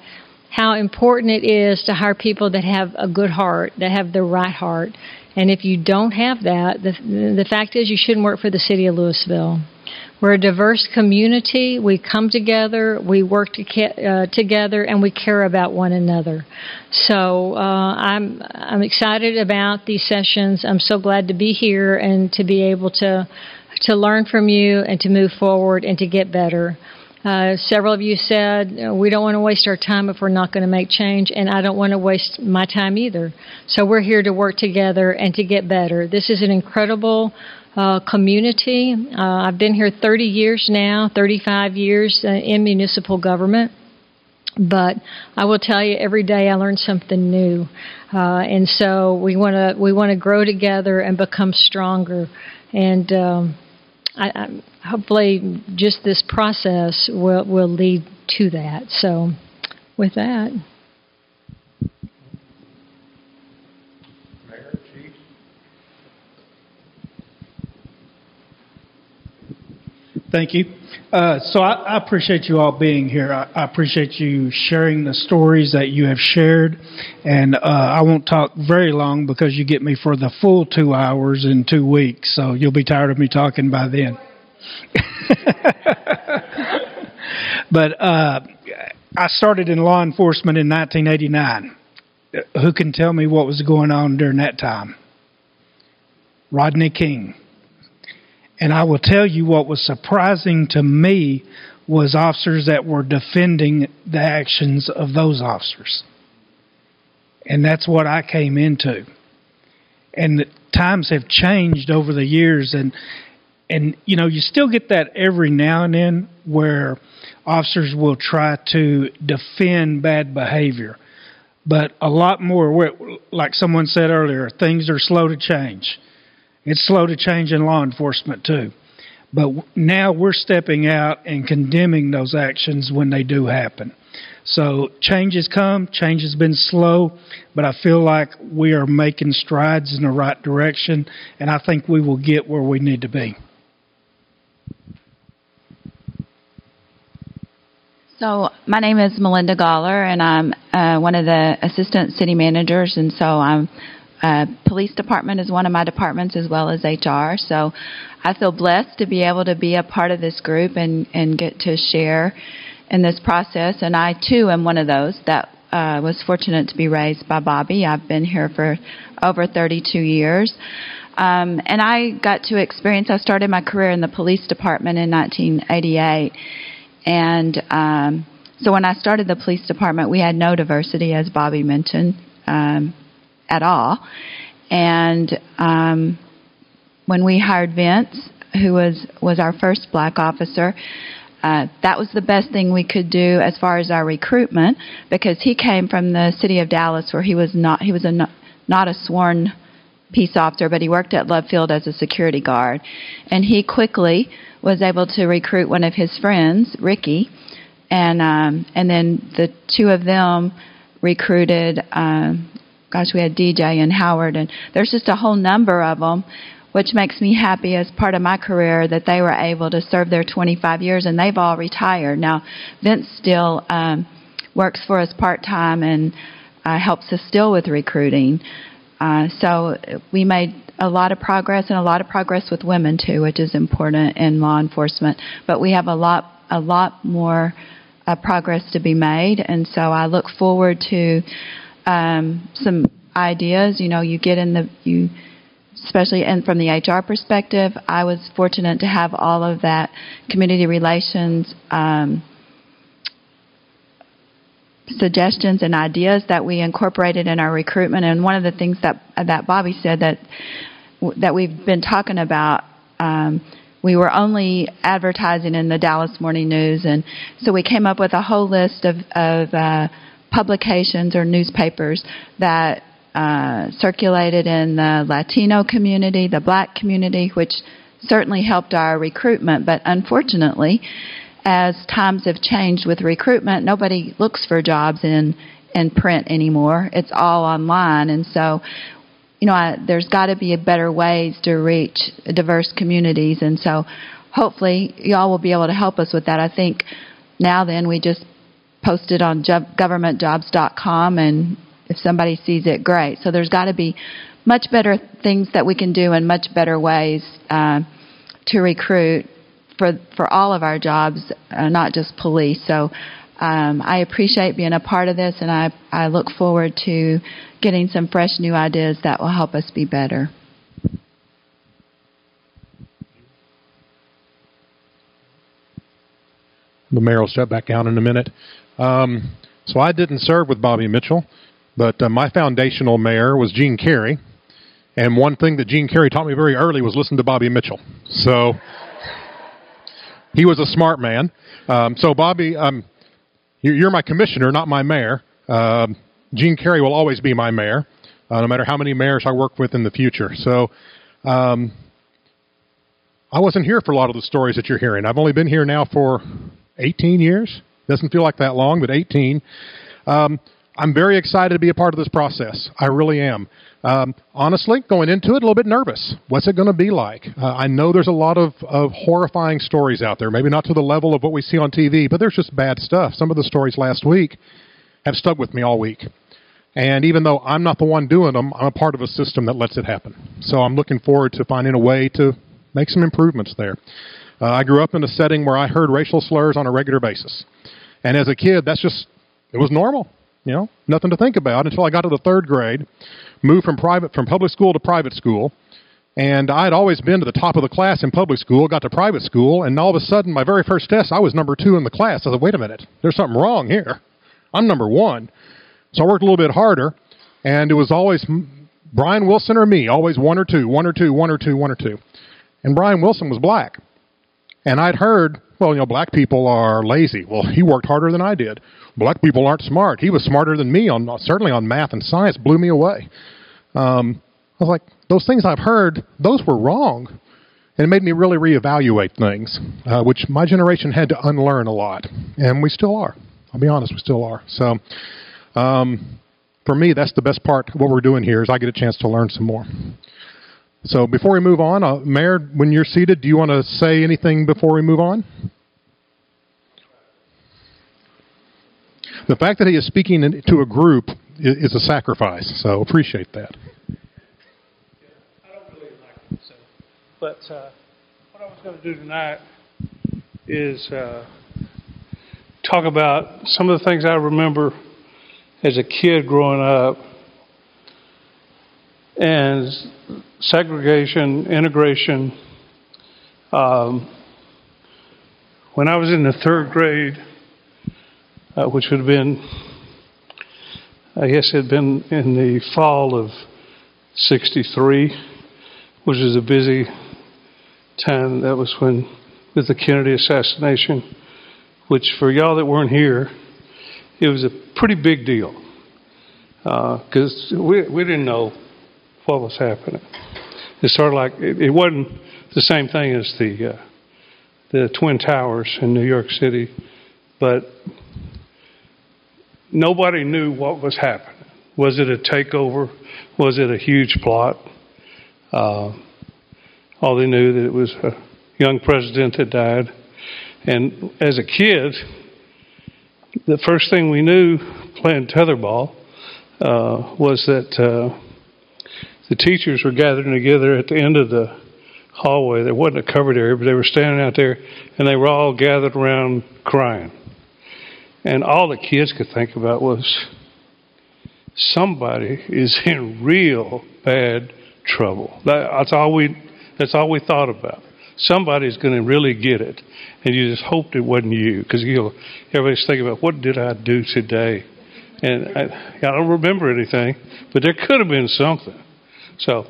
how important it is to hire people that have a good heart, that have the right heart. And if you don't have that, the fact is you shouldn't work for the city of Louisville. We're a diverse community. We come together, we work together, and we care about one another. So I'm excited about these sessions. I'm so glad to be here and to be able to learn from you and to move forward and to get better. Several of you said we don't want to waste our time if we're not going to make change, and I don't want to waste my time either. So we're here to work together and to get better. This is an incredible community. I've been here 30 years now, 35 years in municipal government. But I will tell you, every day I learn something new, and so we want to grow together and become stronger. And I hopefully, just this process will lead to that. So, with that. Mayor, Chief. Thank you. So I appreciate you all being here. I appreciate you sharing the stories that you have shared. And I won't talk very long because you get me for the full 2 hours in 2 weeks. So you'll be tired of me talking by then. But I started in law enforcement in 1989. Who can tell me what was going on during that time? Rodney King. And I will tell you what was surprising to me was officers that were defending the actions of those officers. And that's what I came into. And the times have changed over the years. And you know, you still get that every now and then where officers will try to defend bad behavior. But a lot more, like someone said earlier, things are slow to change. It's slow to change in law enforcement, too. But now we're stepping out and condemning those actions when they do happen. So change has come, change has been slow, but I feel like we are making strides in the right direction, and I think we will get where we need to be. So my name is Melinda Galler, and I'm one of the assistant city managers, and so I'm police department is one of my departments as well as HR. So I feel blessed to be able to be a part of this group and get to share in this process. And I, too, am one of those that was fortunate to be raised by Bobby. I've been here for over 32 years. And I got to experience, I started my career in the police department in 1988. And so when I started the police department, we had no diversity, as Bobby mentioned, at all. And when we hired Vince, who was our first black officer, that was the best thing we could do as far as our recruitment, because he came from the city of Dallas, where he was not a sworn peace officer, but he worked at Love Field as a security guard. And he quickly was able to recruit one of his friends, Ricky, and then the two of them recruited, we had DJ and Howard, and there's just a whole number of them, which makes me happy as part of my career that they were able to serve their 25 years, and they've all retired. Now, Vince still works for us part-time and helps us still with recruiting. So we made a lot of progress, and a lot of progress with women, too, which is important in law enforcement. But we have a lot more progress to be made, and so I look forward to some ideas. You know, especially from the HR perspective, I was fortunate to have all of that community relations suggestions and ideas that we incorporated in our recruitment. And one of the things that Bobby said that we've been talking about, we were only advertising in the Dallas Morning News, and so we came up with a whole list of publications or newspapers that circulated in the Latino community, the black community, which certainly helped our recruitment. But unfortunately, as times have changed with recruitment, nobody looks for jobs in print anymore. It's all online. And so, you know, there's got to be better ways to reach diverse communities. And so hopefully y'all will be able to help us with that. I think now then we just post it on governmentjobs.com, and if somebody sees it, great. So there's got to be much better things that we can do and much better ways to recruit for all of our jobs, not just police. So I appreciate being a part of this, and I look forward to getting some fresh new ideas that will help us be better. The mayor will step back down in a minute. So I didn't serve with Bobby Mitchell, but my foundational mayor was Gene Carey. And one thing that Gene Carey taught me very early was listen to Bobby Mitchell. So he was a smart man. So Bobby, you're my commissioner, not my mayor. Gene Carey will always be my mayor, no matter how many mayors I work with in the future. So I wasn't here for a lot of the stories that you're hearing. I've only been here now for 18 years. Doesn't feel like that long, but 18. A I'm very excited to be a part of this process. I really am. Honestly, going into it, a little bit nervous. What's it going to be like? I know there's a lot of horrifying stories out there, maybe not to the level of what we see on TV, but there's just bad stuff. Some of the stories last week have stuck with me all week. And even though I'm not the one doing them, I'm a part of a system that lets it happen. So I'm looking forward to finding a way to make some improvements there. I grew up in a setting where I heard racial slurs on a regular basis. And as a kid, it was normal. Nothing to think about until I got to the third grade, moved from public school to private school, and I had always been to the top of the class in public school, got to private school, and all of a sudden, my very first test, I was number 2 in the class. I said, wait a minute, there's something wrong here. I'm number 1. So I worked a little bit harder, and it was always Brian Wilson or me, always 1 or 2, 1 or 2, 1 or 2, 1 or 2. And Brian Wilson was black. And I'd heard, black people are lazy. Well, he worked harder than I did. Black people aren't smart. He was smarter than me, certainly on math and science, blew me away. I was like, those things I've heard, those were wrong. And it made me really reevaluate things, which my generation had to unlearn a lot. And we still are. I'll be honest, we still are. So for me, that's the best part of what we're doing here is I get a chance to learn some more. So before we move on, Mayor, when you're seated, do you want to say anything before we move on? The fact that he is speaking to a group is a sacrifice, so appreciate that. I don't really like it, but what I was going to do tonight is talk about some of the things I remember as a kid growing up, and segregation, integration. When I was in the third grade, which would have been, I guess it had been in the fall of '63, which was a busy time. That was with the Kennedy assassination, which for y'all that weren't here, it was a pretty big deal. Because we didn't know what was happening. It's sort of like, it wasn't the same thing as the Twin Towers in New York City, but nobody knew what was happening. Was it a takeover? Was it a huge plot? All they knew that it was a young president that died. And as a kid, the first thing we knew playing tetherball was that the teachers were gathering together at the end of the hallway. There wasn't a covered area, but they were standing out there, and they were all gathered around crying. And all the kids could think about was, somebody is in real bad trouble. That's all we thought about. Somebody's going to really get it. And you just hoped it wasn't you, because everybody's thinking about, what did I do today? And I don't remember anything, but there could have been something. So,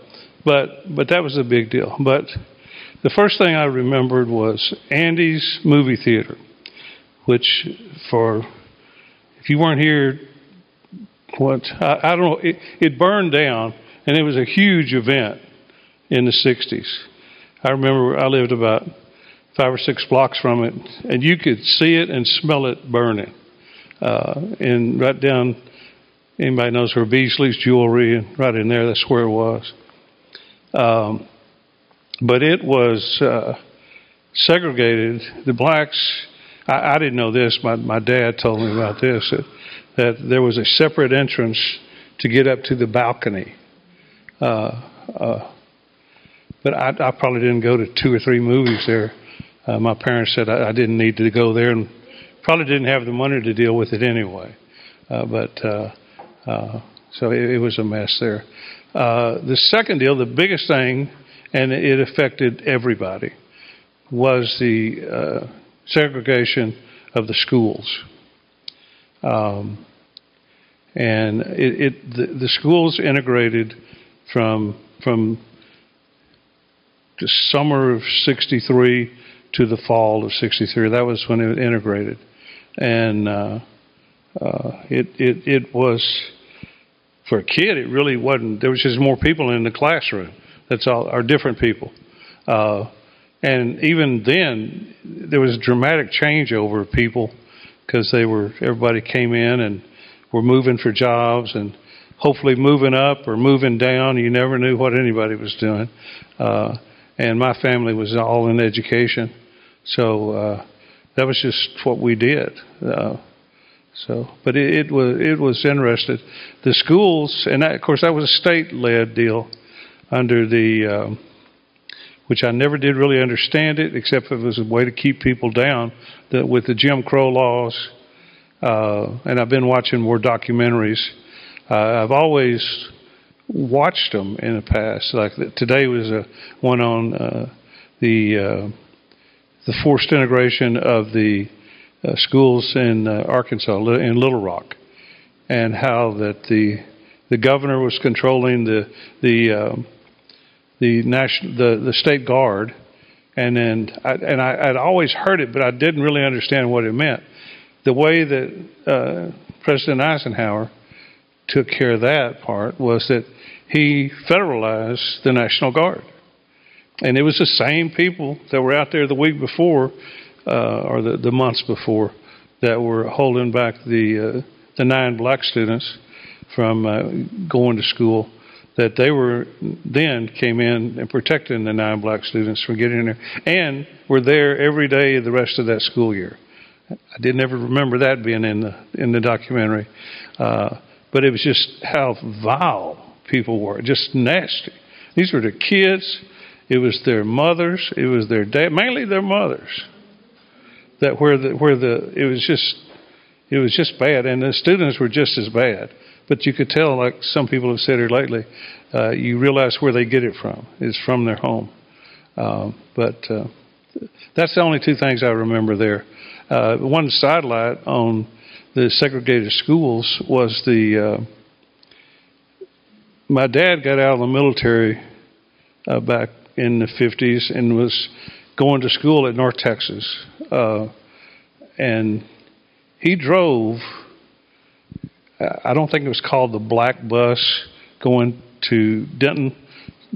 but that was a big deal. But the first thing I remembered was Andy's movie theater, which if you weren't here, I don't know, it burned down, and it was a huge event in the 60s. I remember I lived about 5 or 6 blocks from it, and you could see it and smell it burning. And right down, anybody knows where Beasley's Jewelry, and right in there, that's where it was. But it was segregated. The blacks, I didn't know this, my dad told me about this, that there was a separate entrance to get up to the balcony. But I probably didn't go to 2 or 3 movies there. My parents said I didn't need to go there, and probably didn't have the money to deal with it anyway. So it was a mess there. The second deal, the biggest thing, and it affected everybody, was the segregation of the schools. And the schools integrated from the summer of '63 to the fall of '63. That was when it integrated. And it was, for a kid, it really wasn't. There was just more people in the classroom. That's all, or different people. And even then, there was a dramatic changeover of people, because everybody came in, and were moving for jobs and hopefully moving up or moving down. You never knew what anybody was doing. And my family was all in education. So that was just what we did. But it was interesting. The schools, and that, of course, that was a state-led deal under the, which I never did really understand it, except it was a way to keep people down with the Jim Crow laws. And I've been watching more documentaries. I've always watched them in the past. Like today was one on the forced integration of the schools in Arkansas, in Little Rock, and how that the governor was controlling the state guard, and then I'd always heard it, but I didn't really understand what it meant. The way that President Eisenhower took care of that part was that he federalized the National Guard. And it was the same people that were out there the week before, or the months before, that were holding back the 9 black students from going to school, that they were then came in and protecting the 9 black students from getting in there, and were there every day the rest of that school year. I didn't ever remember that being in the documentary. But it was just how vile people were, just nasty. These were the kids. It was their mothers. It was their dad, mainly their mothers. That it was just bad, and the students were just as bad. But you could tell, like some people have said here lately, you realize where they get it from. It's from their home. But that's the only 2 things I remember there. One sidelight on the segregated schools was my dad got out of the military back in the 50s and was going to school at North Texas. And he drove, I don't think it was called the Black Bus, going to Denton,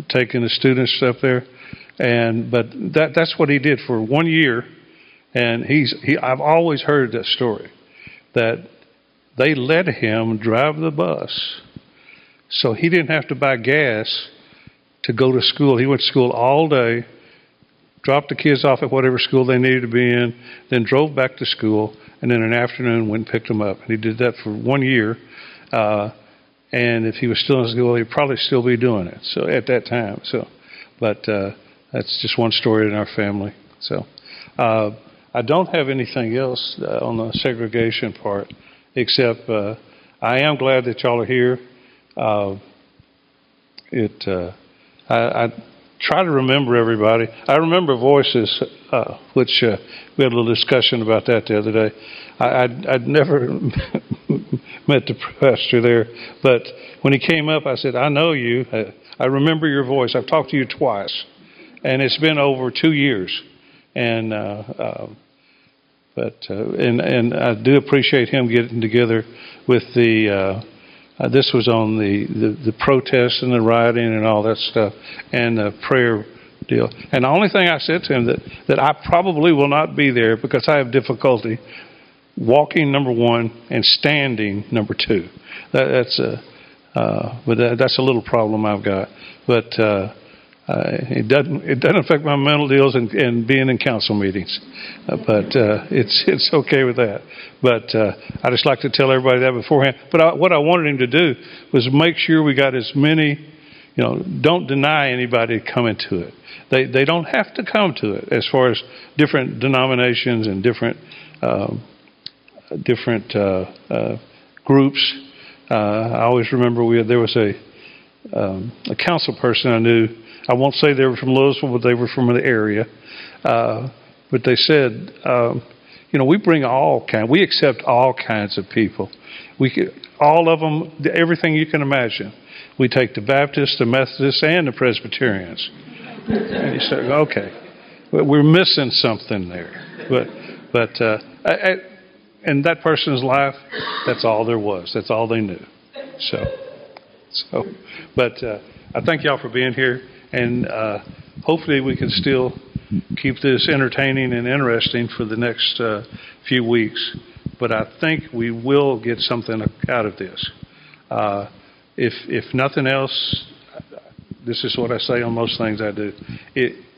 taking the students up there. But that's what he did for 1 year. And I've always heard that story, that they let him drive the bus so he didn't have to buy gas to go to school. He went to school all day, dropped the kids off at whatever school they needed to be in, then drove back to school, and then in the afternoon went and picked them up. And he did that for 1 year. And if he was still in school, he'd probably still be doing it. So at that time. But that's just one story in our family. So I don't have anything else on the segregation part, except I am glad that y'all are here. I try to remember everybody. I remember voices, which we had a little discussion about that the other day. I'd never met the pastor there, but when he came up, I said, "I know you. I remember your voice. I've talked to you twice, and it's been over 2 years." And I do appreciate him getting together with this was on the protests and the rioting and all that stuff, and the prayer deal. And the only thing I said to him that I probably will not be there because I have difficulty walking, number 1, and standing, number 2. That's a little problem I've got. But it doesn't affect my mental deals and being in council meetings. But it's okay with that. But I just like to tell everybody that beforehand. But what I wanted him to do was make sure we got as many, don't deny anybody coming to it. They don't have to come to it, as far as different denominations and different groups. I always remember there was a council person I knew. I won't say they were from Louisville, but they were from the area. But they said, we bring we accept all kinds of people. All of them, everything you can imagine. We take the Baptists, the Methodists, and the Presbyterians. And you say, okay, we're missing something there. But in that person's life, that's all there was. That's all they knew. But I thank y'all for being here. And hopefully we can still keep this entertaining and interesting for the next few weeks. but I think we will get something out of this. If nothing else, this is what I say on most things I do.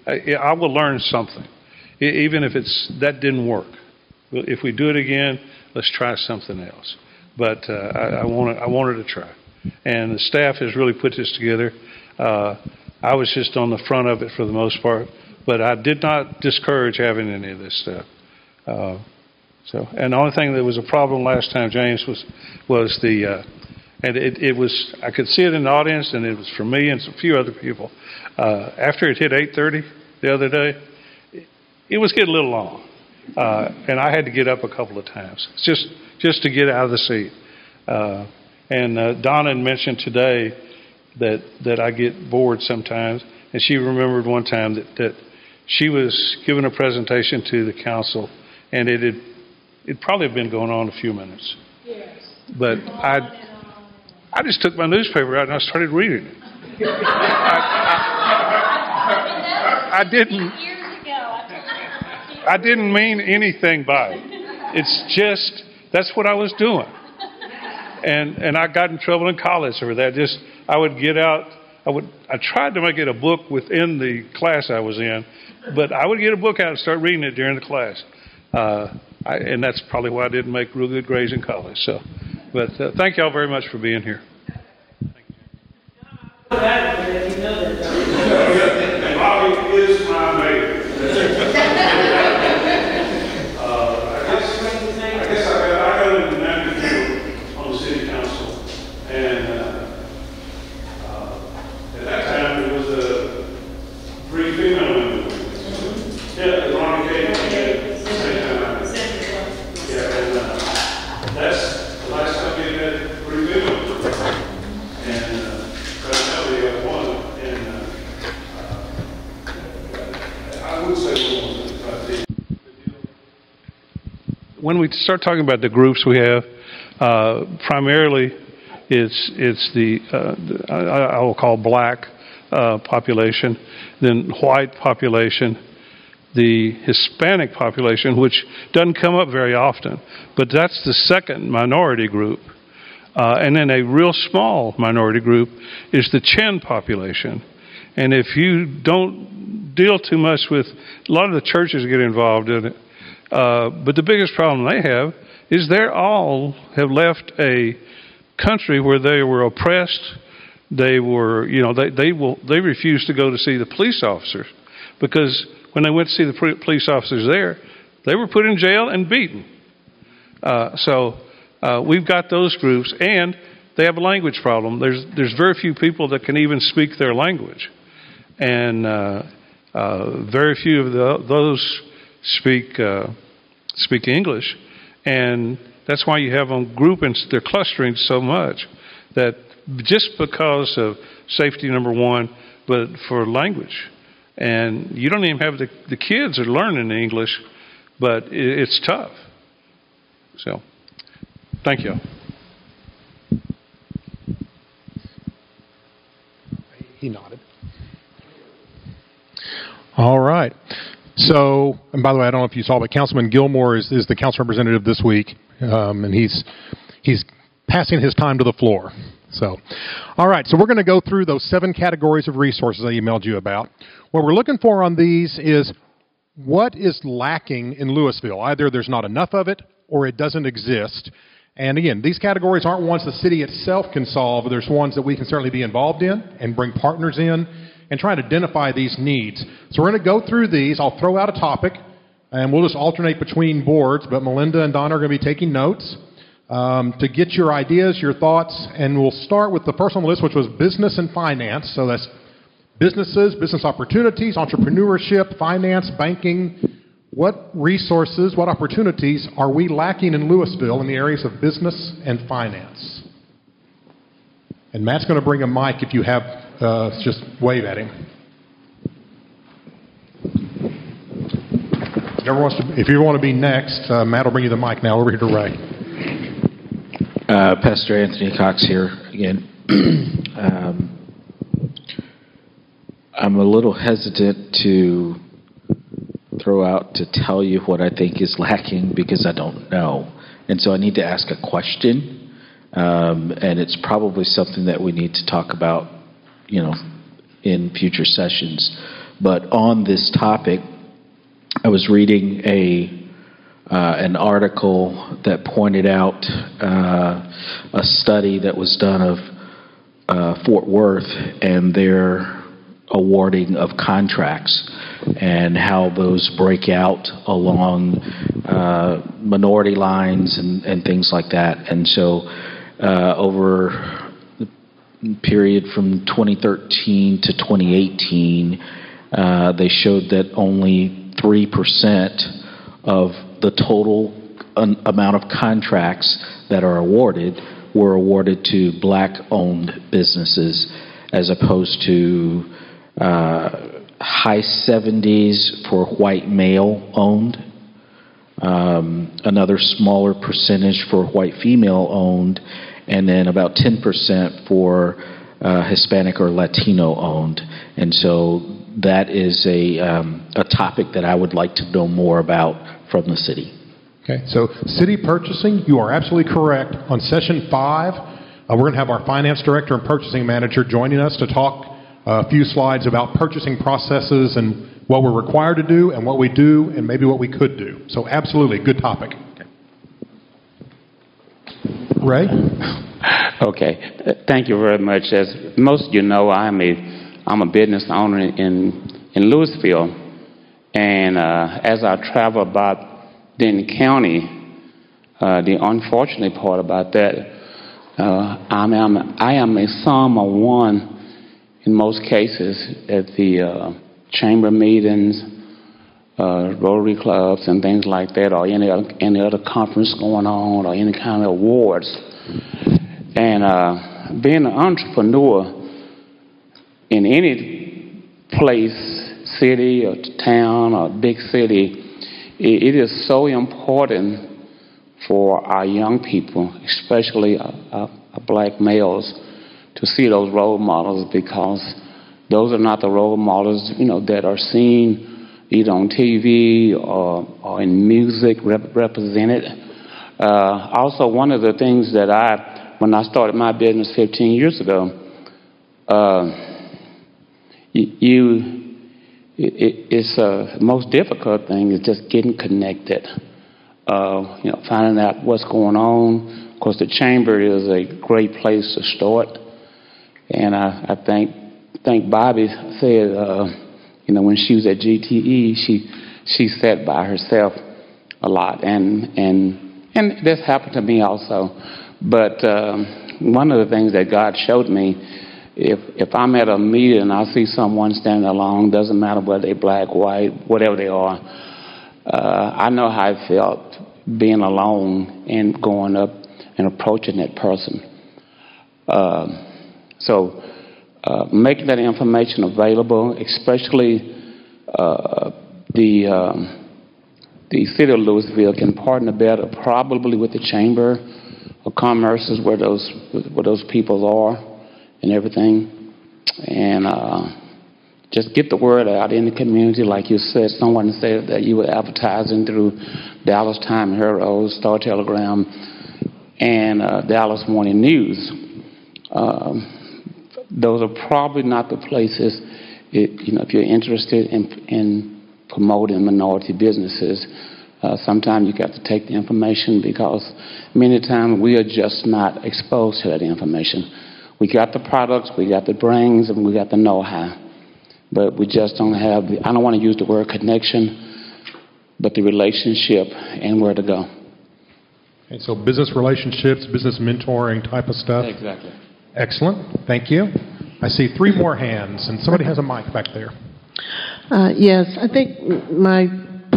I will learn something, even if that didn't work. If we do it again, let's try something else. But I wanted to try, and the staff has really put this together. I was just on the front of it for the most part, but I did not discourage having any of this stuff. And the only thing that was a problem last time, James, was the and it was, I could see it in the audience, and it was for me and a few other people. After it hit 8:30 the other day, it was getting a little long, and I had to get up a couple of times just to get out of the seat. And Donna had mentioned today that I get bored sometimes, and she remembered one time that she was giving a presentation to the council, and it probably had been going on a few minutes. Yes. But I just took my newspaper out and I started reading it. I didn't mean anything by it. It's just, that's what I was doing. And I got in trouble in college over that. I would get out, I tried to make it a book within the class I was in, but I would get a book out and start reading it during the class. And that's probably why I didn't make real good grades in college. But thank you all very much for being here. Bobby is my mayor. I guess I got into management on the city council, and at that time there was 3 female members. Yeah, Ronnie Kate at the same time. Yeah, and that's the last time we had 3 female members. And right now we have 1, and I would say when we start talking about the groups we have, primarily it's the I will call black population, then white population, the Hispanic population, which doesn't come up very often, but that's the second minority group. And then a real small minority group is the Chin population. And if you don't deal too much with, a lot of the churches get involved in it, but the biggest problem they have is they all have left a country where they were oppressed. They were, they refused to go to see the police officers because when they went to see the police officers there, they were put in jail and beaten. So we've got those groups, and they have a language problem. There's very few people that can even speak their language, and very few of those speak English, and that's why you have them grouping, they're clustering so much, that just because of safety, number one, but for language. And you don't even have the kids are learning English, but it's tough. So, thank you. He nodded. All right. So, and by the way, I don't know if you saw, but Councilman Gilmore is the council representative this week, and he's passing his time to the floor. So, all right, so we're going to go through those 7 categories of resources I emailed you about. What we're looking for on these is what is lacking in Louisville. Either there's not enough of it or it doesn't exist. And again, these categories aren't ones the city itself can solve, but there's ones that we can certainly be involved in and bring partners in and try to identify these needs. So we're going to go through these. I'll throw out a topic, and we'll just alternate between boards, but Melinda and Donna are going to be taking notes to get your ideas, your thoughts, and we'll start with the first on the list, which was business and finance. So that's businesses, business opportunities, entrepreneurship, finance, banking. What resources, what opportunities are we lacking in Louisville in the areas of business and finance? And Matt's going to bring a mic if you have, just wave at him. If you want to be next, Matt will bring you the mic now. Over here to Ray. Pastor Anthony Cox here again. I'm a little hesitant to throw out to tell you what I think is lacking because I don't know. And so I need to ask a question, and it's probably something that we need to talk about, in future sessions. But on this topic, I was reading an article that pointed out a study that was done of Fort Worth and their awarding of contracts and how those break out along minority lines and things like that. And so over the period from 2013 to 2018, they showed that only 3% of the total amount of contracts that are awarded were awarded to black-owned businesses, as opposed to high 70s for white male-owned, another smaller percentage for white female-owned, and then about 10% for Hispanic or Latino-owned. And so that is a topic that I would like to know more about from the city. Okay, so city purchasing, you are absolutely correct. On session 5, we're going to have our finance director and purchasing manager joining us to talk a few slides about purchasing processes and what we're required to do and what we do and maybe what we could do. So absolutely, good topic. Okay. Ray? Okay, thank you very much. As most of you know, I'm a business owner in Louisville, and as I travel about Denton County, the unfortunate part about that, I am a sum of one in most cases at the chamber meetings, Rotary clubs and things like that, or any other conference going on, or any kind of awards. And being an entrepreneur in any place, city or town or big city, it is so important for our young people, especially black males, to see those role models, because those are not the role models, that are seen either on TV or in music represented. Also, one of the things that when I started my business 15 years ago, it's the most difficult thing is just getting connected, finding out what's going on. Of course, the chamber is a great place to start, and I think Bobby said, when she was at GTE, she sat by herself a lot, and this happened to me also. But one of the things that God showed me, if I'm at a meeting and I see someone standing alone, doesn't matter whether they're black, white, whatever they are, I know how I felt being alone and going up and approaching that person. So making that information available, especially the city of Louisville can partner better probably with the Chamber of Commerce, where those people are and everything, and just get the word out in the community. Like you said, someone said that you were advertising through Dallas Time Herald, Star Telegram, and Dallas Morning News. Those are probably not the places, if you're interested in promoting minority businesses. Sometimes you got to take the information, because many times we are just not exposed to that information. We got the products, we got the brains, and we got the know-how, but we just don't have I don't want to use the word connection, but the relationship and where to go. And so business relationships, business mentoring type of stuff. Exactly. Excellent. Thank you. I see 3 more hands, and somebody has a mic back there. Yes, I think my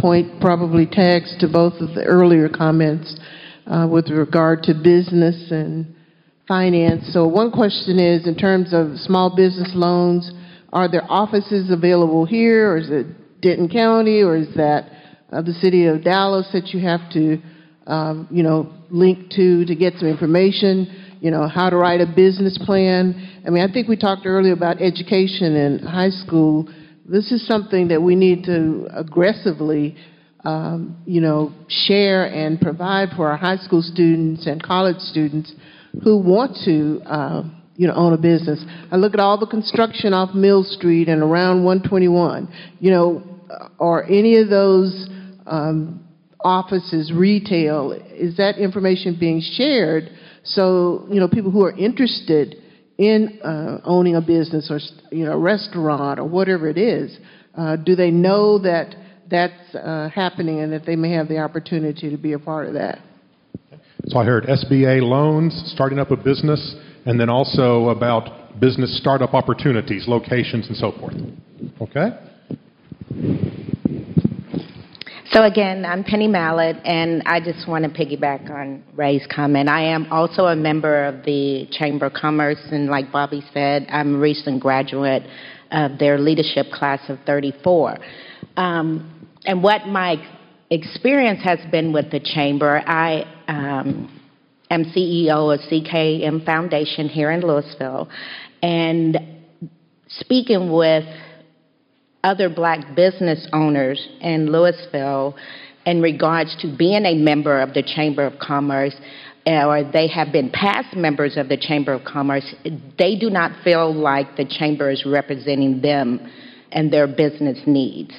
point probably tags to both of the earlier comments with regard to business and finance. So one question is, in terms of small business loans, are there offices available here, or is it Denton County, or is that the city of Dallas that you have to, link to get some information? How to write a business plan. I mean, I think we talked earlier about education in high school. This is something that we need to aggressively share and provide for our high school students and college students who want to, own a business. I look at all the construction off Mill Street and around 121, or any of those offices, retail, is that information being shared so, people who are interested in owning a business or, a restaurant or whatever it is, do they know that that's happening and that they may have the opportunity to be a part of that? So I heard SBA loans, starting up a business, and then also about business startup opportunities, locations, and so forth. Okay? So again, I'm Penny Mallett, and I just want to piggyback on Ray's comment. I am also a member of the Chamber of Commerce, and like Bobby said, I'm a recent graduate of their leadership class of 34. And what my experience has been with the Chamber, I am CEO of CKM Foundation here in Louisville, and speaking with other black business owners in Louisville in regards to being a member of the Chamber of Commerce, or they have been past members of the Chamber of Commerce, they do not feel like the Chamber is representing them and their business needs.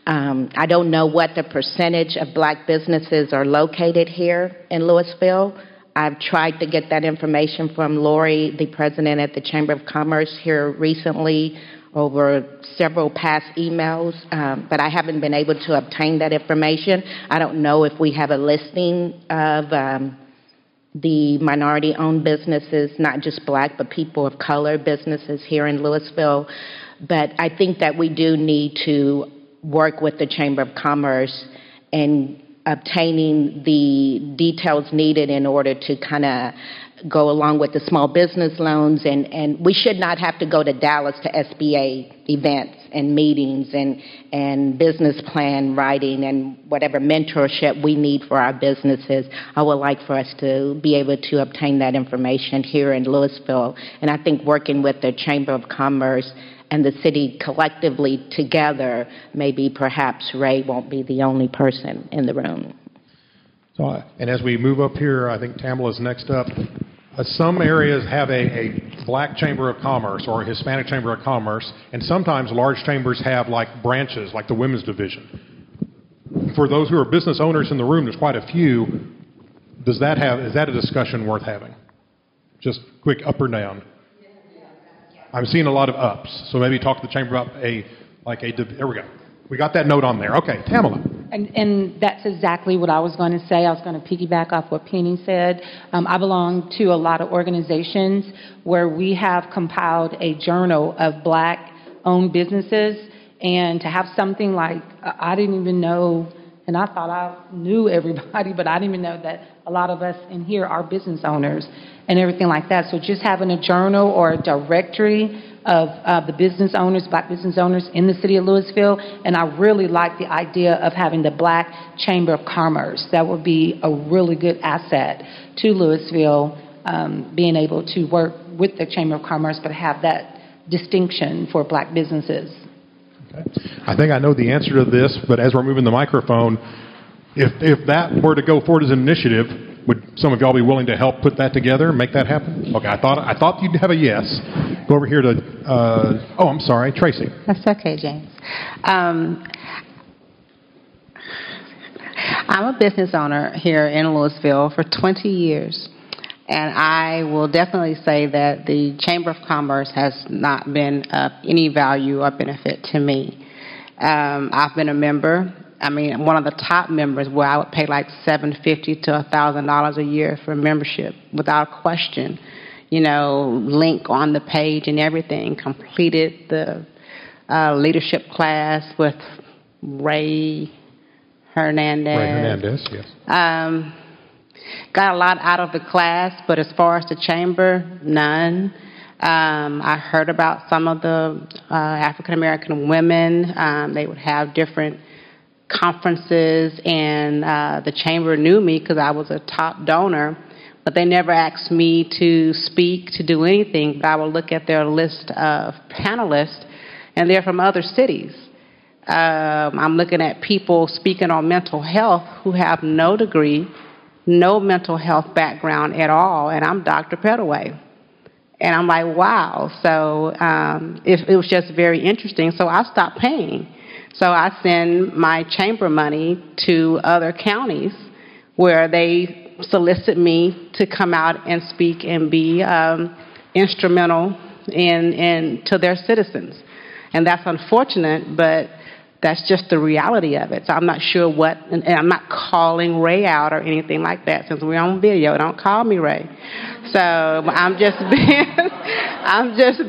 I don't know what the percentage of black businesses are located here in Louisville. I've tried to get that information from Lori, the president at the Chamber of Commerce, here recently over several past emails, but I haven't been able to obtain that information. I don't know if we have a listing of the minority-owned businesses, not just black, but people of color businesses here in Louisville. But I think that we do need to work with the Chamber of Commerce in obtaining the details needed in order to kind of go along with the small business loans, and we should not have to go to Dallas to SBA events and meetings and business plan writing and whatever mentorship we need for our businesses. I would like for us to be able to obtain that information here in Louisville, and I think working with the Chamber of Commerce and the city collectively together, maybe perhaps Ray won't be the only person in the room. So, and as we move up here, I think Tamala's next up. Some areas have a black chamber of commerce or a Hispanic chamber of commerce, and sometimes large chambers have like branches, like the women's division. For those who are business owners in the room, there's quite a few. Is that a discussion worth having? Just quick up or down. I'm seeing a lot of ups, so maybe talk to the chamber about there we go. We got that note on there. Okay, Tamala. And that's exactly what I was going to say. I was going to piggyback off what Penny said. I belong to a lot of organizations where we have compiled a journal of black-owned businesses, and to have something like, I didn't even know, and I thought I knew everybody, but I didn't even know that a lot of us in here are business owners and everything like that. So just having a journal or a directory of the business owners, black business owners in the city of Louisville, and I really like the idea of having the Black Chamber of Commerce. That would be a really good asset to Louisville, being able to work with the Chamber of Commerce, but have that distinction for black businesses. Okay. I think I know the answer to this, but as we're moving the microphone, if that were to go forward as an initiative, would some of y'all be willing to help put that together, make that happen? Okay, I thought you'd have a yes. Go over here to, I'm sorry, Tracy. That's okay, James. I'm a business owner here in Louisville for 20 years, and I will definitely say that the Chamber of Commerce has not been of any value or benefit to me. I've been a member. I mean, one of the top members where I would pay like $750 to $1,000 a year for membership without question. Link on the page and everything. Completed the leadership class with Ray Hernandez. Yes. Got a lot out of the class, but as far as the chamber, none. I heard about some of the African American women. They would have different conferences, and the chamber knew me because I was a top donor, but they never asked me to speak, to do anything. But I would look at their list of panelists, and they're from other cities. I'm looking at people speaking on mental health who have no degree, no mental health background at all, and I'm Dr. Pettaway. And I'm like, wow. So it was just very interesting. So I stopped paying. So I send my chamber money to other counties where they solicit me to come out and speak and be instrumental in to their citizens. And that's unfortunate, but that's just the reality of it. So I'm not sure what, and I'm not calling Ray out or anything like that. Since we're on video, don't call me Ray. So I'm just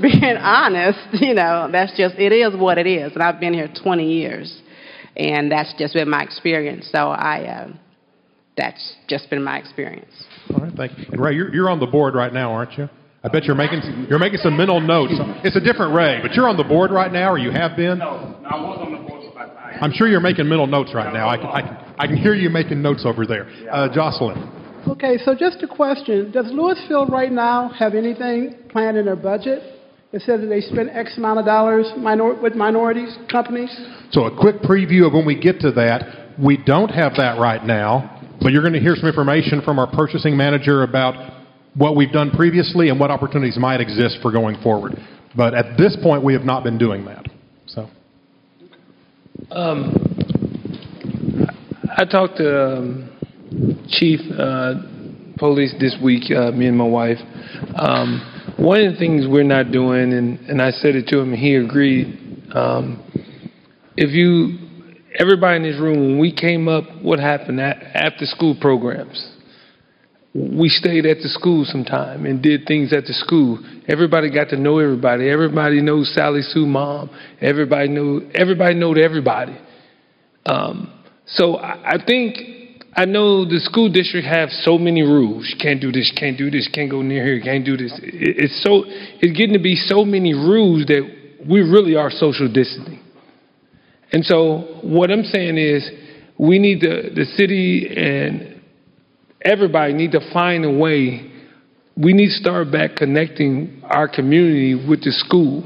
being honest. You know, it is what it is. And I've been here 20 years, and that's just been my experience. So that's just been my experience. All right, thank you. And Ray, you're on the board right now, aren't you? I bet you're making some mental notes. It's a different Ray, but you're on the board right now, or you have been? No, I was on the board for about 5 years. I'm sure you're making mental notes right now. I can hear you making notes over there. Jocelyn. Okay, so just a question. Does Louisville right now have anything planned in their budget? It says that they spend X amount of dollars with minorities, companies. So a quick preview of when we get to that. We don't have that right now, but you're going to hear some information from our purchasing manager about what we've done previously and what opportunities might exist for going forward. But at this point, we have not been doing that. So, I talked to Chief Police this week, me and my wife. One of the things we're not doing, and I said it to him and he agreed, everybody in this room, when we came up, what happened after school programs? We stayed at the school sometime and did things at the school. Everybody got to know everybody. Everybody knows Sally Sue mom. Everybody knowed everybody. So I think, I know the school district have so many rules. You can't do this, can't do this, can't go near here, can't do this. It's getting to be so many rules that we really are social distancing. And so what I'm saying is we need the city and everybody need to find a way. We need to start back connecting our community with the school.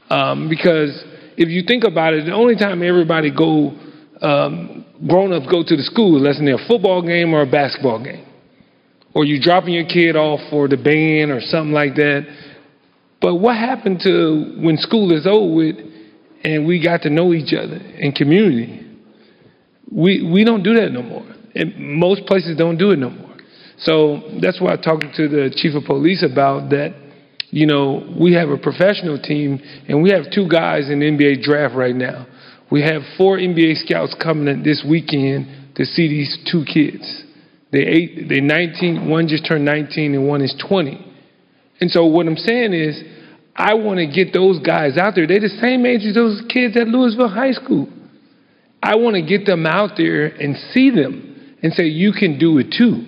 Because if you think about it, the only time everybody grown-ups go to the school is unless they're a football game or a basketball game. Or you dropping your kid off for the band or something like that. But what happened to when school is over with and we got to know each other in community? We don't do that no more. And most places don't do it no more. So that's why I'm talking to the chief of police about that. You know, we have a professional team, and we have 2 guys in the NBA draft right now. We have 4 NBA scouts coming in this weekend to see these 2 kids. They're 19, one just turned 19 and one is 20. And so what I'm saying is, I want to get those guys out there. They're the same age as those kids at Louisville High School. I want to get them out there and see them and say, you can do it too.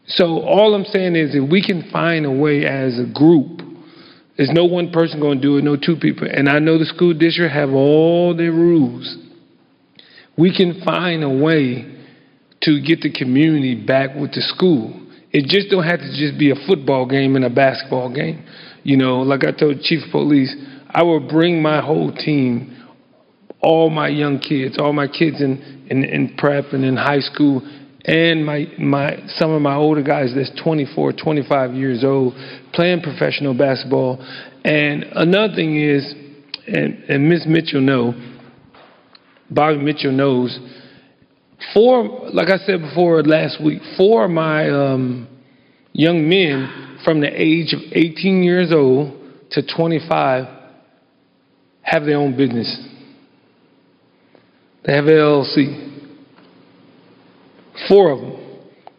So all I'm saying is if we can find a way as a group, there's no one person going to do it, no 2 people. And I know the school district have all their rules. We can find a way to get the community back with the school. It just don't have to just be a football game and a basketball game. You know, like I told Chief of Police, I will bring my whole team, all my young kids, all my kids in prep and in high school, and some of my older guys that's 24, 25 years old, playing professional basketball. And another thing is, and Ms. Mitchell Bobby Mitchell knows, like I said before last week, 4 of my young men from the age of 18 years old to 25 have their own business. They have an LLC. 4 of them.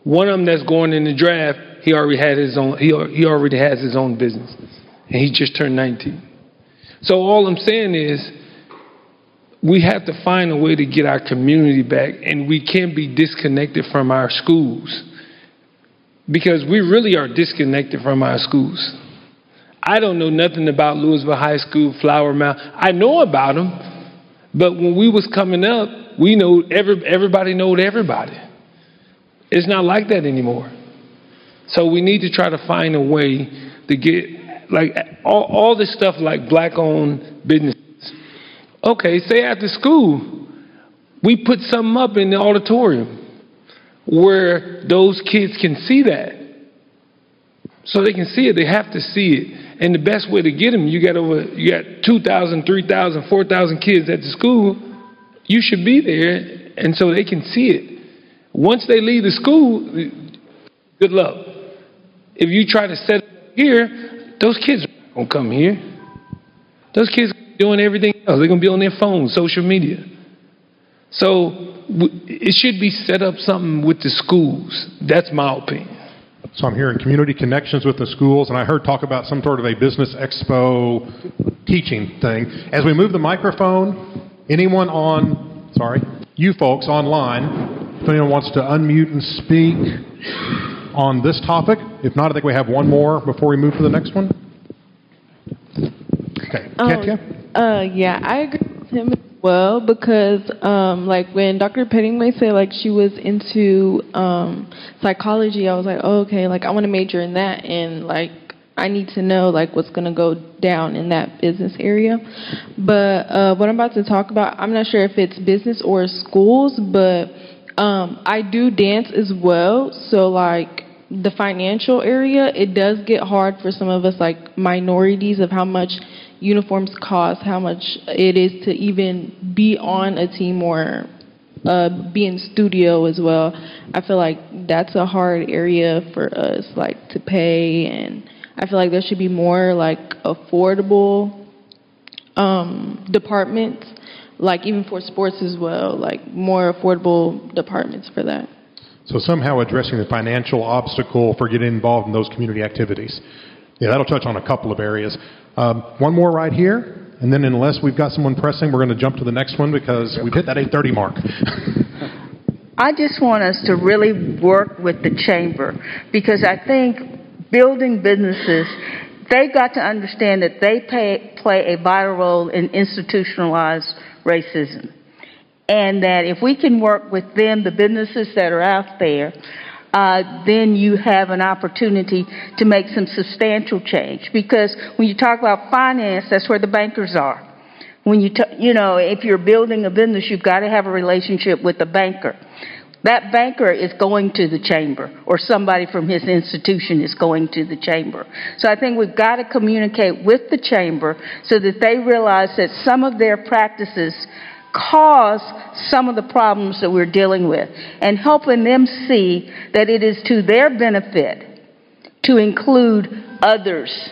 One of them that's going in the draft, he already had his own. He already has his own business, and he just turned 19. So all I'm saying is, we have to find a way to get our community back, and we can't be disconnected from our schools, because we really are disconnected from our schools. I don't know nothing about Louisville High School, Flower Mound. I know about them, but when we was coming up, we know everybody knowed everybody. It's not like that anymore. So we need to try to find a way to get, like, all this stuff like black-owned businesses. Okay, say after school, we put something up in the auditorium where those kids can see that. So they can see it. They have to see it. And the best way to get them, you got 2,000, 3,000, 4,000 kids at the school. You should be there, and so they can see it. Once they leave the school, good luck. If you try to set it here, those kids are going to come here. Those kids are doing everything else. They're going to be on their phones, social media. So it should be set up something with the schools. That's my opinion. So I'm hearing community connections with the schools, and I heard talk about some sort of a business expo teaching thing. As we move the microphone, anyone you folks online, if anyone wants to unmute and speak on this topic. If not, I think we have one more before we move to the next one. Okay, Katia? Yeah, I agree with him as well, because like when Dr. Pettingway said like she was into psychology, I was like, oh, okay, like I want to major in that, and like I need to know like what's going to go down in that business area. But what I'm about to talk about, I'm not sure if it's business or schools, but I do dance as well. So like the financial area, it does get hard for some of us like minorities of how much uniforms cost, how much it is to even be on a team or be in studio as well. I feel like that's a hard area for us like to pay, and I feel like there should be more like affordable departments, like even for sports as well, like more affordable departments for that. So somehow addressing the financial obstacle for getting involved in those community activities. Yeah, that'll touch on a couple of areas. One more right here, and then unless we've got someone pressing, we're going to jump to the next one because we've hit that 8:30 mark. I just want us to really work with the chamber, because I think building businesses, they've got to understand that they play a vital role in institutionalized racism. And that if we can work with them, the businesses that are out there, then you have an opportunity to make some substantial change. Because when you talk about finance, that's where the bankers are. When if you're building a business, you've got to have a relationship with the banker. That banker is going to the chamber, or somebody from his institution is going to the chamber. So I think we've got to communicate with the chamber so that they realize that some of their practices cause some of the problems that we're dealing with, and helping them see that it is to their benefit to include others,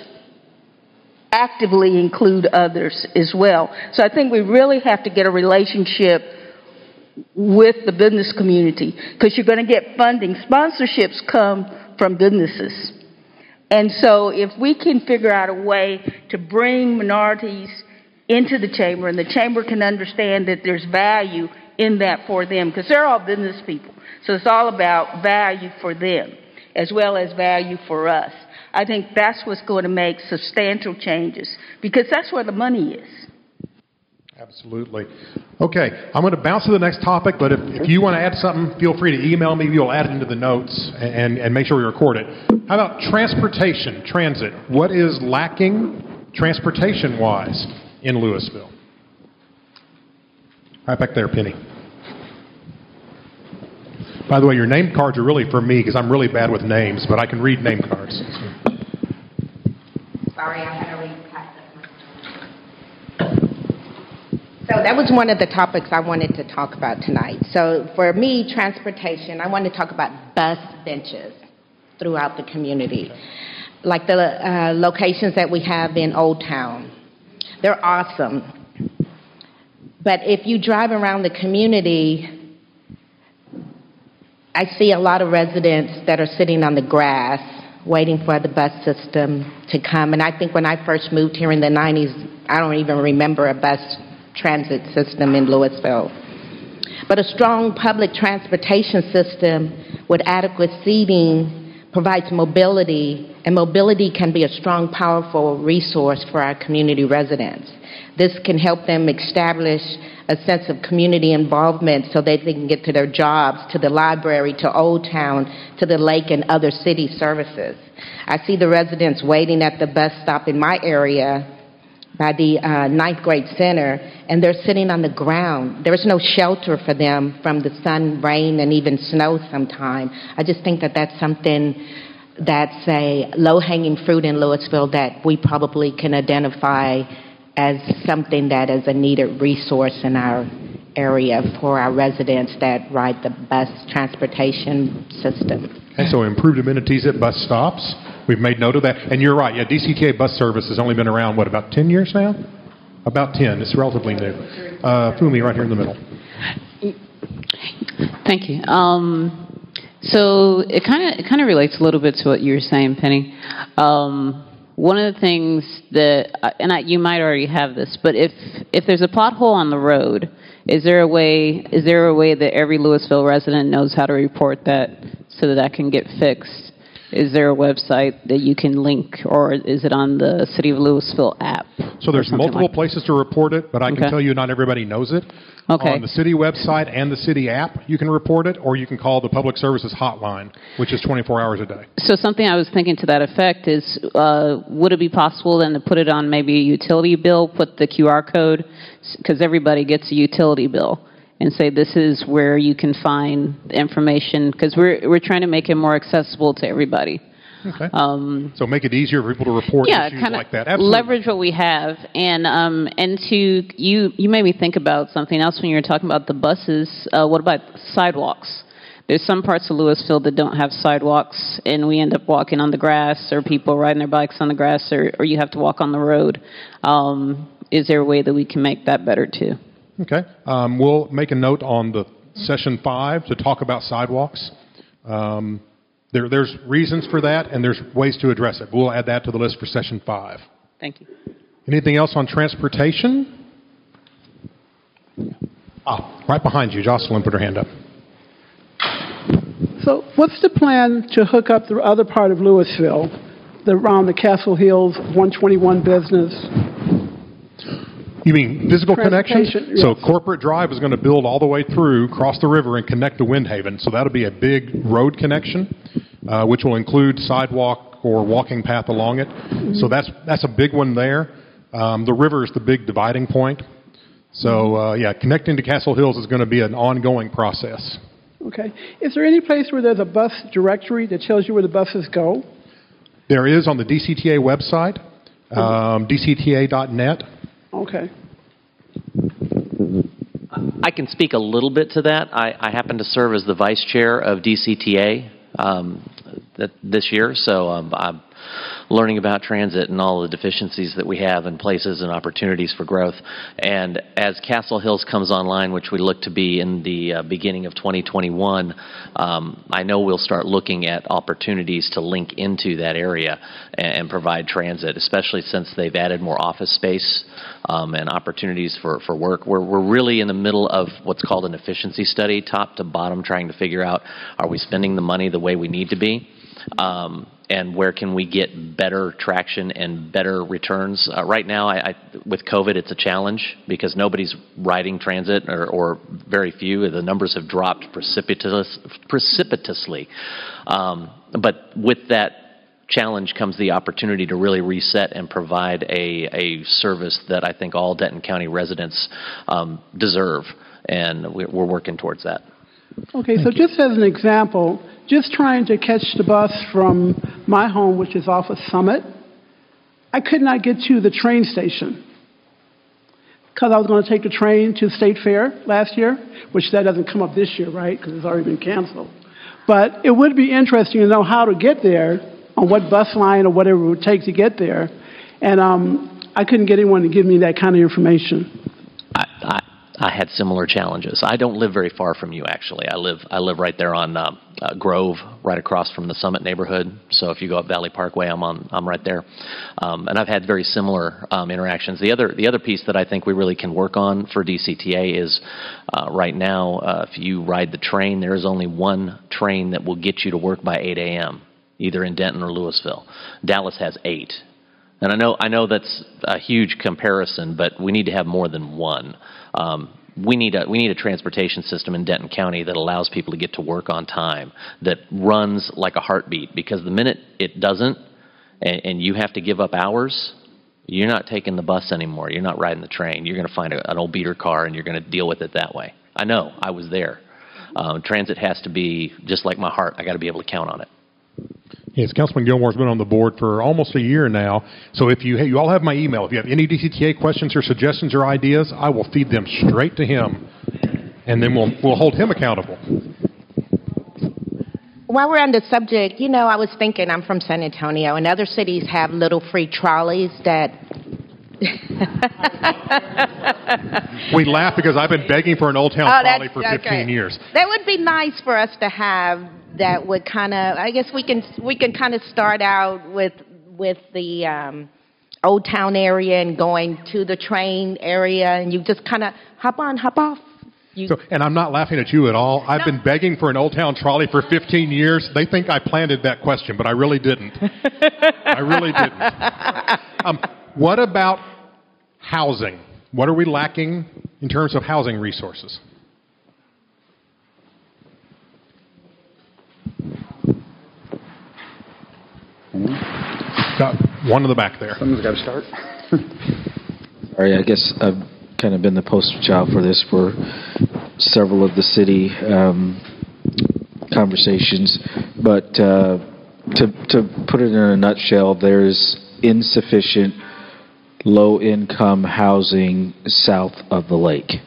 actively include others as well. So I think we really have to get a relationship with the business community, because you're going to get funding. Sponsorships come from businesses. And so if we can figure out a way to bring minorities into the chamber, and the chamber can understand that there's value in that for them, because they're all business people. So it's all about value for them as well as value for us. I think that's what's going to make substantial changes, because that's where the money is. Absolutely. Okay, I'm going to bounce to the next topic, but if you want to add something, feel free to email me. We'll add it into the notes and make sure we record it. How about transportation, transit? What is lacking transportation-wise in Louisville? Right back there, Penny. By the way, your name cards are really for me because I'm really bad with names, but I can read name cards. Sorry, I had to read past that. So that was one of the topics I wanted to talk about tonight. So for me, transportation, I want to talk about bus benches throughout the community, like the locations that we have in Old Town. They're awesome. But if you drive around the community, I see a lot of residents that are sitting on the grass waiting for the bus system to come. And I think when I first moved here in the 90s, I don't even remember a bus transit system in Louisville. But a strong public transportation system with adequate seating provides mobility, and mobility can be a strong, powerful resource for our community residents. This can help them establish a sense of community involvement so that they can get to their jobs, to the library, to Old Town, to the lake, and other city services. I see the residents waiting at the bus stop in my area by the ninth grade center, and they're sitting on the ground. There's no shelter for them from the sun, rain, and even snow sometime. I just think that that's something that's a low-hanging fruit in Louisville that we probably can identify as something that is a needed resource in our area for our residents that ride the bus transportation system. And so improved amenities at bus stops. We've made note of that. And you're right, yeah, DCTA bus service has only been around, what, about 10 years now? About 10. It's relatively new. Fumi, right here in the middle. Thank you. So it kind of relates a little bit to what you were saying, Penny. One of the things that, you might already have this, but if there's a pothole on the road, is there a way that every Louisville resident knows how to report that so that can get fixed? Is there a website that you can link, or is it on the City of Louisville app? So there's multiple places to report it, but I can tell you not everybody knows it. Okay. On the city website and the city app, you can report it, or you can call the Public Services Hotline, which is 24 hours a day. So something I was thinking to that effect is, would it be possible then to put it on maybe a utility bill, put the QR code, because everybody gets a utility bill, and say this is where you can find the information, because we're trying to make it more accessible to everybody. Okay. So make it easier for people to report issues like that. Absolutely. Leverage what we have, and to you made me think about something else when you were talking about the buses. What about sidewalks? There's some parts of Louisville that don't have sidewalks, and we end up walking on the grass, or people riding their bikes on the grass, or you have to walk on the road. Is there a way that we can make that better too? Okay. We'll make a note on the session 5 to talk about sidewalks. There's reasons for that, and there's ways to address it. We'll add that to the list for session 5. Thank you. Anything else on transportation? Right behind you. Jocelyn put her hand up. So what's the plan to hook up the other part of Louisville, around the Castle Hills 121 business? You mean physical connections? Yes. So Corporate Drive is going to build all the way through, cross the river, and connect to Windhaven. So that'll be a big road connection, which will include sidewalk or walking path along it. Mm-hmm. So that's a big one there. The river is the big dividing point. So, connecting to Castle Hills is going to be an ongoing process. Okay. Is there any place where there's a bus directory that tells you where the buses go? There is on the DCTA website, dcta.net. Okay. I can speak a little bit to that. I happen to serve as the vice chair of DCTA this year, so I'm learning about transit and all the deficiencies that we have in places and opportunities for growth. And as Castle Hills comes online, which we look to be in the beginning of 2021, I know we'll start looking at opportunities to link into that area and provide transit, especially since they've added more office space and opportunities for work. We're really in the middle of what's called an efficiency study, top to bottom, trying to figure out, are we spending the money the way we need to be? And where can we get better traction and better returns? Right now, with COVID, it's a challenge because nobody's riding transit, or very few. The numbers have dropped precipitously. But with that challenge comes the opportunity to really reset and provide a service that I think all Denton County residents deserve, and we're working towards that. Okay, so just as an example, just trying to catch the bus from my home, which is off of Summit, I could not get to the train station because I was going to take the train to State Fair last year, which that doesn't come up this year, right, because it's already been canceled. But it would be interesting to know how to get there, on what bus line or whatever it would take to get there. And I couldn't get anyone to give me that kind of information. I had similar challenges. I don't live very far from you, actually. I live right there on Grove, right across from the Summit neighborhood. So if you go up Valley Parkway, I'm right there. And I've had very similar interactions. The other piece that I think we really can work on for DCTA is right now, if you ride the train, there is only one train that will get you to work by 8 a.m., either in Denton or Louisville. Dallas has 8. And I know that's a huge comparison, but we need to have more than one. We need a transportation system in Denton County that allows people to get to work on time, that runs like a heartbeat, because the minute it doesn't, and you have to give up hours, You're not taking the bus anymore. You're not riding the train. You're going to find an old beater car, and you're going to deal with it that way. I know. I was there. Transit has to be just like my heart. I got to be able to count on it. Yes, Councilman Gilmore's been on the board for almost a year now. So if you all have my email. If you have any DCTA questions or suggestions or ideas, I will feed them straight to him, and then we'll hold him accountable. While we're on the subject, I was thinking, I'm from San Antonio, and other cities have little free trolleys that... We laugh because I've been begging for an Old Town trolley for 15 years. That would be nice for us to have. That would kind of, I guess we can kind of start out with the Old Town area and going to the train area, and you just kind of hop on, hop off. And I'm not laughing at you at all. I've been begging for an Old Town trolley for 15 years. They think I planted that question, but I really didn't. I really didn't. What about housing? What are we lacking in terms of housing resources? Got one in the back there. Someone's got to start. Sorry, I guess I've kind of been the poster child for this for several of the city conversations. But to put it in a nutshell, there's insufficient low-income housing south of the lake.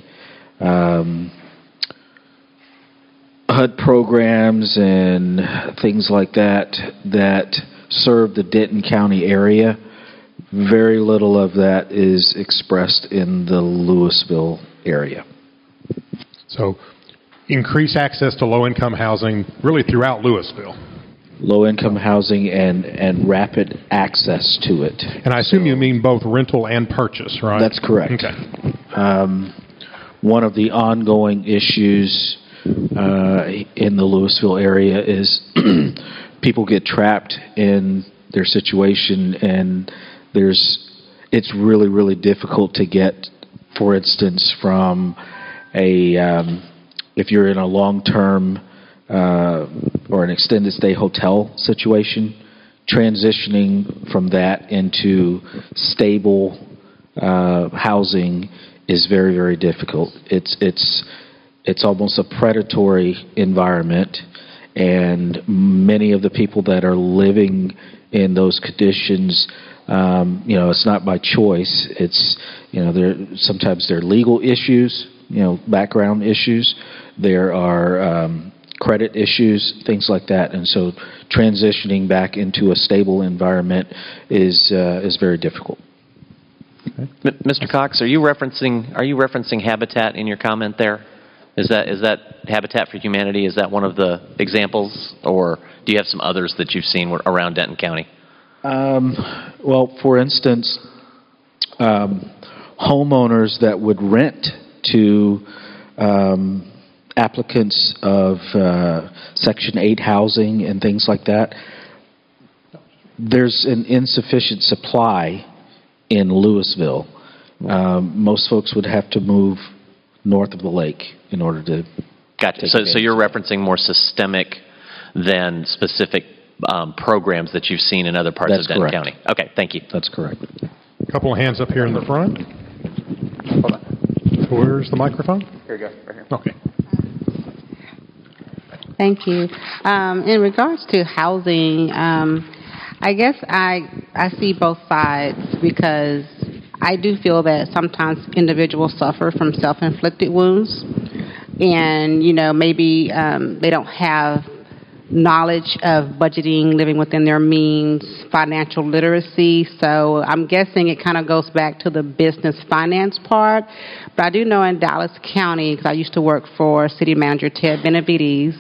HUD programs and things like that serve the Denton County area. Very little of that is expressed in the Louisville area. So increase access to low-income housing really throughout Louisville. Low-income housing and rapid access to it. And I assume you mean both rental and purchase, right? That's correct. Okay. One of the ongoing issues in the Louisville area is people get trapped in their situation, and it's really, really difficult to get, for instance, from if you're in a long-term or an extended stay hotel situation, transitioning from that into stable housing is very, very difficult. It's almost a predatory environment, and many of the people that are living in those conditions, it's not by choice. It's sometimes there are legal issues, background issues. There are credit issues, things like that, and so transitioning back into a stable environment is very difficult. Okay. Mr. Cox, are you referencing Habitat in your comment there? Is that Habitat for Humanity? Is that one of the examples, or do you have some others that you've seen around Denton County? Well, for instance, homeowners that would rent to applicants of Section 8 housing and things like that, there's an insufficient supply in Louisville. Most folks would have to move north of the lake in order to... Gotcha. So you're referencing more systemic than specific programs that you've seen in other parts of Denton County. Okay, thank you. That's correct. A couple of hands up here in the front. Hold on. Where's the microphone? Here you go, right here. Okay. Thank you. In regards to housing, I guess I see both sides, because I do feel that sometimes individuals suffer from self-inflicted wounds, and maybe they don't have knowledge of budgeting, living within their means, financial literacy. So I'm guessing it kind of goes back to the business finance part. But I do know in Dallas County, because I used to work for City Manager Ted Benavides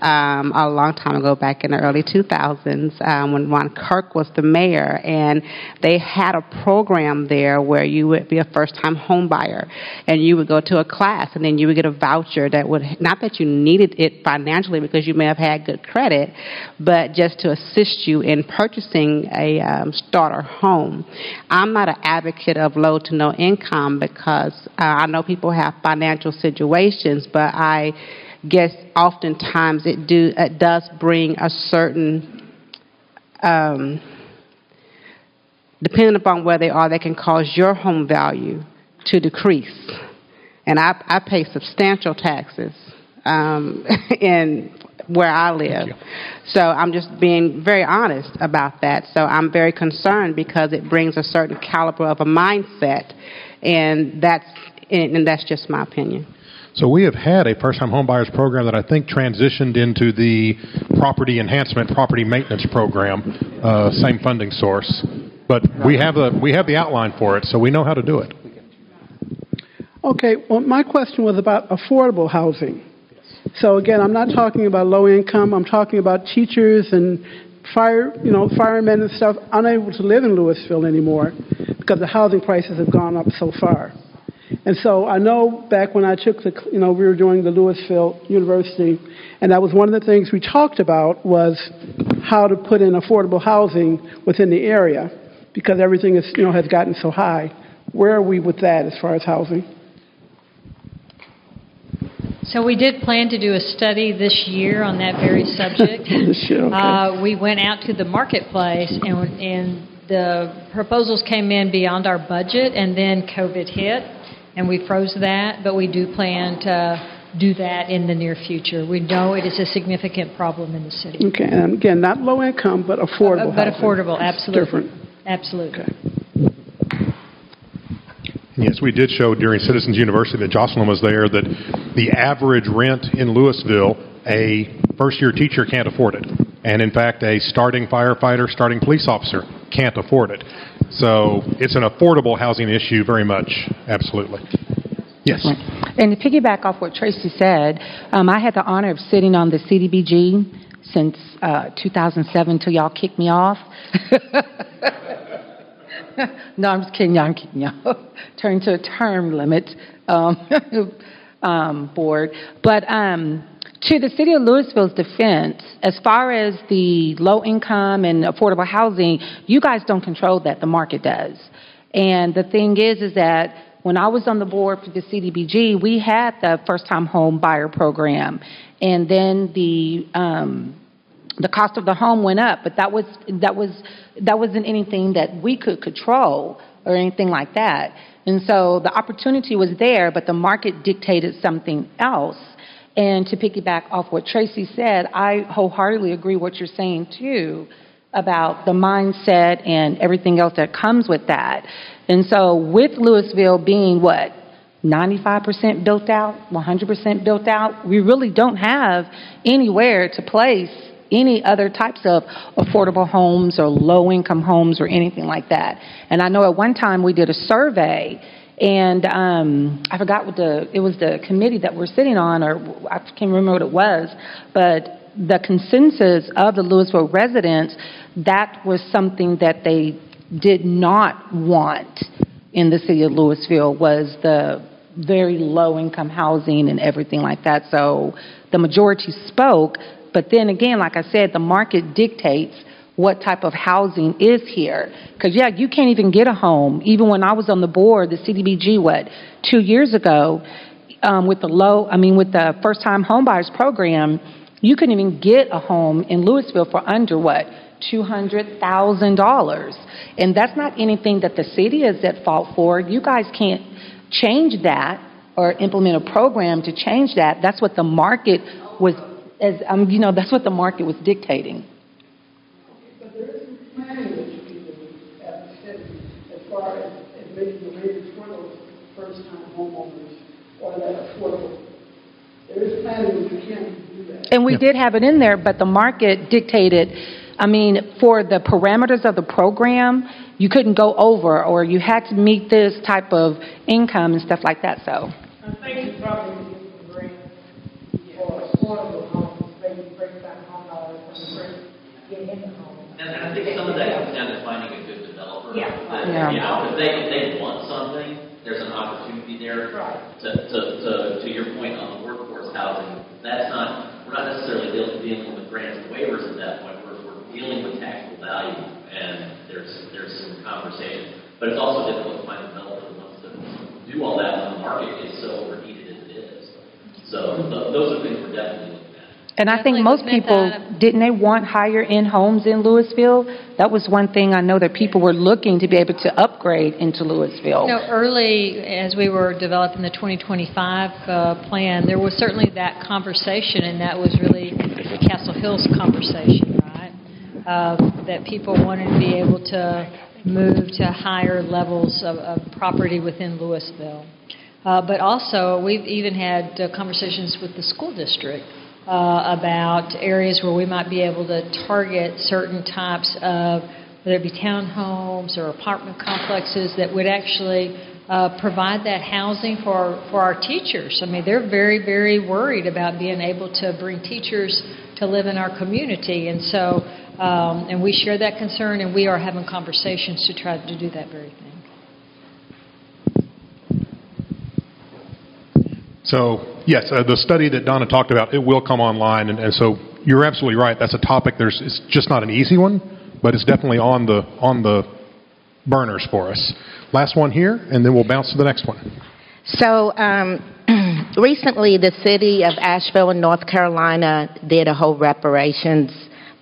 a long time ago, back in the early 2000s, when Ron Kirk was the mayor, and they had a program there where you would be a first-time home buyer, and you would go to a class, and then you would get a voucher that would, not that you needed it financially because you may have had good credit, but just to assist you in purchasing a starter home. I'm not an advocate of low to no income, because I know people have financial situations, but I guess oftentimes it does bring a certain depending upon where they are, they can cause your home value to decrease. And I pay substantial taxes in where I live. So I'm just being very honest about that. So I'm very concerned because it brings a certain caliber of a mindset, and that's just my opinion. So we have had a first-time homebuyers program that I think transitioned into the property enhancement, property maintenance program, same funding source. But we have the outline for it, so we know how to do it. Okay, well, my question was about affordable housing. So again, I'm not talking about low income. I'm talking about teachers and firemen and stuff unable to live in Louisville anymore because the housing prices have gone up so far. And so I know back when I took we were doing the Louisville University, and that was one of the things we talked about was how to put in affordable housing within the area because everything is, has gotten so high. Where are we with that as far as housing? So we did plan to do a study this year on that very subject. This year, okay. We went out to the marketplace, and the proposals came in beyond our budget, and then COVID hit, and we froze that, but we do plan to do that in the near future. We know it is a significant problem in the city. Okay, and again, not low income, but affordable But housing. affordable, absolutely. It's different. Absolutely. Okay. Yes, we did show during Citizens University that Jocelyn was there that the average rent in Louisville, a first-year teacher can't afford it. And in fact, a starting firefighter, starting police officer can't afford it. So it's an affordable housing issue very much, absolutely. Yes. And to piggyback off what Tracy said, I had the honor of sitting on the CDBG since 2007 till y'all kicked me off. No, I'm just kidding y'all. I'm kidding y'all. Turned to a term limit board. But to the city of Louisville's defense, as far as the low income and affordable housing, you guys don't control that. The market does. And the thing is that when I was on the board for the CDBG, we had the first-time home buyer program, and then the cost of the home went up, but that wasn't anything that we could control or anything like that. And so the opportunity was there, but the market dictated something else. And to piggyback off what Tracy said, I wholeheartedly agree what you're saying too about the mindset and everything else that comes with that. And so with Louisville being 95% built out, 100% built out, we really don't have anywhere to place any other types of affordable homes or low-income homes or anything like that. And I know at one time we did a survey, and I forgot it was the committee that we're sitting on, or I can't remember what it was, but the consensus of the Louisville residents, that was something that they did not want in the city of Louisville, was the very low-income housing and everything like that. So the majority spoke. But then again, like I said, the market dictates what type of housing is here. Because, you can't even get a home. Even when I was on the board, the CDBG, 2 years ago, with the first-time homebuyers program, you couldn't even get a home in Louisville for under, $200,000. And that's not anything that the city is at fault for. You guys can't change that or implement a program to change that. That's what the market was. That's what the market was dictating. But there is some planning that you can do at the city as far as making the rates for those first-time homeowners or that affordable. There is planning that you can do that. And we did have it in there, but the market dictated, for the parameters of the program, you couldn't go over, or you had to meet this type of income and stuff like that, so. I think you probably need to bring for affordable and I think some of that comes down to finding a good developer. Yeah. If they want something, there's an opportunity there. Right. To your point on the workforce housing, we're not necessarily dealing with grants and waivers at that point. We're dealing with taxable value, and there's some conversation. But it's also difficult to find a developer who wants to do all that when the market is so overheated as it is. So those are things we're definitely looking at. And I think most people, didn't they want higher-end homes in Louisville? That was one thing I know that people were looking to be able to upgrade into Louisville. Early as we were developing the 2025 plan, there was certainly that conversation, and that was really the Castle Hills conversation, right? That people wanted to be able to move to higher levels of property within Louisville. But also, we've even had conversations with the school district about areas where we might be able to target certain types of, whether it be townhomes or apartment complexes, that would actually provide that housing for our teachers. I mean, they're very, very worried about being able to bring teachers to live in our community. And so, and we share that concern, and we are having conversations to try to do that very thing. So, yes, the study that Donna talked about, it will come online, and so you're absolutely right. That's a topic. It's just not an easy one, but it's definitely on the burners for us. Last one here, and then we'll bounce to the next one. So, recently the city of Asheville in North Carolina did a whole reparations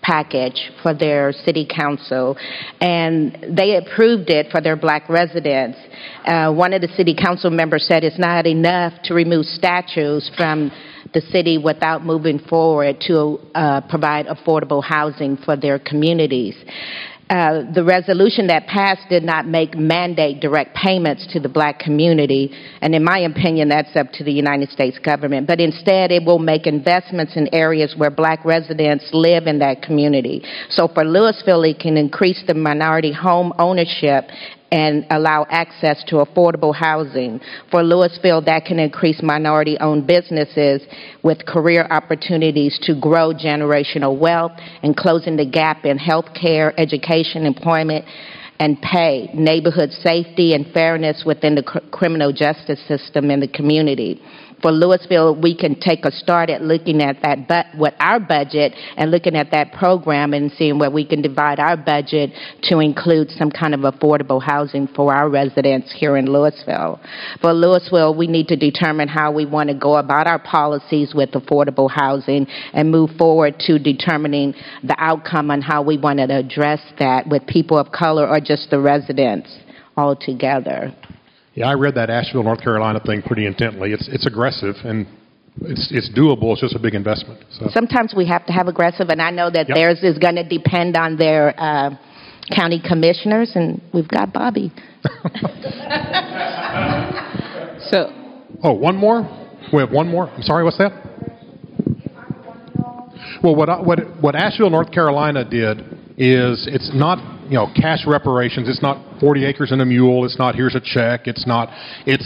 package for their city council, and they approved it for their black residents. One of the city council members said it's not enough to remove statues from the city without moving forward to provide affordable housing for their communities. The resolution that passed did not mandate direct payments to the black community, and in my opinion, that's up to the United States government. But instead, it will make investments in areas where black residents live in that community. So for Louisville, it can increase the minority home ownership and allow access to affordable housing. For Louisville, that can increase minority-owned businesses with career opportunities to grow generational wealth and closing the gap in health care, education, employment, and pay, neighborhood safety, and fairness within the criminal justice system in the community. For Louisville, we can take a start at looking at that, with our budget, and looking at that program and seeing where we can divide our budget to include some kind of affordable housing for our residents here in Louisville. For Louisville, we need to determine how we want to go about our policies with affordable housing and move forward to determining the outcome on how we want to address that with people of color or just the residents altogether. Yeah, I read that Asheville, North Carolina thing pretty intently. It's aggressive, and it's doable. It's just a big investment. So. Sometimes we have to have aggressive, and I know that theirs is going to depend on their county commissioners, and we've got Bobby. One more? We have one more? I'm sorry, what's that? Well, what Asheville, North Carolina did is it's not, cash reparations. It's not 40 acres and a mule. It's not here's a check. It's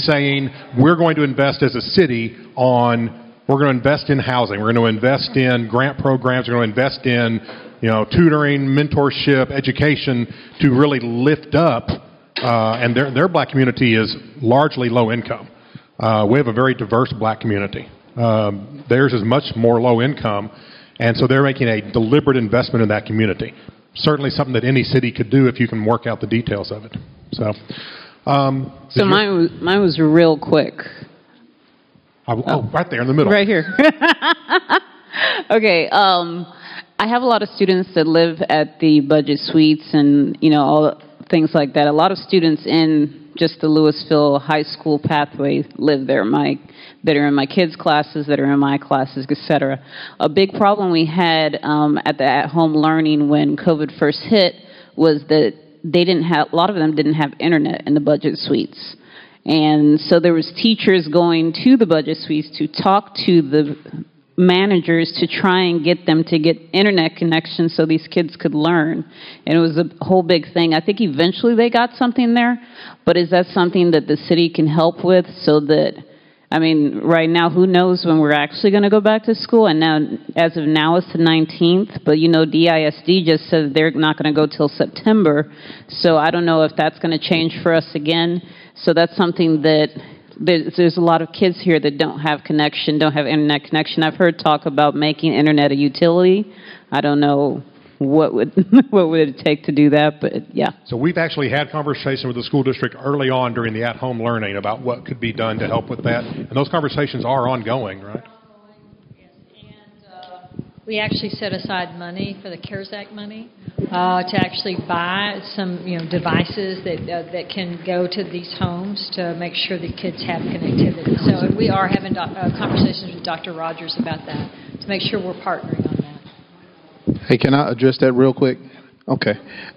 saying we're going to invest as a city we're going to invest in housing. We're going to invest in grant programs. We're going to invest in, tutoring, mentorship, education to really lift up, and their black community is largely low income. We have a very diverse black community. Theirs is much more low income, and so they're making a deliberate investment in that community. Certainly something that any city could do if you can work out the details of it. So mine was real quick. Right there in the middle. Right here. Okay. I have a lot of students that live at the budget suites and, all things like that. A lot of students in just the Louisville high school pathway live there. That are in my kids' classes, that are in my classes, etc. A big problem we had at the at-home learning when COVID first hit was that a lot of them didn't have internet in the budget suites. And so there was teachers going to the budget suites to talk to the managers to try and get them to get internet connection so these kids could learn. And it was a whole big thing. I think eventually they got something there, but is that something that the city can help with so that, right now, who knows when we're actually going to go back to school? And now, as of now, it's the 19th. But, DISD just says they're not going to go till September. So I don't know if that's going to change for us again. So that's something that there's a lot of kids here that don't have internet connection. I've heard talk about making internet a utility. I don't know what would it take to do that, but yeah. So we've actually had conversation with the school district early on during the at-home learning about what could be done to help with that, and those conversations are ongoing, right? We actually set aside money for the CARES Act money to actually buy some, devices that can go to these homes to make sure the kids have connectivity. So we are having conversations with Dr. Rogers about that to make sure we're partnering on that. Hey, can I address that real quick? Okay.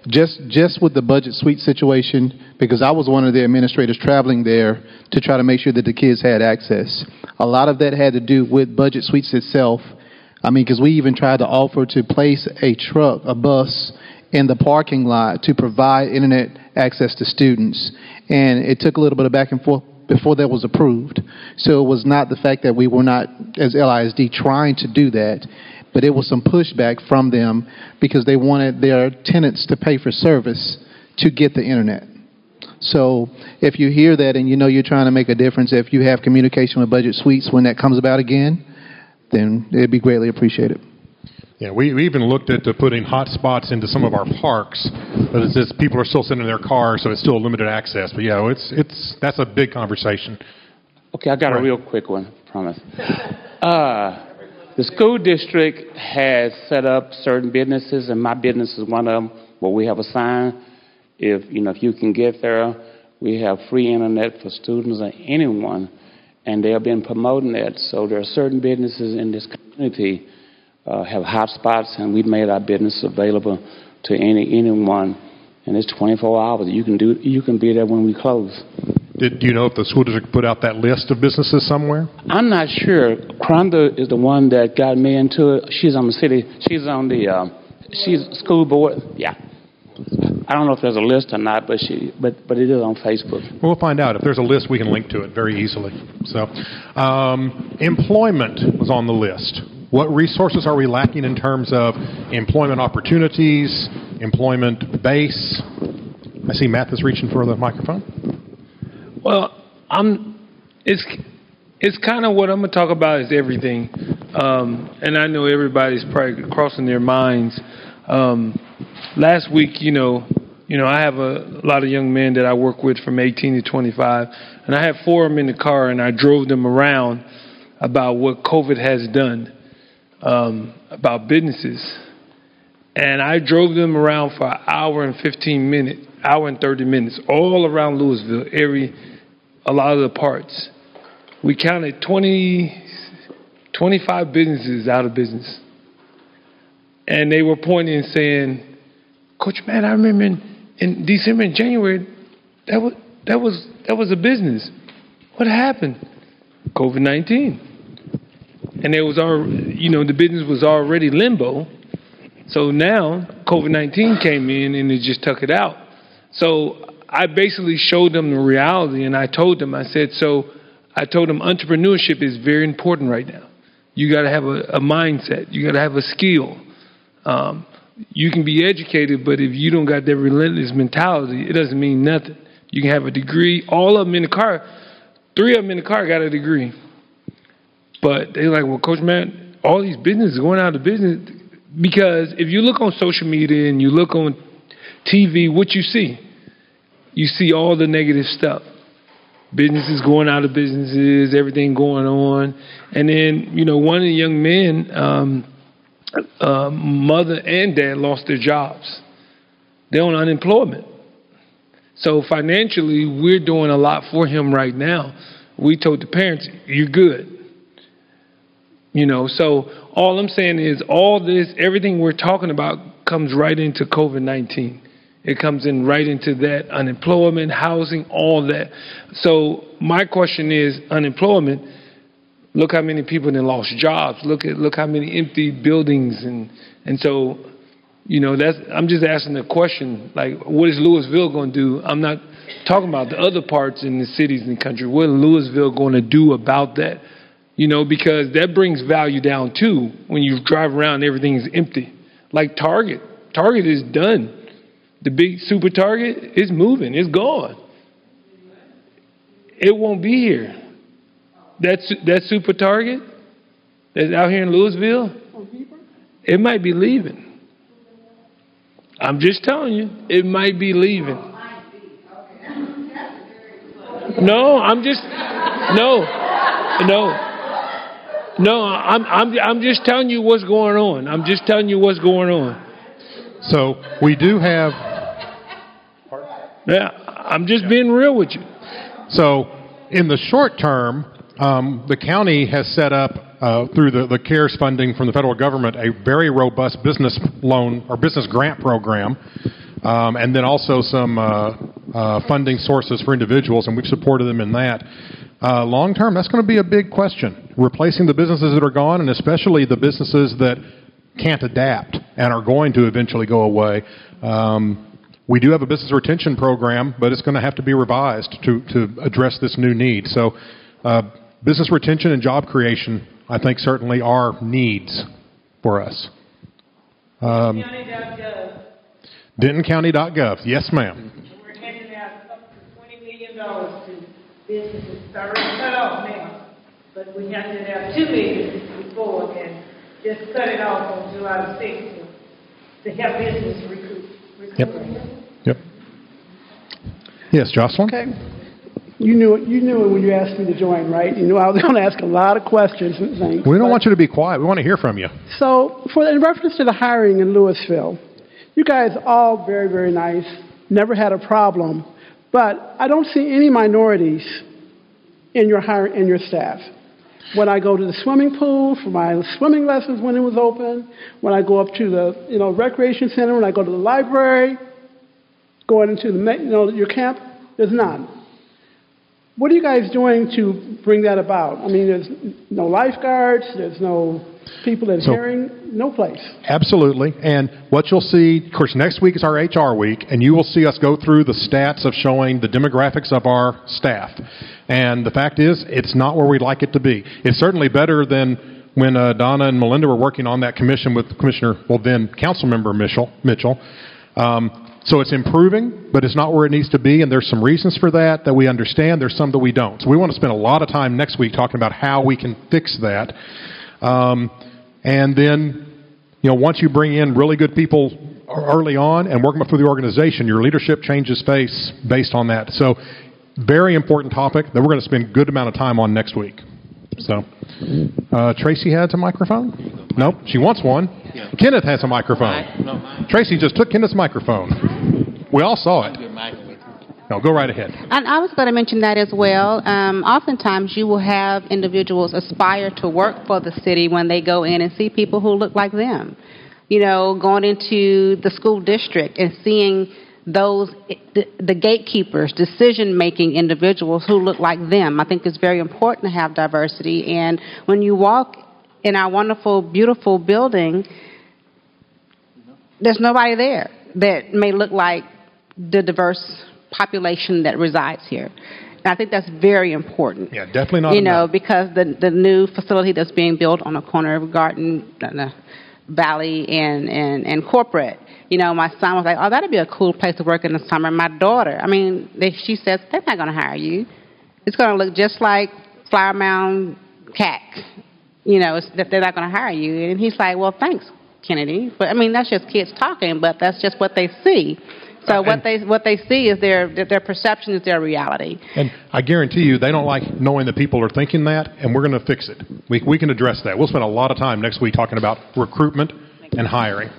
Just with the budget suite situation, because I was one of the administrators traveling there to try to make sure that the kids had access. A lot of that had to do with budget suites itself. Because we even tried to offer to place a bus in the parking lot to provide internet access to students. And it took a little bit of back and forth before that was approved. So it was not the fact that we were not, as LISD, trying to do that, but it was some pushback from them because they wanted their tenants to pay for service to get the internet. So if you hear that and you're trying to make a difference, if you have communication with budget suites when that comes about again, then it'd be greatly appreciated. Yeah, we even looked at putting hotspots into some of our parks, but it's just people are still sitting in their cars, so it's still limited access. But yeah, that's a big conversation. Okay, I got a real quick one, I promise. The school district has set up certain businesses, and my business is one of them, where we have a sign. If you can get there, we have free internet for students and anyone. And they have been promoting that. So there are certain businesses in this community have hotspots, and we've made our business available to anyone. And it's 24 hours. You can be there when we close. Do you know if the school district put out that list of businesses somewhere? I'm not sure. Krunda is the one that got me into it. She's on the city. She's on the she's school board. Yeah. I don't know if there's a list or not, but it is on Facebook. We'll find out. If there's a list, we can link to it very easily. So, employment was on the list. What resources are we lacking in terms of employment opportunities, employment base? I see Matt is reaching for the microphone. Well, it's kind of what I'm going to talk about is everything, and I know everybody's probably crossing their minds. Last week, I have a lot of young men that I work with from 18 to 25, and I had 4 of them in the car, and I drove them around about what COVID has done about businesses. And I drove them around for an hour and 30 minutes, all around Louisville, a lot of the parts. We counted 25 businesses out of business. And they were pointing and saying, Coach, man, I remember in December and January, that was a business. What happened? COVID-19. And it was the business was already limbo. So now COVID-19 came in and it just took it out. So I basically showed them the reality, and I told them entrepreneurship is very important right now. You got to have a mindset. You got to have a skill. You can be educated, but if you don't got that relentless mentality, it doesn't mean nothing. You can have a degree. All of them in the car, 3 of them in the car got a degree. But they're like, well, Coach, man, all these businesses are going out of business. Because if you look on social media and you look on TV, what you see? You see all the negative stuff. Businesses going out of businesses, everything going on. And then, one of the young men, mother and dad lost their jobs. They're on unemployment. So financially, we're doing a lot for him right now. We told the parents, you're good. So all I'm saying is all this, everything we're talking about comes right into COVID-19. It comes in right into that, unemployment, housing, all that. So my question is, unemployment, look how many people that lost jobs. Look how many empty buildings. And so, I'm just asking the question, like, what is Louisville going to do? I'm not talking about the other parts in the cities in the country. What is Louisville going to do about that? Because that brings value down too. When you drive around, everything is empty. Like Target. Target is done. The big super Target is moving. It's gone. It won't be here. That super Target that's out here in Louisville, it might be leaving. I'm just telling you, it might be leaving. No. No, I'm just telling you what's going on. I'm just telling you what's going on. So we do have. Yeah, I'm just being real with you. So in the short term, the county has set up through the CARES funding from the federal government a very robust business loan or business grant program, and then also some funding sources for individuals, and we've supported them in that. Long term, that's going to be a big question. Replacing the businesses that are gone, and especially the businesses that can't adapt and are going to eventually go away. We do have a business retention program, but it's going to have to be revised to address this new need. So business retention and job creation, I think, certainly are needs for us. DentonCounty.gov. Yes, ma'am. We're handing out up to $20 million to businesses. It's already cut off now, but we handed out $2 million before and just cut it off on July 6th to help business recruit. Yep. Yes, Jocelyn? Okay. You knew it when you asked me to join, right? You knew I was going to ask a lot of questions and things. We don't want you to be quiet. We want to hear from you. So, in reference to the hiring in Louisville, you guys are all very, very nice, never had a problem, but I don't see any minorities in your staff. When I go to the swimming pool for my swimming lessons when it was open, when I go up to the recreation center, when I go to the library, going into your camp, there's none. What are you guys doing to bring that about? I mean, there's no lifeguards, there's no people adhering, no place. Absolutely. And what you'll see, of course, next week is our HR week, and you will see us go through the stats of showing the demographics of our staff. And the fact is, it's not where we'd like it to be. It's certainly better than when Donna and Melinda were working on that commission with then Councilmember Mitchell. So it's improving, but it's not where it needs to be, and there's some reasons for that we understand. There's some that we don't. So we want to spend a lot of time next week talking about how we can fix that. And then, once you bring in really good people early on and work them up through the organization, your leadership changes face based on that. So very important topic that we're going to spend a good amount of time on next week. So Tracy has a microphone? Nope, she wants one. Yeah. Kenneth has a microphone. Tracy just took Kenneth's microphone. We all saw it. No, go right ahead. And I was going to mention that as well. Oftentimes you will have individuals aspire to work for the city when they go in and see people who look like them. Going into the school district and seeing the gatekeepers, decision-making individuals who look like them. I think it's very important to have diversity. And when you walk in our wonderful, beautiful building, there's nobody there that may look like the diverse population that resides here. And I think that's very important. Yeah, definitely not. Because the new facility that's being built on the corner of Garden Valley and Corporate, my son was like, oh, that'd be a cool place to work in the summer. My daughter, she says, they're not going to hire you. It's going to look just like Flower Mound CAC. They're not going to hire you. And he's like, well, thanks, Kennedy. But, that's just kids talking, but that's just what they see. So what they see is their perception is their reality. And I guarantee you they don't like knowing that people are thinking that, and we're going to fix it. We can address that. We'll spend a lot of time next week talking about recruitment and hiring.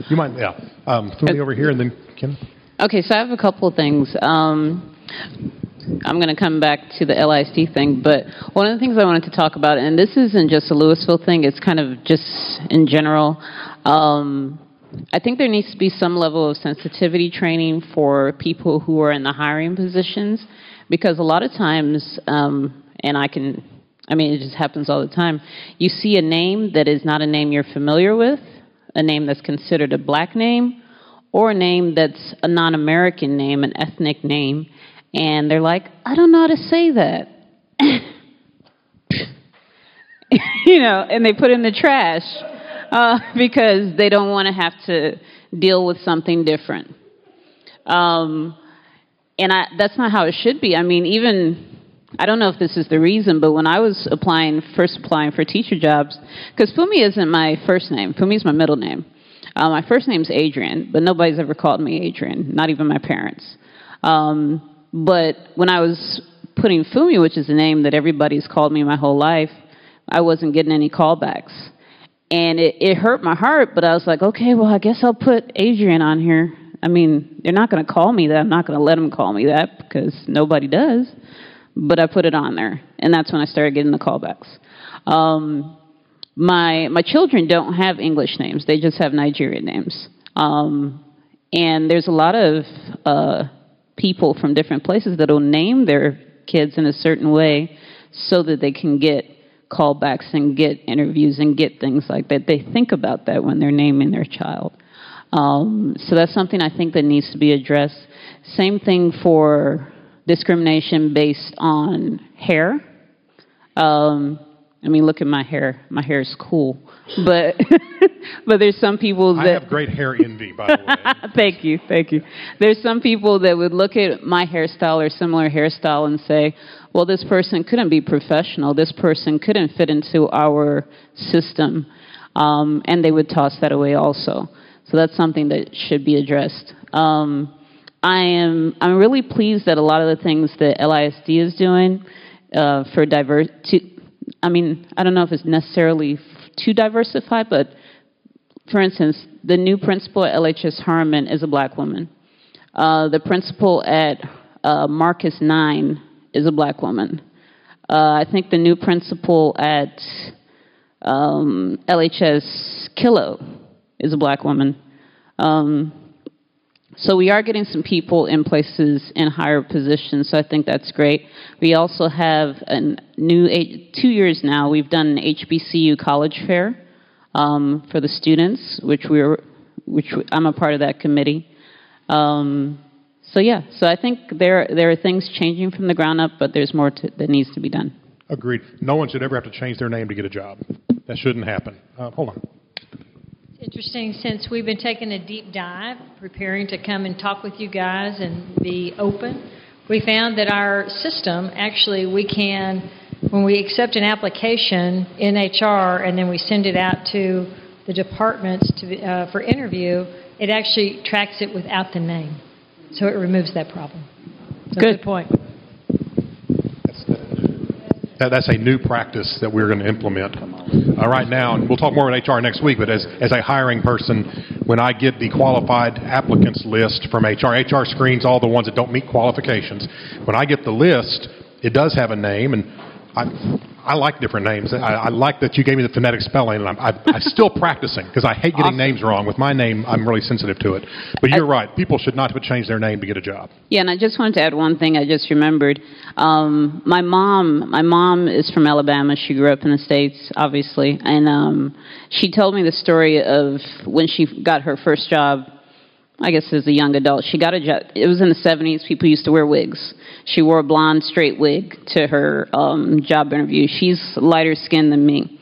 You might, Thumi over here, and then Kim. Okay, so I have a couple of things. I'm going to come back to the LIC thing, but one of the things I wanted to talk about, and this isn't just a Louisville thing, it's kind of just in general. I think there needs to be some level of sensitivity training for people who are in the hiring positions, because a lot of times, it just happens all the time, you see a name that is not a name you're familiar with, a name that's considered a black name, or a name that's a non-American name, an ethnic name, and they're like, I don't know how to say that. And they put it in the trash because they don't want to have to deal with something different. And that's not how it should be. I don't know if this is the reason, but when I was first applying for teacher jobs, because Fumi isn't my first name. Fumi's my middle name. My first name's Adrian, but nobody's ever called me Adrian, not even my parents. But when I was putting Fumi, which is a name that everybody's called me my whole life, I wasn't getting any callbacks. And it hurt my heart, but I was like, okay, well, I guess I'll put Adrian on here. I mean, they're not going to call me that. I'm not going to let them call me that because nobody does. But I put it on there, and that's when I started getting the callbacks. My children don't have English names. They just have Nigerian names. And there's a lot of people from different places that will name their kids in a certain way so that they can get callbacks and get interviews and get things like that. They think about that when they're naming their child. So that's something I think that needs to be addressed. Same thing for discrimination based on hair. I mean, look at my hair. My hair is cool. But but there's some people that... I have great hair envy, by the way. Thank you. There's some people that would look at my hairstyle or similar hairstyle and say, well, this person couldn't be professional. This person couldn't fit into our system. And they would toss that away also. So that's something that should be addressed. I'm really pleased that a lot of the things that LISD is doing for I mean, I don't know if it's necessarily to diversify, but for instance, the new principal at LHS Harmon is a black woman. The principal at Marcus 9 is a black woman. I think the new principal at LHS Kilo is a black woman. So we are getting some people in places in higher positions, so I think that's great. We also have a new 2 years now, we've done an HBCU college fair for the students, which I'm a part of that committee. So I think there are things changing from the ground up, but there's more that needs to be done. Agreed. No one should ever have to change their name to get a job. That shouldn't happen. Hold on. Interesting, since we've been taking a deep dive, preparing to come and talk with you guys and be open, we found that our system, actually, we can, when we accept an application in HR and then we send it out to the departments for interview, it actually tracks it without the name. So it removes that problem. So good point. That's a new practice that we're going to implement right now. And we'll talk more about HR next week, but as a hiring person, when I get the qualified applicants list from HR screens all the ones that don't meet qualifications. When I get the list, it does have a name, and I like different names. I like that you gave me the phonetic spelling, and I'm still practicing because I hate getting names wrong. With my name, I'm really sensitive to it. But you're right. People should not have to change their name to get a job. Yeah, and I just wanted to add one thing I just remembered. My mom is from Alabama. She grew up in the States, obviously. And she told me the story of when she got her first job, I guess as a young adult. She got a job. It was in the 70s. People used to wear wigs. She wore a blonde, straight wig to her job interview. She's lighter skinned than me.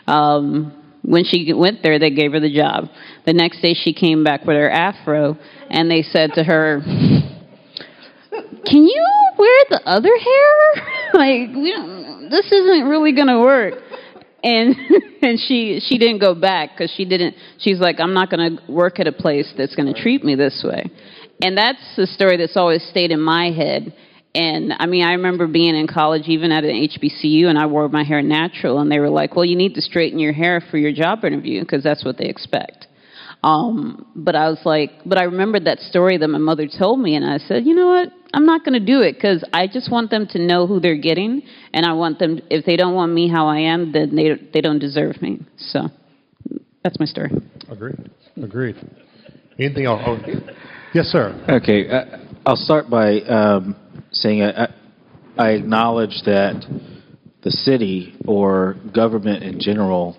When she went there, they gave her the job. The next day, she came back with her afro, and they said to her, "Can you wear the other hair? This isn't really going to work." And she didn't go back because she's like, I'm not going to work at a place that's going to treat me this way. And that's the story that's always stayed in my head. And I mean, I remember being in college, even at an HBCU, and I wore my hair natural, and they were like, well, you need to straighten your hair for your job interview because that's what they expect. But I was like, but I remembered that story that my mother told me, and I said, you know what? I'm not going to do it because I just want them to know who they're getting, and I want them, if they don't want me how I am, then they don't deserve me. So that's my story. Agreed. Anything else? Oh, yes, sir. Okay. I'll start by saying I acknowledge that the city or government in general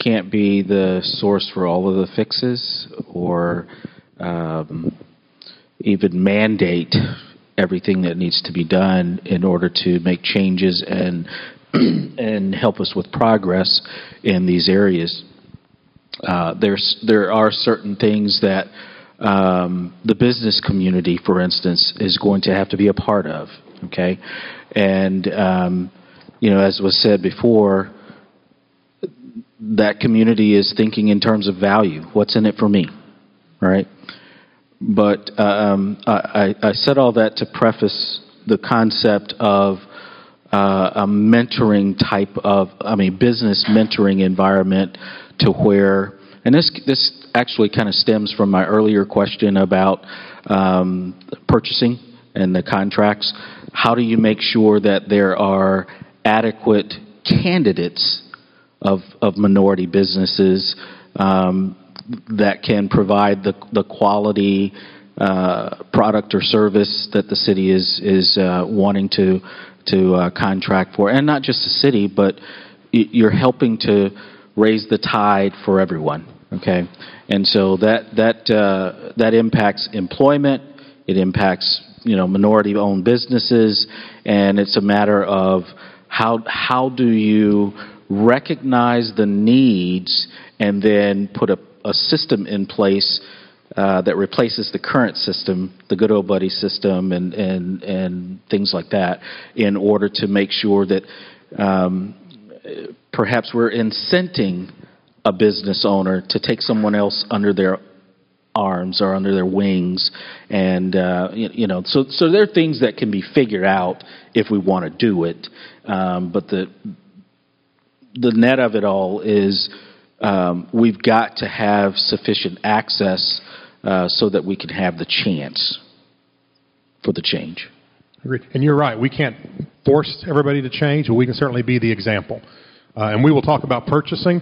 can't be the source for all of the fixes or even mandate everything that needs to be done in order to make changes and help us with progress in these areas. There are certain things that the business community, for instance, is going to have to be a part of, okay? And, as was said before, that community is thinking in terms of value. What's in it for me, right? But I said all that to preface the concept of a mentoring type of, business mentoring environment to where, and this actually kind of stems from my earlier question about purchasing and the contracts. How do you make sure that there are adequate candidates of minority businesses that can provide the quality product or service that the city is wanting to contract for? And not just the city, but you're helping to raise the tide for everyone. Okay, and so that impacts employment. It impacts minority-owned businesses, and it's a matter of how do you recognize the needs and then put a system in place that replaces the current system, the good old buddy system, and things like that, in order to make sure that perhaps we're incenting a business owner to take someone else under their arms or under their wings, and so there are things that can be figured out if we want to do it, but the net of it all is we've got to have sufficient access so that we can have the chance for the change. Agreed. And you're right, we can't force everybody to change, but we can certainly be the example. And we will talk about purchasing.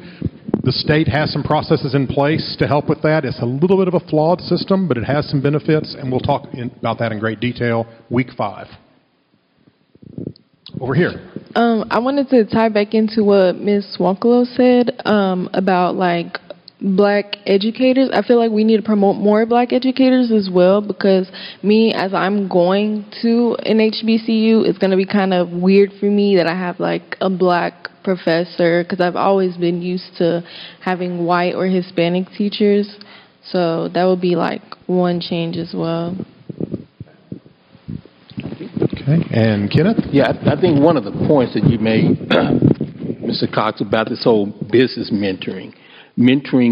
The state has some processes in place to help with that. It's a little bit of a flawed system, but it has some benefits, and we'll talk about that in great detail week 5. Over here. I wanted to tie back into what Ms. Swankalo said about black educators. I feel like we need to promote more black educators as well, because me, as I'm going to an HBCU, it's going to be kind of weird for me that I have a black professor, because I've always been used to having white or Hispanic teachers. So that would be one change as well. Okay, and Kenneth? Yeah, I think one of the points that you made, Mr. Cox, about this whole business mentoring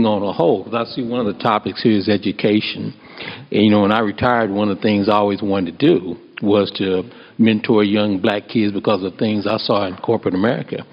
on a whole, because I see one of the topics here is education. And, when I retired, one of the things I always wanted to do was to mentor young black kids because of things I saw in corporate America.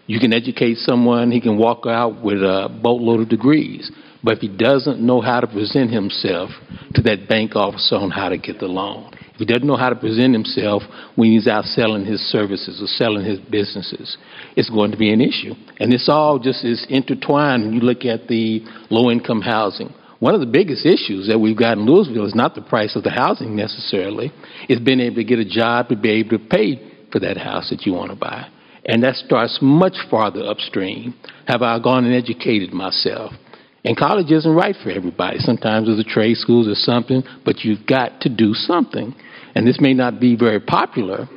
You can educate someone, he can walk out with a boatload of degrees, but if he doesn't know how to present himself to that bank officer on how to get the loan, if he doesn't know how to present himself when he's out selling his services or selling his businesses, it's going to be an issue. And this all just is intertwined when you look at the low-income housing. One of the biggest issues that we've got in Louisville is not the price of the housing necessarily. It's being able to get a job to be able to pay for that house that you want to buy. And that starts much farther upstream. Have I gone and educated myself? And college isn't right for everybody. Sometimes there's a trade schools or something, but you've got to do something. And this may not be very popular,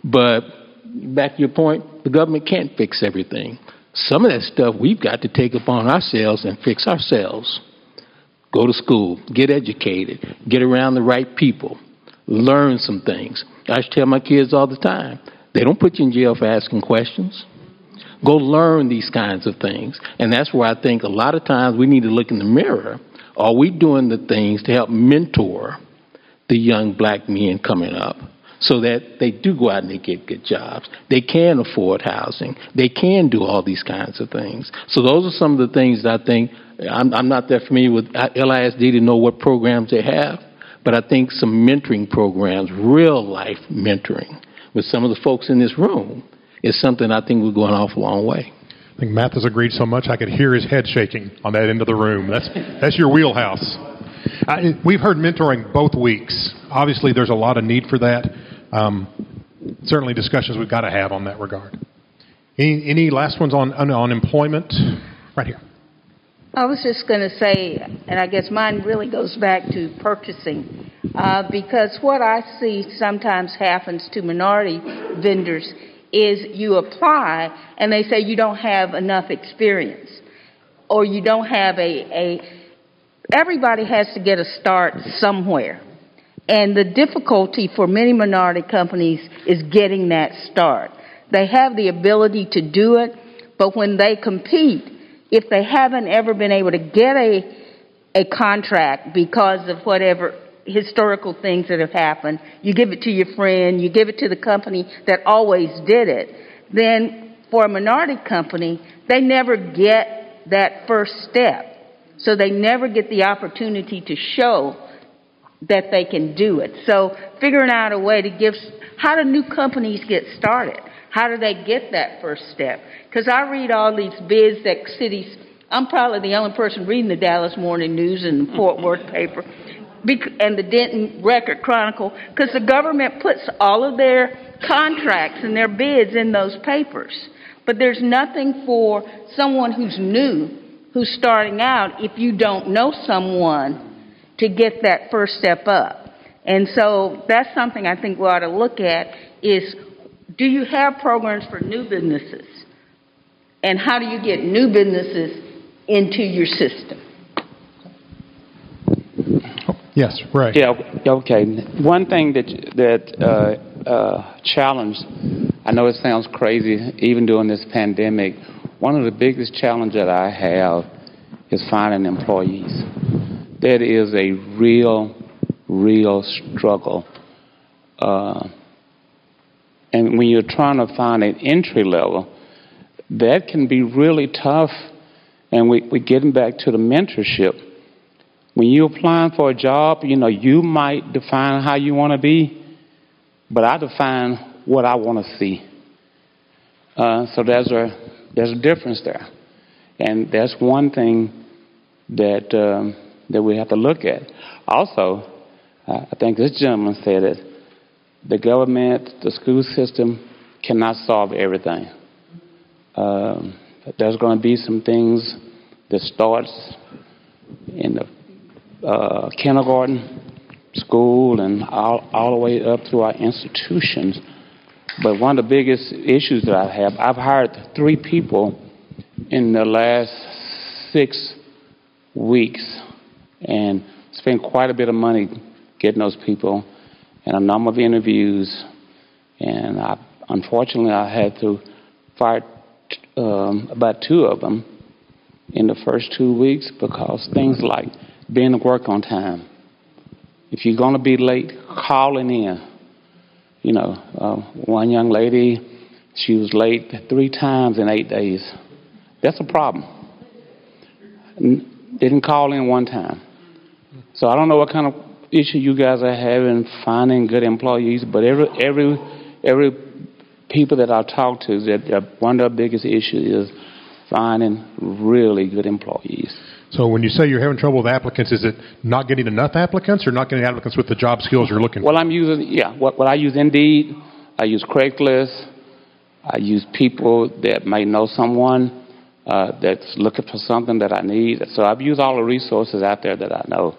but back to your point, the government can't fix everything. Some of that stuff we've got to take upon ourselves and fix ourselves. Go to school, get educated, get around the right people, learn some things. I used to tell my kids all the time, they don't put you in jail for asking questions. Go learn these kinds of things. And that's where I think a lot of times we need to look in the mirror. Are we doing the things to help mentor the young black men coming up so that they do go out and they get good jobs? They can afford housing. They can do all these kinds of things. So those are some of the things that I think, I'm not that familiar with LISD to know what programs they have, but I think some mentoring programs, real life mentoring with some of the folks in this room is something I think will go an awful long way. I think Matt has agreed so much I could hear his head shaking on that end of the room. That's your wheelhouse. We've heard mentoring both weeks. Obviously, there's a lot of need for that. Certainly discussions we've got to have on that regard. Any last ones on employment? Right here. I was just going to say, and I guess mine really goes back to purchasing, because what I see sometimes happens to minority vendors is you apply and they say you don't have enough experience, or you don't have everybody has to get a start somewhere. And the difficulty for many minority companies is getting that start. They have the ability to do it, but when they compete, if they haven't ever been able to get a contract because of whatever historical things that have happened, you give it to your friend, you give it to the company that always did it, then for a minority company, they never get that first step. So they never get the opportunity to show that they can do it. So figuring out a way to give, how do new companies get started? How do they get that first step? Because I read all these bids that cities, I'm probably the only person reading the Dallas Morning News and the Fort Worth paper and the Denton Record Chronicle, because the government puts all of their contracts and their bids in those papers. But there's nothing for someone who's new, who's starting out, if you don't know someone, to get that first step up. And so that's something I think we ought to look at is, do you have programs for new businesses? And how do you get new businesses into your system? Yes, Ray. Yeah, okay. One thing that challenged, I know it sounds crazy, even during this pandemic, one of the biggest challenges that I have is finding employees. That is a real struggle. And when you're trying to find an entry level, that can be really tough. And we're getting back to the mentorship. When you're applying for a job, you might define how you want to be, but I define what I want to see. So there's a difference there. And that's one thing that we have to look at. Also, I think this gentleman said it, the government, the school system cannot solve everything. There's going to be some things that starts in the kindergarten, school, and all the way up through our institutions. But one of the biggest issues that I have, I've hired 3 people in the last 6 weeks and spent quite a bit of money getting those people and a number of interviews. And unfortunately, I had to fire about 2 of them in the first 2 weeks because things like being to work on time. If you're going to be late, calling in. One young lady, she was late 3 times in 8 days. That's a problem. Didn't call in 1 time. So I don't know what kind of issue you guys are having finding good employees, but every people that I talk to, that one of the biggest issues is finding really good employees. So when you say you're having trouble with applicants, is it not getting enough applicants or not getting applicants with the job skills you're looking for? Well, I'm using, I use Indeed, I use Craigslist, I use people that may know someone that's looking for something that I need. So I've used all the resources out there that I know.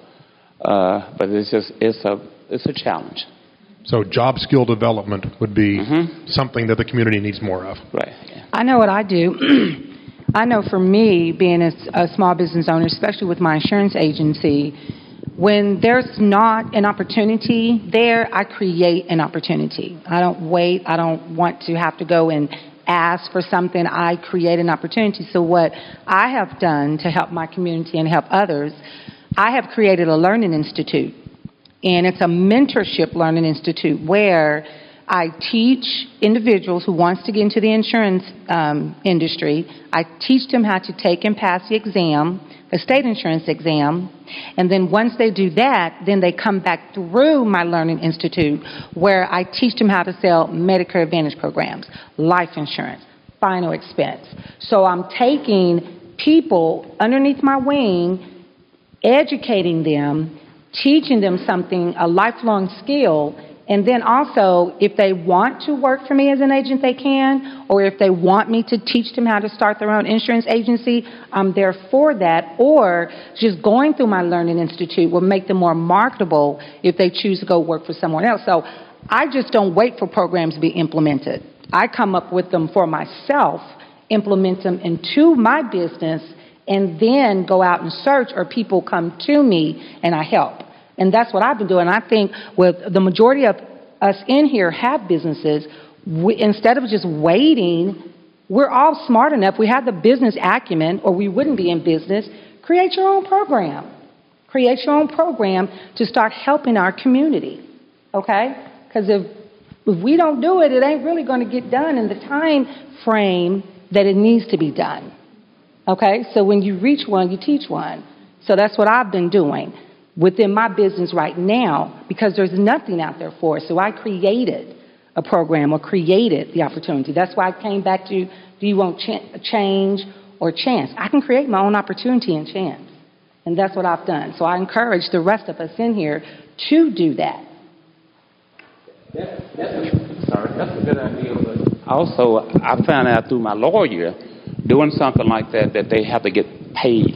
But it's a challenge. So job skill development would be something that the community needs more of. Right. Yeah. I know what I do. I know for me, being a small business owner, especially with my insurance agency, when there's not an opportunity there, I create an opportunity. I don't wait. I don't want to have to go and ask for something. I create an opportunity. So what I have done to help my community and help others, I have created a learning institute. And it's a mentorship learning institute where I teach individuals who wants to get into the insurance industry. I teach them how to take and pass the exam, the state insurance exam. And then once they do that, then they come back through my learning institute where I teach them how to sell Medicare Advantage programs, life insurance, final expense. So I'm taking people underneath my wing, educating them, teaching them something, a lifelong skill. And then also, if they want to work for me as an agent, they can. Or if they want me to teach them how to start their own insurance agency, I'm there for that. Or just going through my learning institute will make them more marketable if they choose to go work for someone else. So I just don't wait for programs to be implemented. I come up with them for myself, implement them into my business, and then go out and search, or people come to me and I help. And that's what I've been doing. I think with the majority of us in here have businesses, instead of just waiting, we're all smart enough. We have the business acumen, or we wouldn't be in business. Create your own program. Create your own program to start helping our community, okay? Because if we don't do it, it ain't really going to get done in the time frame that it needs to be done, okay? So when you reach one, you teach one. So that's what I've been doing within my business right now, because there's nothing out there for us. So I created a program or created the opportunity. That's why I came back to, do you want change or chance? I can create my own opportunity and chance. And that's what I've done. So I encourage the rest of us in here to do that. That's a good idea. But also, I found out through my lawyer, doing something like that, that they have to get paid.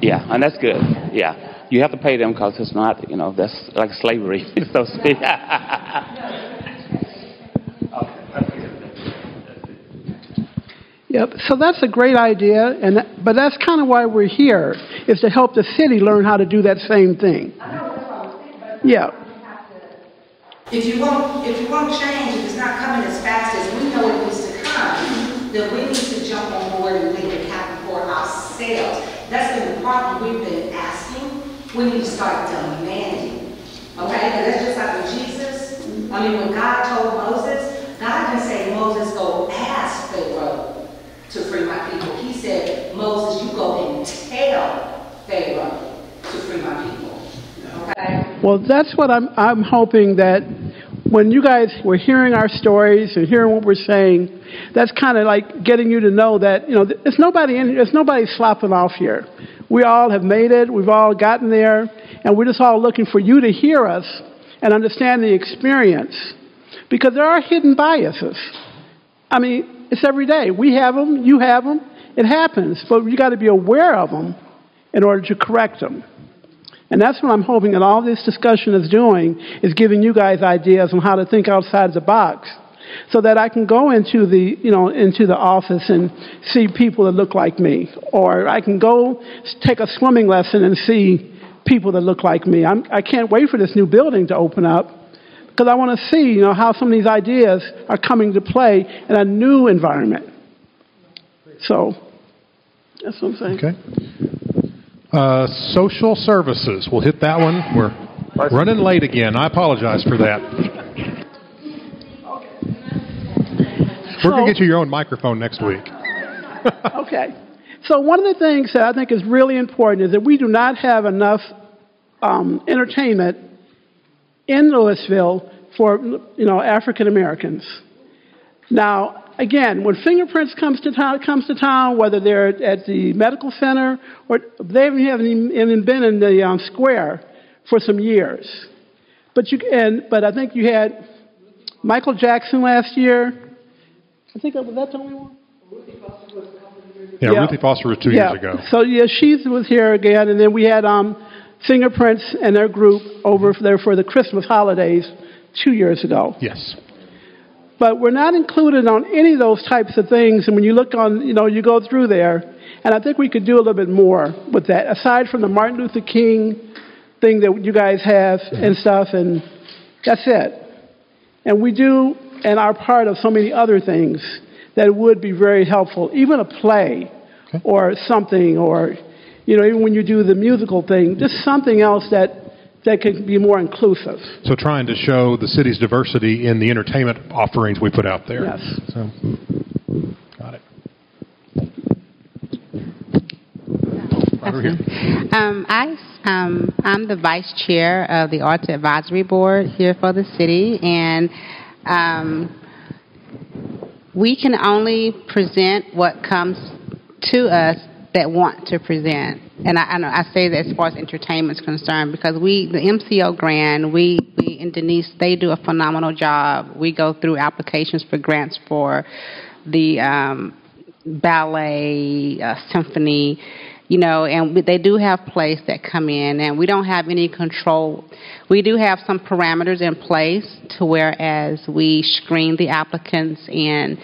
Yeah, and that's good. Yeah, you have to pay them because it's not, that's like slavery, so to speak. Yep. So that's a great idea, but that's kind of why we're here, is to help the city learn how to do that same thing. Yeah. If you want change, if it's not coming as fast as we know it needs to come, then we need to jump on board and make it happen for ourselves. That's been the problem we've been asking. We need to start demanding. Okay? And that's just like with Jesus. I mean, when God told Moses, God didn't say, Moses, go ask Pharaoh to free my people. He said, Moses, you go and tell Pharaoh to free my people. Okay? Well, that's what I'm hoping, that when you guys were hearing our stories and hearing what we're saying, that's kind of like getting you to know that, there's nobody slopping off here. We all have made it. We've all gotten there. And we're just all looking for you to hear us and understand the experience. Because there are hidden biases. I mean, it's every day. We have them. You have them. It happens. But you got to be aware of them in order to correct them. And that's what I'm hoping that all this discussion is doing, is giving you guys ideas on how to think outside the box, so that I can go into the office and see people that look like me, or I can go take a swimming lesson and see people that look like me. I can't wait for this new building to open up, because I want to see, how some of these ideas are coming to play in a new environment. So that's what I'm saying. Okay. Social services. We'll hit that one. We're running late again. I apologize for that. We're going to get you your own microphone next week. Okay. So one of the things that I think is really important is that we do not have enough entertainment in Louisville for African Americans. Now, again, when Fingerprints comes to town, whether they're at the medical center or they haven't even been in the square for some years. But I think you had Michael Jackson last year. I think was that the only one. Yeah, Ruthie Foster was 2 years ago. So she was here again, and then we had Fingerprints and their group over there for the Christmas holidays 2 years ago. Yes. But we're not included on any of those types of things. And when you look on, you go through there, and I think we could do a little bit more with that, aside from the Martin Luther King thing that you guys have and stuff, and that's it. And we do and are part of so many other things that would be very helpful, even a play or something, or, even when you do the musical thing, just something else that can be more inclusive. So trying to show the city's diversity in the entertainment offerings we put out there. Yes. So, got it. Right over here. I'm the vice chair of the Arts Advisory Board here for the city, and we can only present what comes to us that want to present. And I say that as far as entertainment is concerned, because the MCO grant, we and Denise, they do a phenomenal job. We go through applications for grants for the ballet, symphony, and they do have plays that come in, and we don't have any control. We do have some parameters in place to whereas we screen the applicants and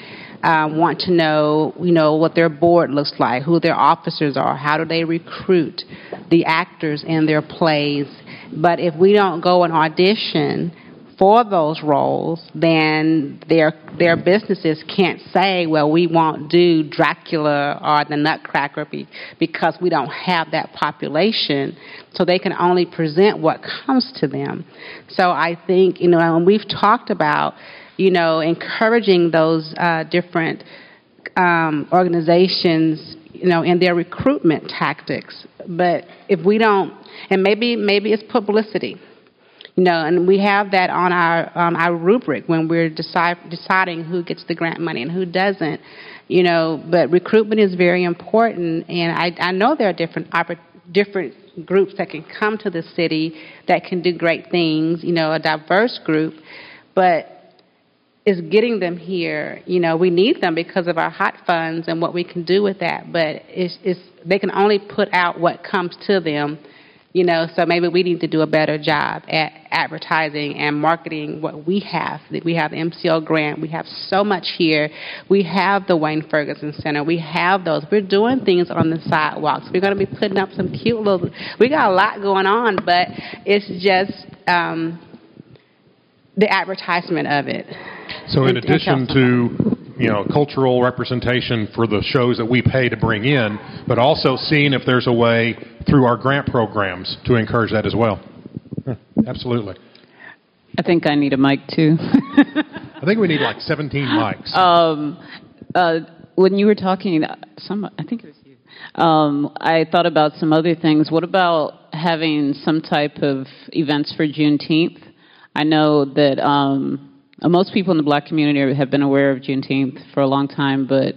want to know, what their board looks like, who their officers are, how do they recruit the actors in their plays. But if we don't go and audition for those roles, then their businesses can't say, well, we won't do Dracula or the Nutcracker because we don't have that population. So they can only present what comes to them. So I think, and we've talked about, encouraging those different organizations, in their recruitment tactics. But if we don't, and maybe it's publicity. And we have that on our rubric when we're deciding who gets the grant money and who doesn't. But recruitment is very important, and I know there are different groups that can come to the city that can do great things. A diverse group, but it's getting them here. We need them because of our hot funds and what we can do with that. But they can only put out what comes to them. So maybe we need to do a better job at advertising and marketing what we have. We have the MCO grant. We have so much here. We have the Wayne Ferguson Center. We have those. We're doing things on the sidewalks. We're going to be putting up some cute little, we got a lot going on, but it's just the advertisement of it. So in addition to cultural representation for the shows that we pay to bring in, but also seeing if there's a way through our grant programs to encourage that as well. Absolutely. I think I need a mic too. I think we need like 17 mics. When you were talking, I think it was you. I thought about some other things. What about having some type of events for Juneteenth? I know that most people in the black community have been aware of Juneteenth for a long time, but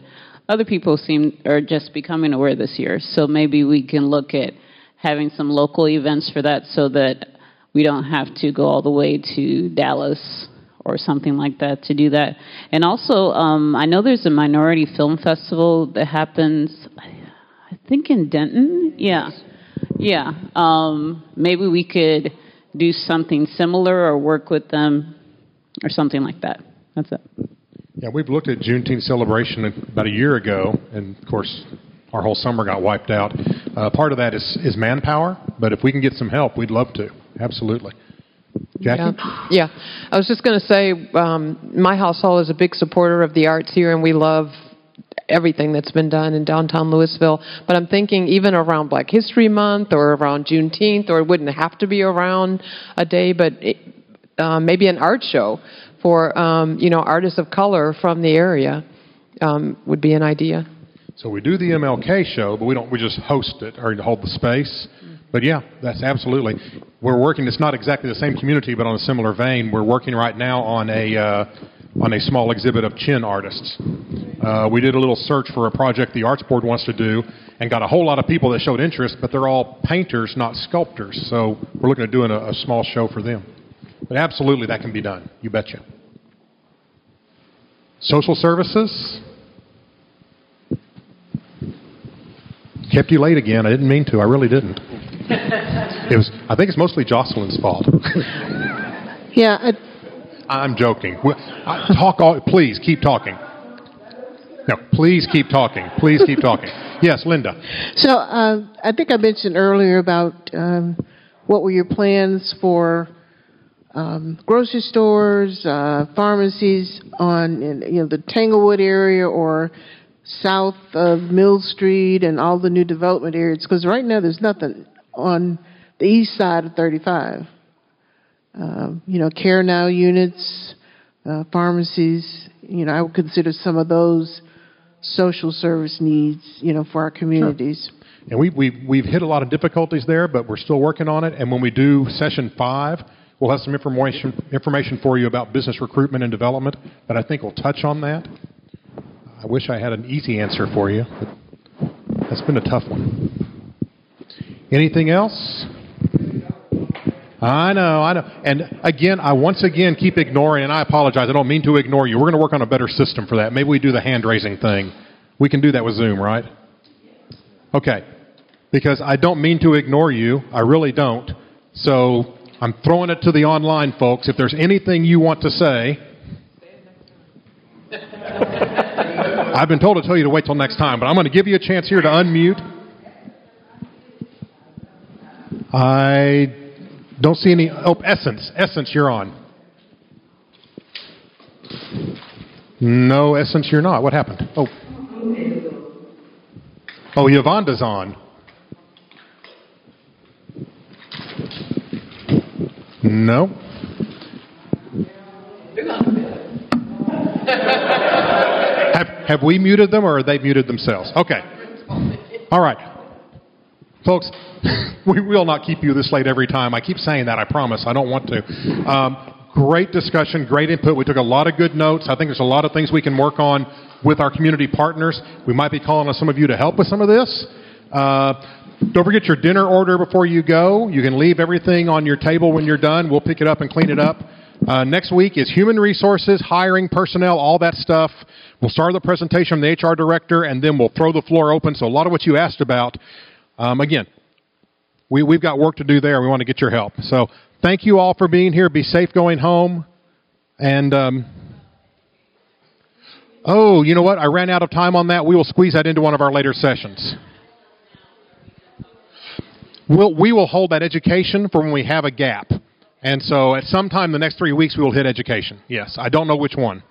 other people are just becoming aware this year. So maybe we can look at having some local events for that so that we don't have to go all the way to Dallas or something like that to do that. And also, I know there's a minority film festival that happens, I think in Denton. Yeah. Maybe we could do something similar or work with them or something like that. That's it. Yeah, we've looked at Juneteenth celebration about a year ago, and of course, our whole summer got wiped out. Part of that is manpower, but if we can get some help, we'd love to. Absolutely. Jackie? Yeah. I was just going to say, my household is a big supporter of the arts here, and we love everything that's been done in downtown Louisville. But I'm thinking even around Black History Month or around Juneteenth, or it wouldn't have to be around a day, but maybe an art show for artists of color from the area would be an idea. So we do the MLK show, but we just host it or hold the space. But yeah, that's absolutely. We're working. It's not exactly the same community, but on a similar vein. We're working right now on a small exhibit of chin artists. We did a little search for a project the Arts Board wants to do, and got a whole lot of people that showed interest, but they're all painters, not sculptors. So we're looking at doing a small show for them. But absolutely, that can be done. You betcha. Social services. Kept you late again. I didn't mean to. I really didn't. I think it's mostly Jocelyn's fault. Yeah. I'm joking. Please keep talking. No, please keep talking. Please keep talking. Yes, Linda. So I think I mentioned earlier about what were your plans for grocery stores, pharmacies on the Tanglewood area or south of Mill Street and all the new development areas, because right now there's nothing on the east side of 35. Care Now units, pharmacies, I would consider some of those social service needs, for our communities. Sure. And we've hit a lot of difficulties there, but we're still working on it. And when we do session 5, we'll have some information for you about business recruitment and development, but I think we'll touch on that. I wish I had an easy answer for you, but that's been a tough one. Anything else? I know. And again, I once again keep ignoring, and I apologize. I don't mean to ignore you. We're going to work on a better system for that. Maybe we do the hand-raising thing. We can do that with Zoom, right? Okay. Because I don't mean to ignore you. I really don't. So I'm throwing it to the online folks. If there's anything you want to say, I've been told to tell you to wait till next time, but I'm going to give you a chance here to unmute. I don't see any. Oh, Essence. Essence, you're on. No, Essence, you're not. What happened? Oh, Yvonne's on. No. Have we muted them, or are they muted themselves? Okay. All right. Folks, we will not keep you this late every time. I keep saying that, I promise. I don't want to. Great discussion, great input. We took a lot of good notes. I think there's a lot of things we can work on with our community partners. We might be calling on some of you to help with some of this. Don't forget your dinner order before you go. You can leave everything on your table when you're done. We'll pick it up and clean it up. Next week is human resources, hiring, personnel, all that stuff. We'll start the presentation from the HR director, and then we'll throw the floor open. So a lot of what you asked about, again, we've got work to do there. We want to get your help. So thank you all for being here. Be safe going home. And, oh, you know what? I ran out of time on that. We will squeeze that into one of our later sessions. We will hold that education for when we have a gap. And so at some time in the next 3 weeks, we will hit education. Yes, I don't know which one.